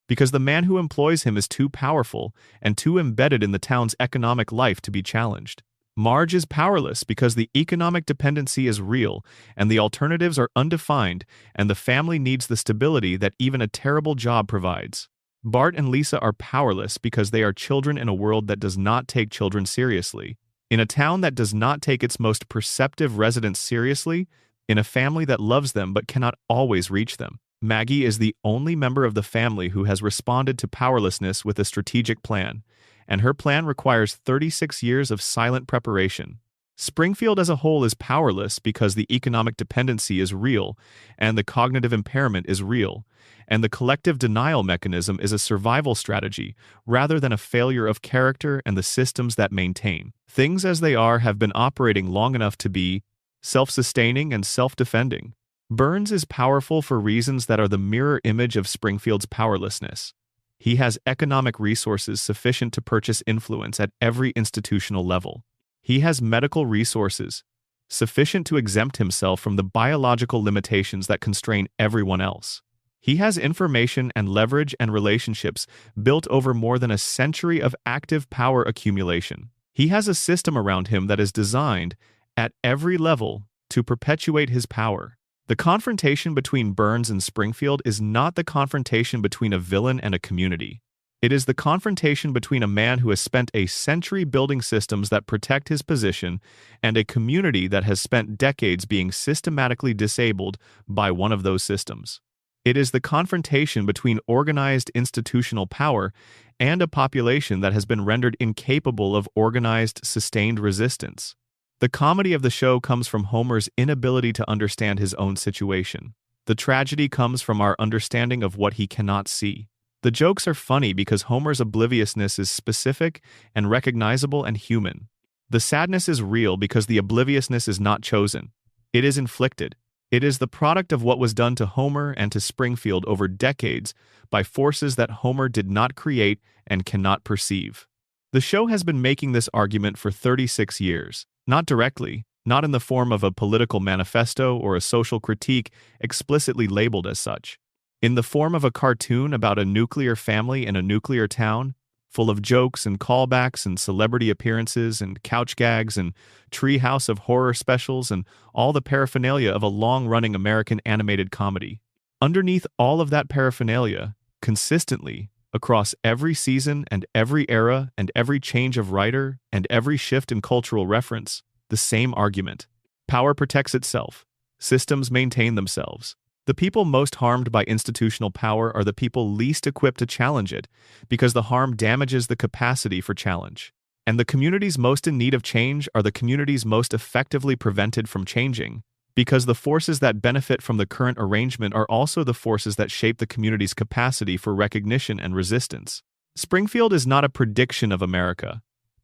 A: because the man who employs him is too powerful and too embedded in the town's economic life to be challenged. Marge is powerless because the economic dependency is real and the alternatives are undefined, and the family needs the stability that even a terrible job provides. Bart and Lisa are powerless because they are children in a world that does not take children seriously, in a town that does not take its most perceptive residents seriously, in a family that loves them but cannot always reach them. Maggie is the only member of the family who has responded to powerlessness with a strategic plan, and her plan requires 36 years of silent preparation. Springfield as a whole is powerless because the economic dependency is real, and the cognitive impairment is real, and the collective denial mechanism is a survival strategy rather than a failure of character and the systems that maintain. Things as they are have been operating long enough to be self-sustaining and self-defending. Burns is powerful for reasons that are the mirror image of Springfield's powerlessness. He has economic resources sufficient to purchase influence at every institutional level. He has medical resources sufficient to exempt himself from the biological limitations that constrain everyone else. He has information and leverage and relationships built over more than a century of active power accumulation. He has a system around him that is designed, at every level, to perpetuate his power. The confrontation between Burns and Springfield is not the confrontation between a villain and a community. It is the confrontation between a man who has spent a century building systems that protect his position and a community that has spent decades being systematically disabled by one of those systems. It is the confrontation between organized institutional power and a population that has been rendered incapable of organized, sustained resistance. The comedy of the show comes from Homer's inability to understand his own situation. The tragedy comes from our understanding of what he cannot see. The jokes are funny because Homer's obliviousness is specific and recognizable and human. The sadness is real because the obliviousness is not chosen. It is inflicted. It is the product of what was done to Homer and to Springfield over decades by forces that Homer did not create and cannot perceive. The show has been making this argument for 36 years. Not directly, not in the form of a political manifesto or a social critique explicitly labeled as such. In the form of a cartoon about a nuclear family in a nuclear town, full of jokes and callbacks and celebrity appearances and couch gags and treehouse of horror specials and all the paraphernalia of a long-running American animated comedy. Underneath all of that paraphernalia, consistently, across every season and every era and every change of writer and every shift in cultural reference, the same argument. Power protects itself. Systems maintain themselves. The people most harmed by institutional power are the people least equipped to challenge it, because the harm damages the capacity for challenge. And the communities most in need of change are the communities most effectively prevented from changing, because the forces that benefit from the current arrangement are also the forces that shape the community's capacity for recognition and resistance. Springfield is not a prediction of America.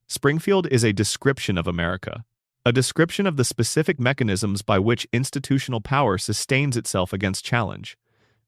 A: Springfield is a description of America, a description of the specific mechanisms by which institutional power sustains itself against challenge,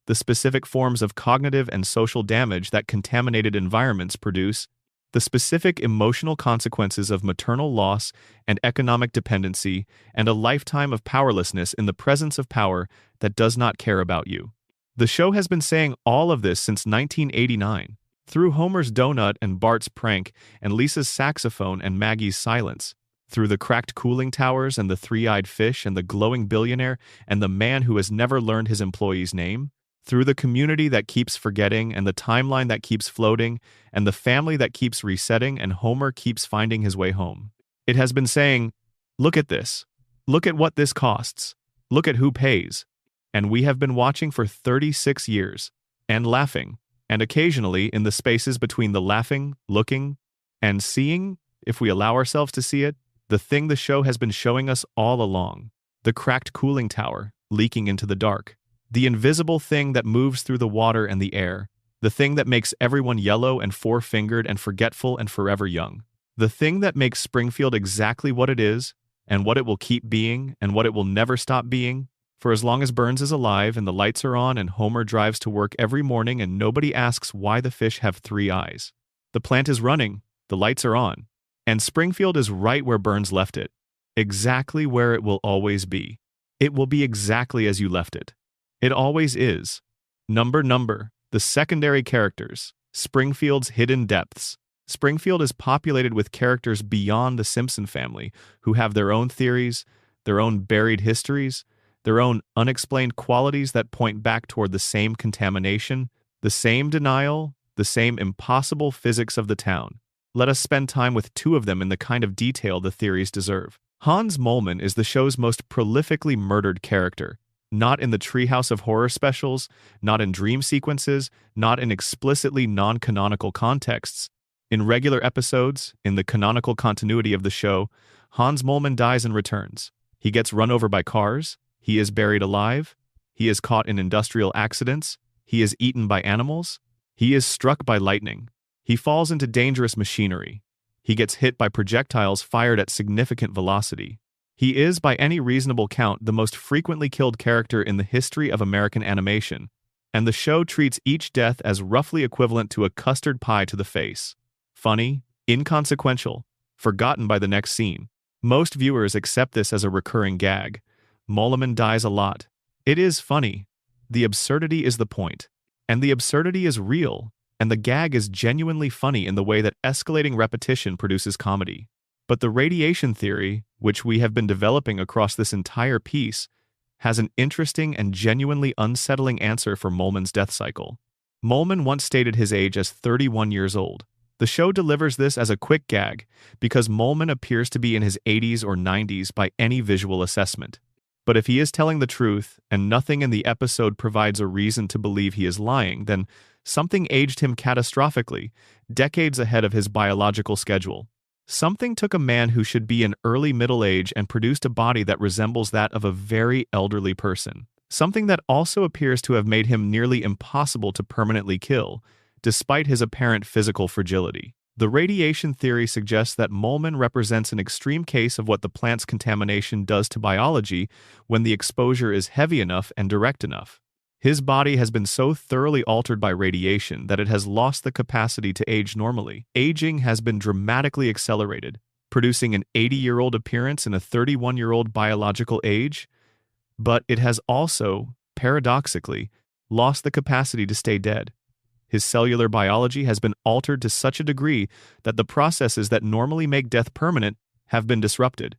A: the specific forms of cognitive and social damage that contaminated environments produce, the specific emotional consequences of maternal loss and economic dependency, and a lifetime of powerlessness in the presence of power that does not care about you. The show has been saying all of this since 1989, through Homer's donut and Bart's prank and Lisa's saxophone and Maggie's silence, through the cracked cooling towers and the three-eyed fish and the glowing billionaire and the man who has never learned his employee's name, through the community that keeps forgetting and the timeline that keeps floating and the family that keeps resetting and Homer keeps finding his way home. It has been saying, look at this. Look at what this costs. Look at who pays. And we have been watching for 36 years, and laughing, and occasionally in the spaces between the laughing, looking, and seeing, if we allow ourselves to see it, the thing the show has been showing us all along. The cracked cooling tower, leaking into the dark. The invisible thing that moves through the water and the air. The thing that makes everyone yellow and four-fingered and forgetful and forever young. The thing that makes Springfield exactly what it is, and what it will keep being, and what it will never stop being. For as long as Burns is alive and the lights are on and Homer drives to work every morning and nobody asks why the fish have 3 eyes. The plant is running, the lights are on, and Springfield is right where Burns left it. Exactly where it will always be. It will be exactly as you left it. It always is. Number, the secondary characters, Springfield's hidden depths. Springfield is populated with characters beyond the Simpson family who have their own theories, their own buried histories, their own unexplained qualities that point back toward the same contamination, the same denial, the same impossible physics of the town. Let us spend time with 2 of them in the kind of detail the theories deserve. Hans Moleman is the show's most prolifically murdered character. Not in the Treehouse of Horror specials, not in dream sequences, not in explicitly non-canonical contexts. In regular episodes, in the canonical continuity of the show, Hans Moleman dies and returns. He gets run over by cars, he is buried alive, he is caught in industrial accidents, he is eaten by animals, he is struck by lightning, he falls into dangerous machinery, he gets hit by projectiles fired at significant velocity. He is, by any reasonable count, the most frequently killed character in the history of American animation, and the show treats each death as roughly equivalent to a custard pie to the face. Funny, inconsequential, forgotten by the next scene. Most viewers accept this as a recurring gag. Moleman dies a lot. It is funny. The absurdity is the point. And the absurdity is real, and the gag is genuinely funny in the way that escalating repetition produces comedy. But the radiation theory, which we have been developing across this entire piece, has an interesting and genuinely unsettling answer for Moleman's death cycle. Moleman once stated his age as 31 years old. The show delivers this as a quick gag because Moleman appears to be in his 80s or 90s by any visual assessment. But if he is telling the truth and nothing in the episode provides a reason to believe he is lying, then something aged him catastrophically, decades ahead of his biological schedule. Something took a man who should be in early middle age and produced a body that resembles that of a very elderly person. Something that also appears to have made him nearly impossible to permanently kill, despite his apparent physical fragility. The radiation theory suggests that Moleman represents an extreme case of what the plant's contamination does to biology when the exposure is heavy enough and direct enough. His body has been so thoroughly altered by radiation that it has lost the capacity to age normally. Aging has been dramatically accelerated, producing an 80-year-old appearance in a 31-year-old biological age, but it has also, paradoxically, lost the capacity to stay dead. His cellular biology has been altered to such a degree that the processes that normally make death permanent have been disrupted.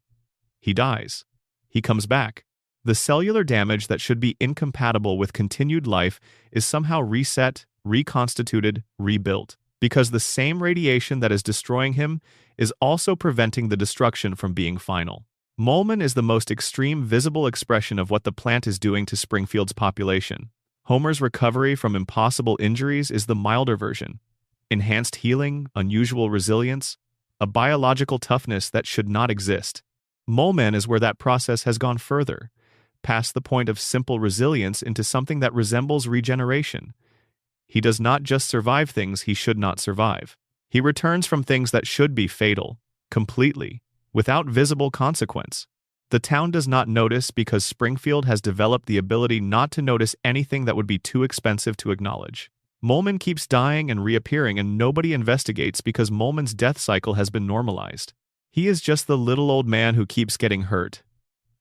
A: He dies. He comes back. The cellular damage that should be incompatible with continued life is somehow reset, reconstituted, rebuilt, because the same radiation that is destroying him is also preventing the destruction from being final. Moleman is the most extreme visible expression of what the plant is doing to Springfield's population. Homer's recovery from impossible injuries is the milder version. Enhanced healing, unusual resilience, a biological toughness that should not exist. Moleman is where that process has gone further, past the point of simple resilience into something that resembles regeneration. He does not just survive things he should not survive. He returns from things that should be fatal, completely, without visible consequence. The town does not notice because Springfield has developed the ability not to notice anything that would be too expensive to acknowledge. Moleman keeps dying and reappearing and nobody investigates because Moleman's death cycle has been normalized. He is just the little old man who keeps getting hurt.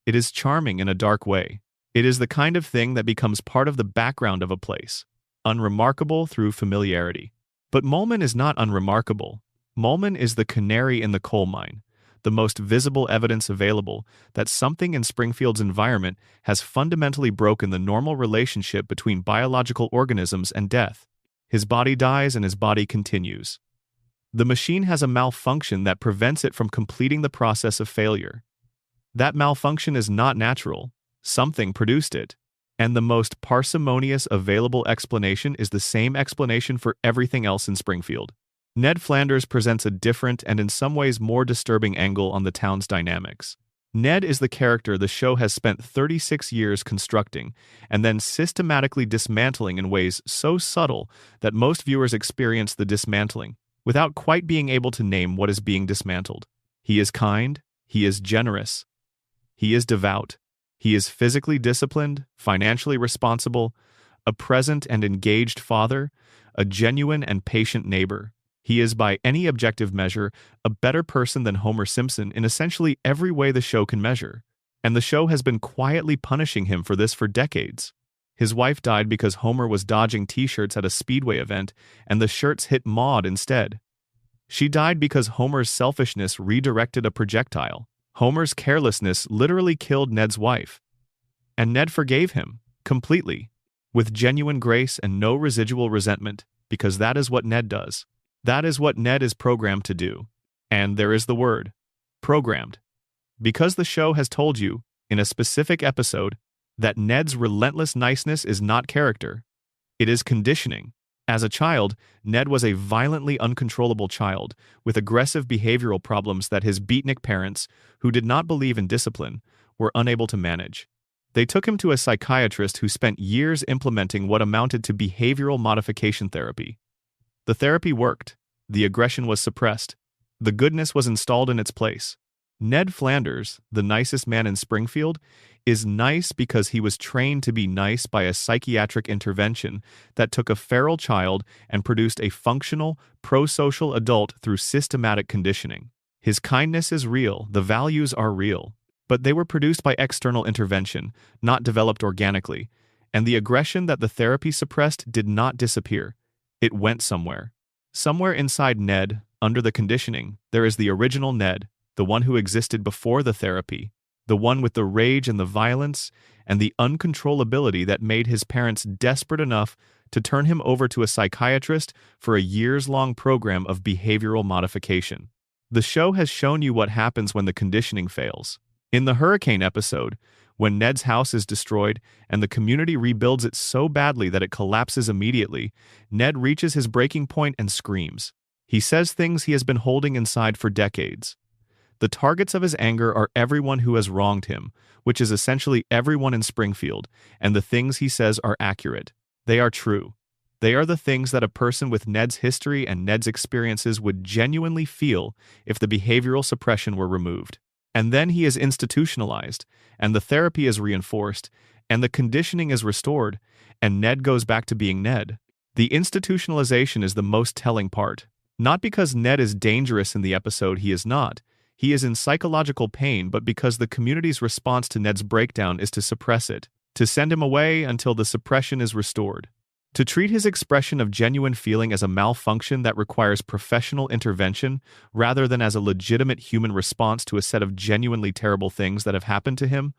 A: It is charming in a dark way. It is the kind of thing that becomes part of the background of a place, unremarkable through familiarity. But Moleman is not unremarkable. Moleman is the canary in the coal mine, the most visible evidence available that something in Springfield's environment has fundamentally broken the normal relationship between biological organisms and death. His body dies and his body continues. The machine has a malfunction that prevents it from completing the process of failure. That malfunction is not natural. Something produced it. And the most parsimonious available explanation is the same explanation for everything else in Springfield. Ned Flanders presents a different and in some ways more disturbing angle on the town's dynamics. Ned is the character the show has spent 36 years constructing and then systematically dismantling in ways so subtle that most viewers experience the dismantling without quite being able to name what is being dismantled. He is kind, he is generous, He is devout. He is physically disciplined, financially responsible, a present and engaged father, a genuine and patient neighbor. He is, by any objective measure, a better person than Homer Simpson in essentially every way the show can measure. And the show has been quietly punishing him for this for decades. His wife died because Homer was dodging t-shirts at a speedway event, and the shirts hit Maude instead. She died because Homer's selfishness redirected a projectile. Homer's carelessness literally killed Ned's wife. And Ned forgave him, completely, with genuine grace and no residual resentment, because that is what Ned does. That is what Ned is programmed to do. And there is the word, programmed. Because the show has told you, in a specific episode, that Ned's relentless niceness is not character. It is conditioning. As a child, Ned was a violently uncontrollable child, with aggressive behavioral problems that his beatnik parents, who did not believe in discipline, were unable to manage. They took him to a psychiatrist who spent years implementing what amounted to behavioral modification therapy. The therapy worked. The aggression was suppressed. The goodness was installed in its place. Ned Flanders, the nicest man in Springfield, is nice because he was trained to be nice by a psychiatric intervention that took a feral child and produced a functional, pro-social adult through systematic conditioning. His kindness is real, the values are real, but they were produced by external intervention, not developed organically, and the aggression that the therapy suppressed did not disappear. It went somewhere. Somewhere inside Ned, under the conditioning, there is the original Ned, the one who existed before the therapy, the one with the rage and the violence and the uncontrollability that made his parents desperate enough to turn him over to a psychiatrist for a years-long program of behavioral modification. The show has shown you what happens when the conditioning fails. In the hurricane episode, when Ned's house is destroyed and the community rebuilds it so badly that it collapses immediately, Ned reaches his breaking point and screams. He says things he has been holding inside for decades. The targets of his anger are everyone who has wronged him, which is essentially everyone in Springfield, and the things he says are accurate. They are true. They are the things that a person with Ned's history and Ned's experiences would genuinely feel if the behavioral suppression were removed. And then he is institutionalized, and the therapy is reinforced, and the conditioning is restored, and Ned goes back to being Ned. The institutionalization is the most telling part. Not because Ned is dangerous in the episode, he is not. He is in psychological pain, but because the community's response to Ned's breakdown is to suppress it, to send him away until the suppression is restored, to treat his expression of genuine feeling as a malfunction that requires professional intervention rather than as a legitimate human response to a set of genuinely terrible things that have happened to him.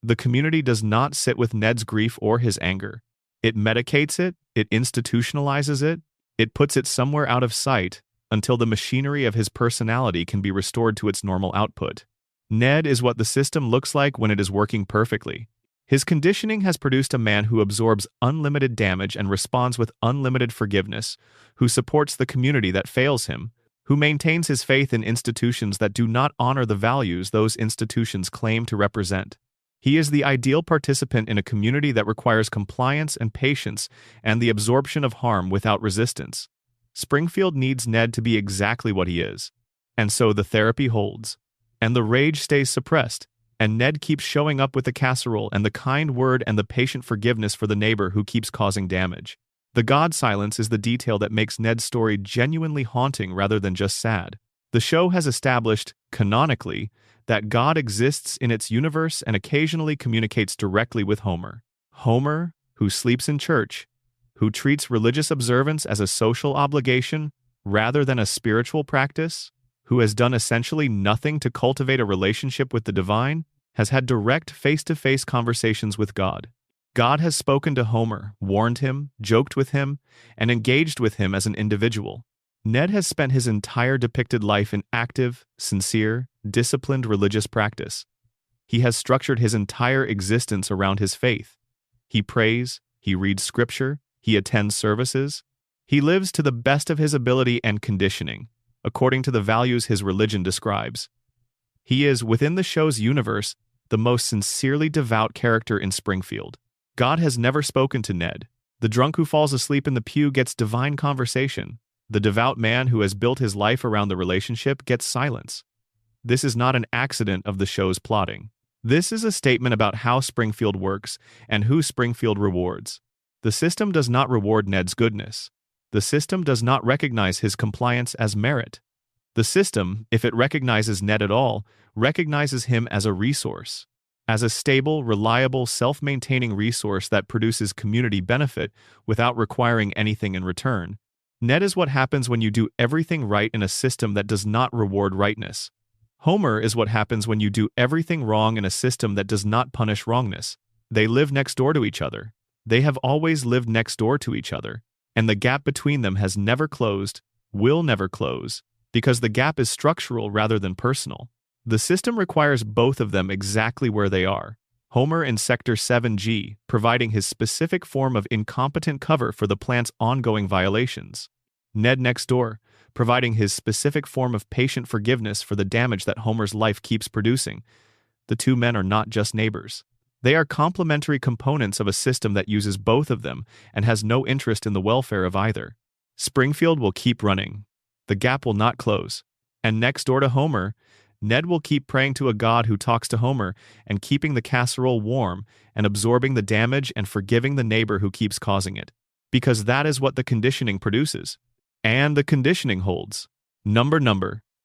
A: The community does not sit with Ned's grief or his anger. It medicates it, it institutionalizes it, it puts it somewhere out of sight, until the machinery of his personality can be restored to its normal output. Ned is what the system looks like when it is working perfectly. His conditioning has produced a man who absorbs unlimited damage and responds with unlimited forgiveness, who supports the community that fails him, who maintains his faith in institutions that do not honor the values those institutions claim to represent. He is the ideal participant in a community that requires compliance and patience and the absorption of harm without resistance. Springfield needs Ned to be exactly what he is. And so the therapy holds. And the rage stays suppressed. And Ned keeps showing up with the casserole and the kind word and the patient forgiveness for the neighbor who keeps causing damage. The God silence is the detail that makes Ned's story genuinely haunting rather than just sad. The show has established, canonically, that God exists in its universe and occasionally communicates directly with Homer. Homer, who sleeps in church, who treats religious observance as a social obligation rather than a spiritual practice, who has done essentially nothing to cultivate a relationship with the divine, has had direct face-to-face conversations with God. God has spoken to Homer, warned him, joked with him, and engaged with him as an individual. Ned has spent his entire depicted life in active, sincere, disciplined religious practice. He has structured his entire existence around his faith. He prays, he reads scripture, he attends services. He lives to the best of his ability and conditioning, according to the values his religion describes. He is, within the show's universe, the most sincerely devout character in Springfield. God has never spoken to Ned. The drunk who falls asleep in the pew gets divine conversation. The devout man who has built his life around the relationship gets silence. This is not an accident of the show's plotting. This is a statement about how Springfield works and who Springfield rewards. The system does not reward Ned's goodness. The system does not recognize his compliance as merit. The system, if it recognizes Ned at all, recognizes him as a resource, as a stable, reliable, self-maintaining resource that produces community benefit without requiring anything in return. Ned is what happens when you do everything right in a system that does not reward rightness. Homer is what happens when you do everything wrong in a system that does not punish wrongness. They live next door to each other. They have always lived next door to each other, and the gap between them has never closed, will never close, because the gap is structural rather than personal. The system requires both of them exactly where they are. Homer in Sector 7G, providing his specific form of incompetent cover for the plant's ongoing violations. Ned next door, providing his specific form of patient forgiveness for the damage that Homer's life keeps producing. The two men are not just neighbors. They are complementary components of a system that uses both of them and has no interest in the welfare of either. Springfield will keep running. The gap will not close. And next door to Homer, Ned will keep praying to a God who talks to Homer and keeping the casserole warm and absorbing the damage and forgiving the neighbor who keeps causing it. Because that is what the conditioning produces. And the conditioning holds. Number,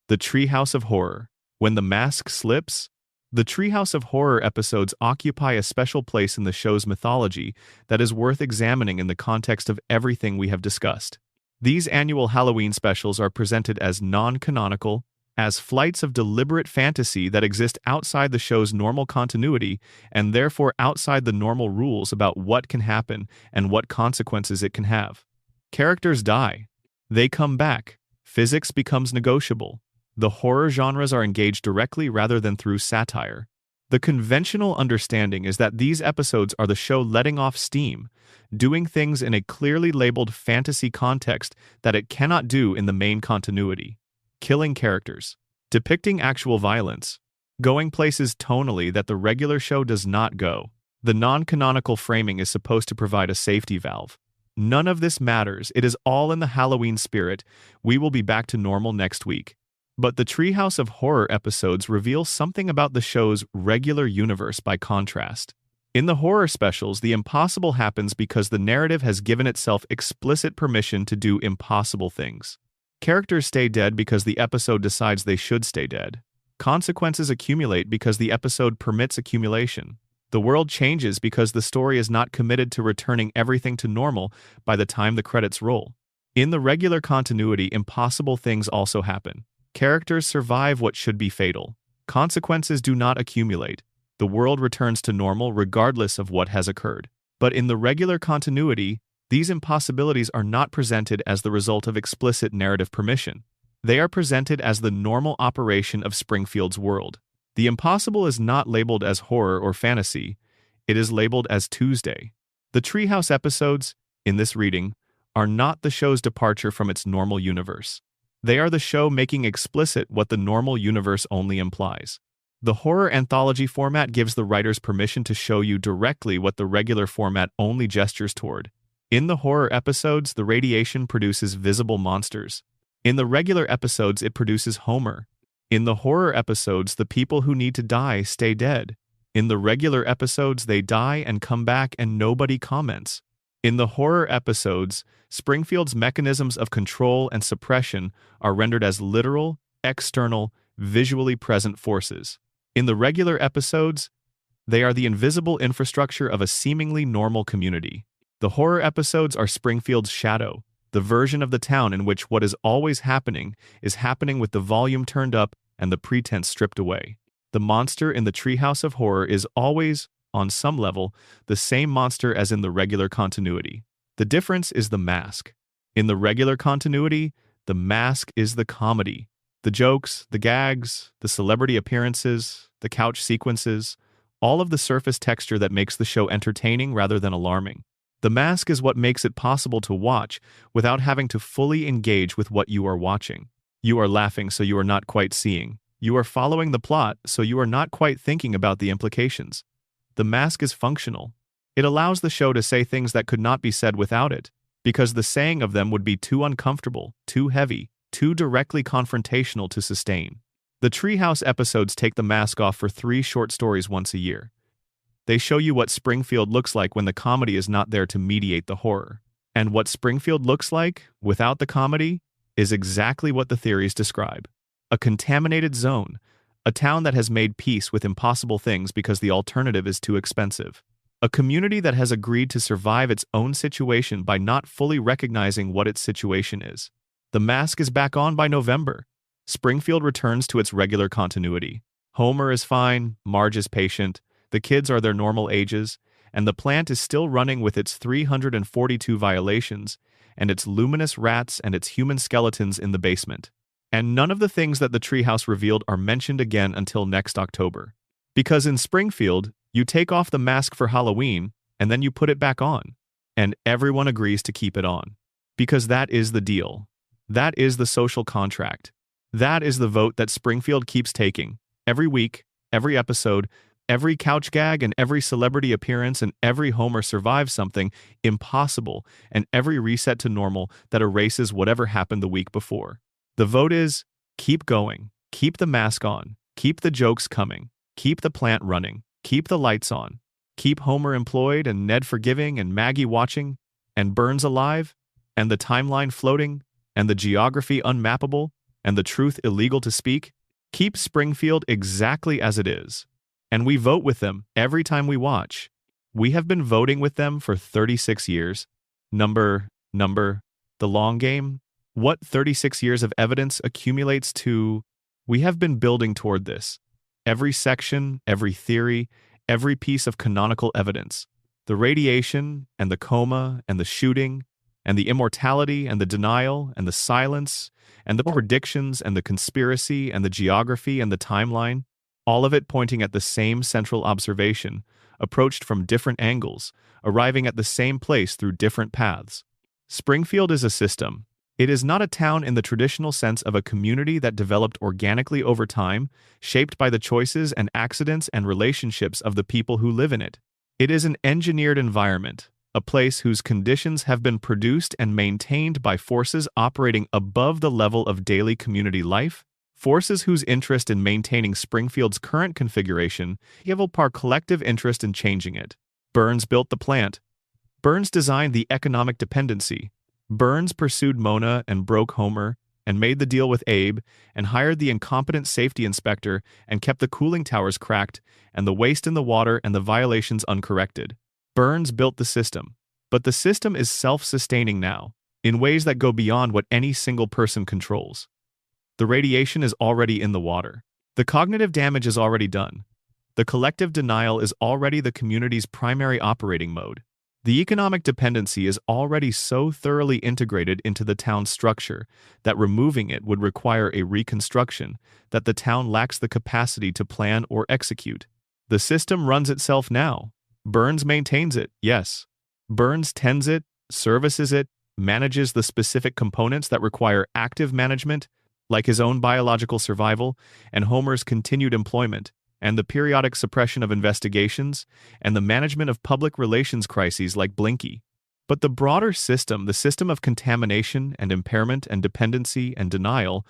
A: the Treehouse of Horror. When the mask slips, the Treehouse of Horror episodes occupy a special place in the show's mythology that is worth examining in the context of everything we have discussed. These annual Halloween specials are presented as non-canonical, as flights of deliberate fantasy that exist outside the show's normal continuity and therefore outside the normal rules about what can happen and what consequences it can have. Characters die. They come back. Physics becomes negotiable. The horror genres are engaged directly rather than through satire. The conventional understanding is that these episodes are the show letting off steam, doing things in a clearly labeled fantasy context that it cannot do in the main continuity. Killing characters, depicting actual violence, going places tonally that the regular show does not go. The non-canonical framing is supposed to provide a safety valve. None of this matters. It is all in the Halloween spirit. We will be back to normal next week. But the Treehouse of Horror episodes reveal something about the show's regular universe by contrast. In the horror specials, the impossible happens because the narrative has given itself explicit permission to do impossible things. Characters stay dead because the episode decides they should stay dead. Consequences accumulate because the episode permits accumulation. The world changes because the story is not committed to returning everything to normal by the time the credits roll. In the regular continuity, impossible things also happen. Characters survive what should be fatal. Consequences do not accumulate. The world returns to normal regardless of what has occurred. But in the regular continuity, these impossibilities are not presented as the result of explicit narrative permission. They are presented as the normal operation of Springfield's world. The impossible is not labeled as horror or fantasy. It is labeled as Tuesday. The Treehouse episodes, in this reading, are not the show's departure from its normal universe. They are the show making explicit what the normal universe only implies. The horror anthology format gives the writers permission to show you directly what the regular format only gestures toward. In the horror episodes, the radiation produces visible monsters. In the regular episodes, it produces Homer. In the horror episodes, the people who need to die stay dead. In the regular episodes, they die and come back and nobody comments. In the horror episodes, Springfield's mechanisms of control and suppression are rendered as literal, external, visually present forces. In the regular episodes, they are the invisible infrastructure of a seemingly normal community. The horror episodes are Springfield's shadow, the version of the town in which what is always happening is happening with the volume turned up and the pretense stripped away. The monster in the Treehouse of Horror is always, on some level, the same monster as in the regular continuity. The difference is the mask. In the regular continuity, the mask is the comedy. The jokes, the gags, the celebrity appearances, the couch sequences, all of the surface texture that makes the show entertaining rather than alarming. The mask is what makes it possible to watch without having to fully engage with what you are watching. You are laughing so you are not quite seeing. You are following the plot so you are not quite thinking about the implications. The mask is functional. It allows the show to say things that could not be said without it, because the saying of them would be too uncomfortable, too heavy, too directly confrontational to sustain. The Treehouse episodes take the mask off for 3 short stories once a year. They show you what Springfield looks like when the comedy is not there to mediate the horror. And what Springfield looks like, without the comedy, is exactly what the theories describe. A contaminated zone, a town that has made peace with impossible things because the alternative is too expensive. A community that has agreed to survive its own situation by not fully recognizing what its situation is. The mask is back on by November. Springfield returns to its regular continuity. Homer is fine, Marge is patient, the kids are their normal ages, and the plant is still running with its 342 violations, and its luminous rats and its human skeletons in the basement. And none of the things that the Treehouse revealed are mentioned again until next October. Because in Springfield, you take off the mask for Halloween, and then you put it back on. And everyone agrees to keep it on. Because that is the deal. That is the social contract. That is the vote that Springfield keeps taking. Every week, every episode, every couch gag and every celebrity appearance and every Homer survives something impossible and every reset to normal that erases whatever happened the week before. The vote is, keep going, keep the mask on, keep the jokes coming, keep the plant running, keep the lights on, keep Homer employed and Ned forgiving and Maggie watching, and Burns alive, and the timeline floating, and the geography unmappable, and the truth illegal to speak. Keep Springfield exactly as it is. And we vote with them every time we watch. We have been voting with them for 36 years. Number, the long game. What 36 years of evidence accumulates to? We have been building toward this. Every section, every theory, every piece of canonical evidence. The radiation, and the coma, and the shooting, and the immortality, and the denial, and the silence, and the predictions, and the conspiracy, and the geography, and the timeline. All of it pointing at the same central observation, approached from different angles, arriving at the same place through different paths. Springfield is a system. It is not a town in the traditional sense of a community that developed organically over time, shaped by the choices and accidents and relationships of the people who live in it. It is an engineered environment, a place whose conditions have been produced and maintained by forces operating above the level of daily community life, forces whose interest in maintaining Springfield's current configuration give our collective interest in changing it. Burns built the plant. Burns designed the economic dependency. Burns pursued Mona and broke Homer, and made the deal with Abe, and hired the incompetent safety inspector, and kept the cooling towers cracked, and the waste in the water and the violations uncorrected. Burns built the system. But the system is self-sustaining now, in ways that go beyond what any single person controls. The radiation is already in the water. The cognitive damage is already done. The collective denial is already the community's primary operating mode. The economic dependency is already so thoroughly integrated into the town's structure that removing it would require a reconstruction that the town lacks the capacity to plan or execute. The system runs itself now. Burns maintains it, yes. Burns tends it, services it, manages the specific components that require active management, like his own biological survival and Homer's continued employment, and the periodic suppression of investigations, and the management of public relations crises like Blinky. But the broader system, the system of contamination and impairment and dependency and denial,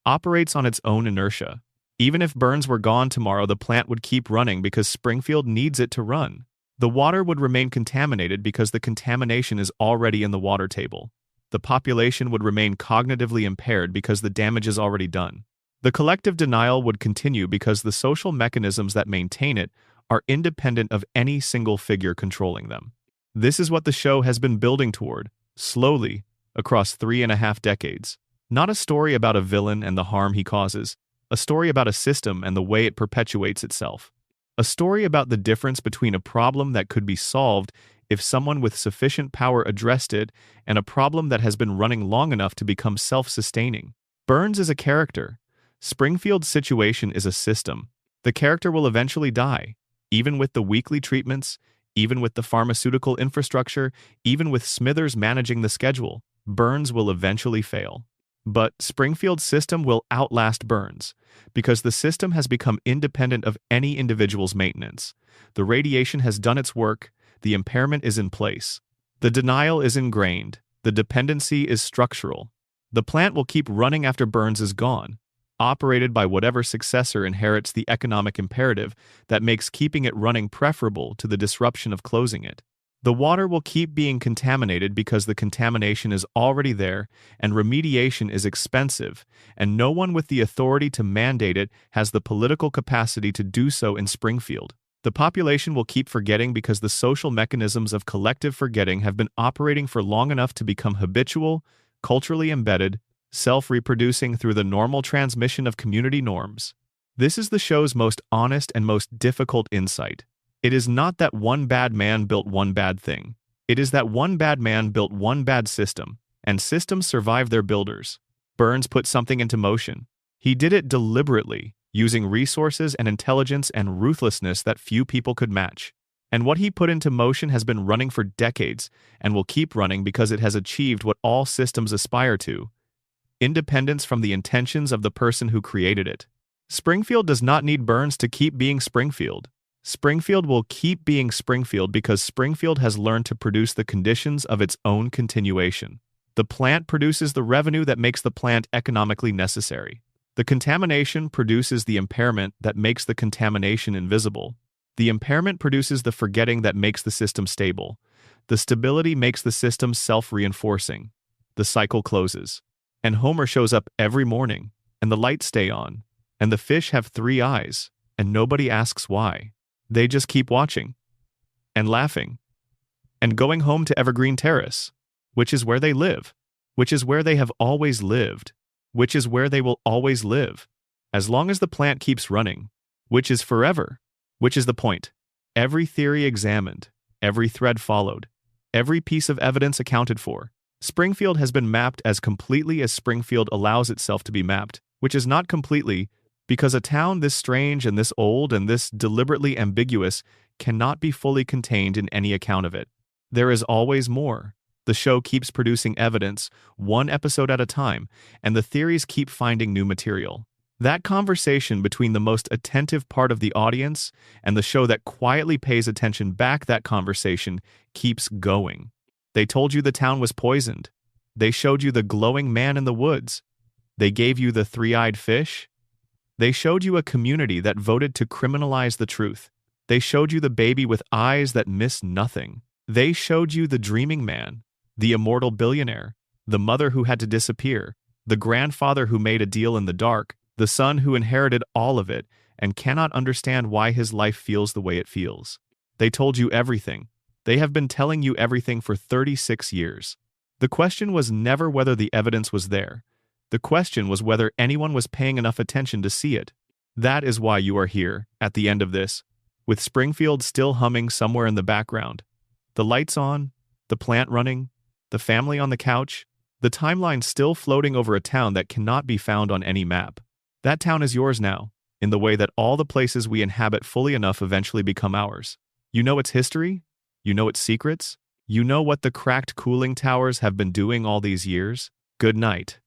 A: operates on its own inertia. Even if Burns were gone tomorrow, the plant would keep running because Springfield needs it to run. The water would remain contaminated because the contamination is already in the water table. The population would remain cognitively impaired because the damage is already done. The collective denial would continue because the social mechanisms that maintain it are independent of any single figure controlling them. This is what the show has been building toward, slowly, across 3.5 decades. Not a story about a villain and the harm he causes, a story about a system and the way it perpetuates itself. A story about the difference between a problem that could be solved if someone with sufficient power addressed it and a problem that has been running long enough to become self-sustaining. Burns is a character. Springfield's situation is a system. The character will eventually die, even with the weekly treatments, even with the pharmaceutical infrastructure, even with Smithers managing the schedule. Burns will eventually fail. But Springfield's system will outlast Burns, because the system has become independent of any individual's maintenance. The radiation has done its work, the impairment is in place. The denial is ingrained, the dependency is structural. The plant will keep running after Burns is gone, operated by whatever successor inherits the economic imperative that makes keeping it running preferable to the disruption of closing it. The water will keep being contaminated because the contamination is already there and remediation is expensive, and no one with the authority to mandate it has the political capacity to do so in Springfield. The population will keep forgetting because the social mechanisms of collective forgetting have been operating for long enough to become habitual, culturally embedded, self-reproducing through the normal transmission of community norms. This is the show's most honest and most difficult insight. It is not that one bad man built one bad thing. It is that one bad man built one bad system, and systems survive their builders. Burns put something into motion. He did it deliberately, using resources and intelligence and ruthlessness that few people could match. And what he put into motion has been running for decades, and will keep running because it has achieved what all systems aspire to: independence from the intentions of the person who created it. Springfield does not need Burns to keep being Springfield. Springfield will keep being Springfield because Springfield has learned to produce the conditions of its own continuation. The plant produces the revenue that makes the plant economically necessary. The contamination produces the impairment that makes the contamination invisible. The impairment produces the forgetting that makes the system stable. The stability makes the system self-reinforcing. The cycle closes. And Homer shows up every morning, and the lights stay on, and the fish have 3 eyes, and nobody asks why. They just keep watching, and laughing, and going home to Evergreen Terrace, which is where they live, which is where they have always lived, which is where they will always live, as long as the plant keeps running, which is forever, which is the point. Every theory examined, every thread followed, every piece of evidence accounted for. Springfield has been mapped as completely as Springfield allows itself to be mapped, which is not completely, because a town this strange and this old and this deliberately ambiguous cannot be fully contained in any account of it. There is always more. The show keeps producing evidence, one episode at a time, and the theories keep finding new material. That conversation between the most attentive part of the audience and the show that quietly pays attention back, that conversation keeps going. They told you the town was poisoned. They showed you the glowing man in the woods. They gave you the 3-eyed fish. They showed you a community that voted to criminalize the truth. They showed you the baby with eyes that miss nothing. They showed you the dreaming man, the immortal billionaire, the mother who had to disappear, the grandfather who made a deal in the dark, the son who inherited all of it and cannot understand why his life feels the way it feels. They told you everything. They have been telling you everything for 36 years. The question was never whether the evidence was there. The question was whether anyone was paying enough attention to see it. That is why you are here, at the end of this, with Springfield still humming somewhere in the background. The lights on, the plant running, the family on the couch, the timeline still floating over a town that cannot be found on any map. That town is yours now, in the way that all the places we inhabit fully enough eventually become ours. You know its history? You know its secrets? You know what the cracked cooling towers have been doing all these years? Good night.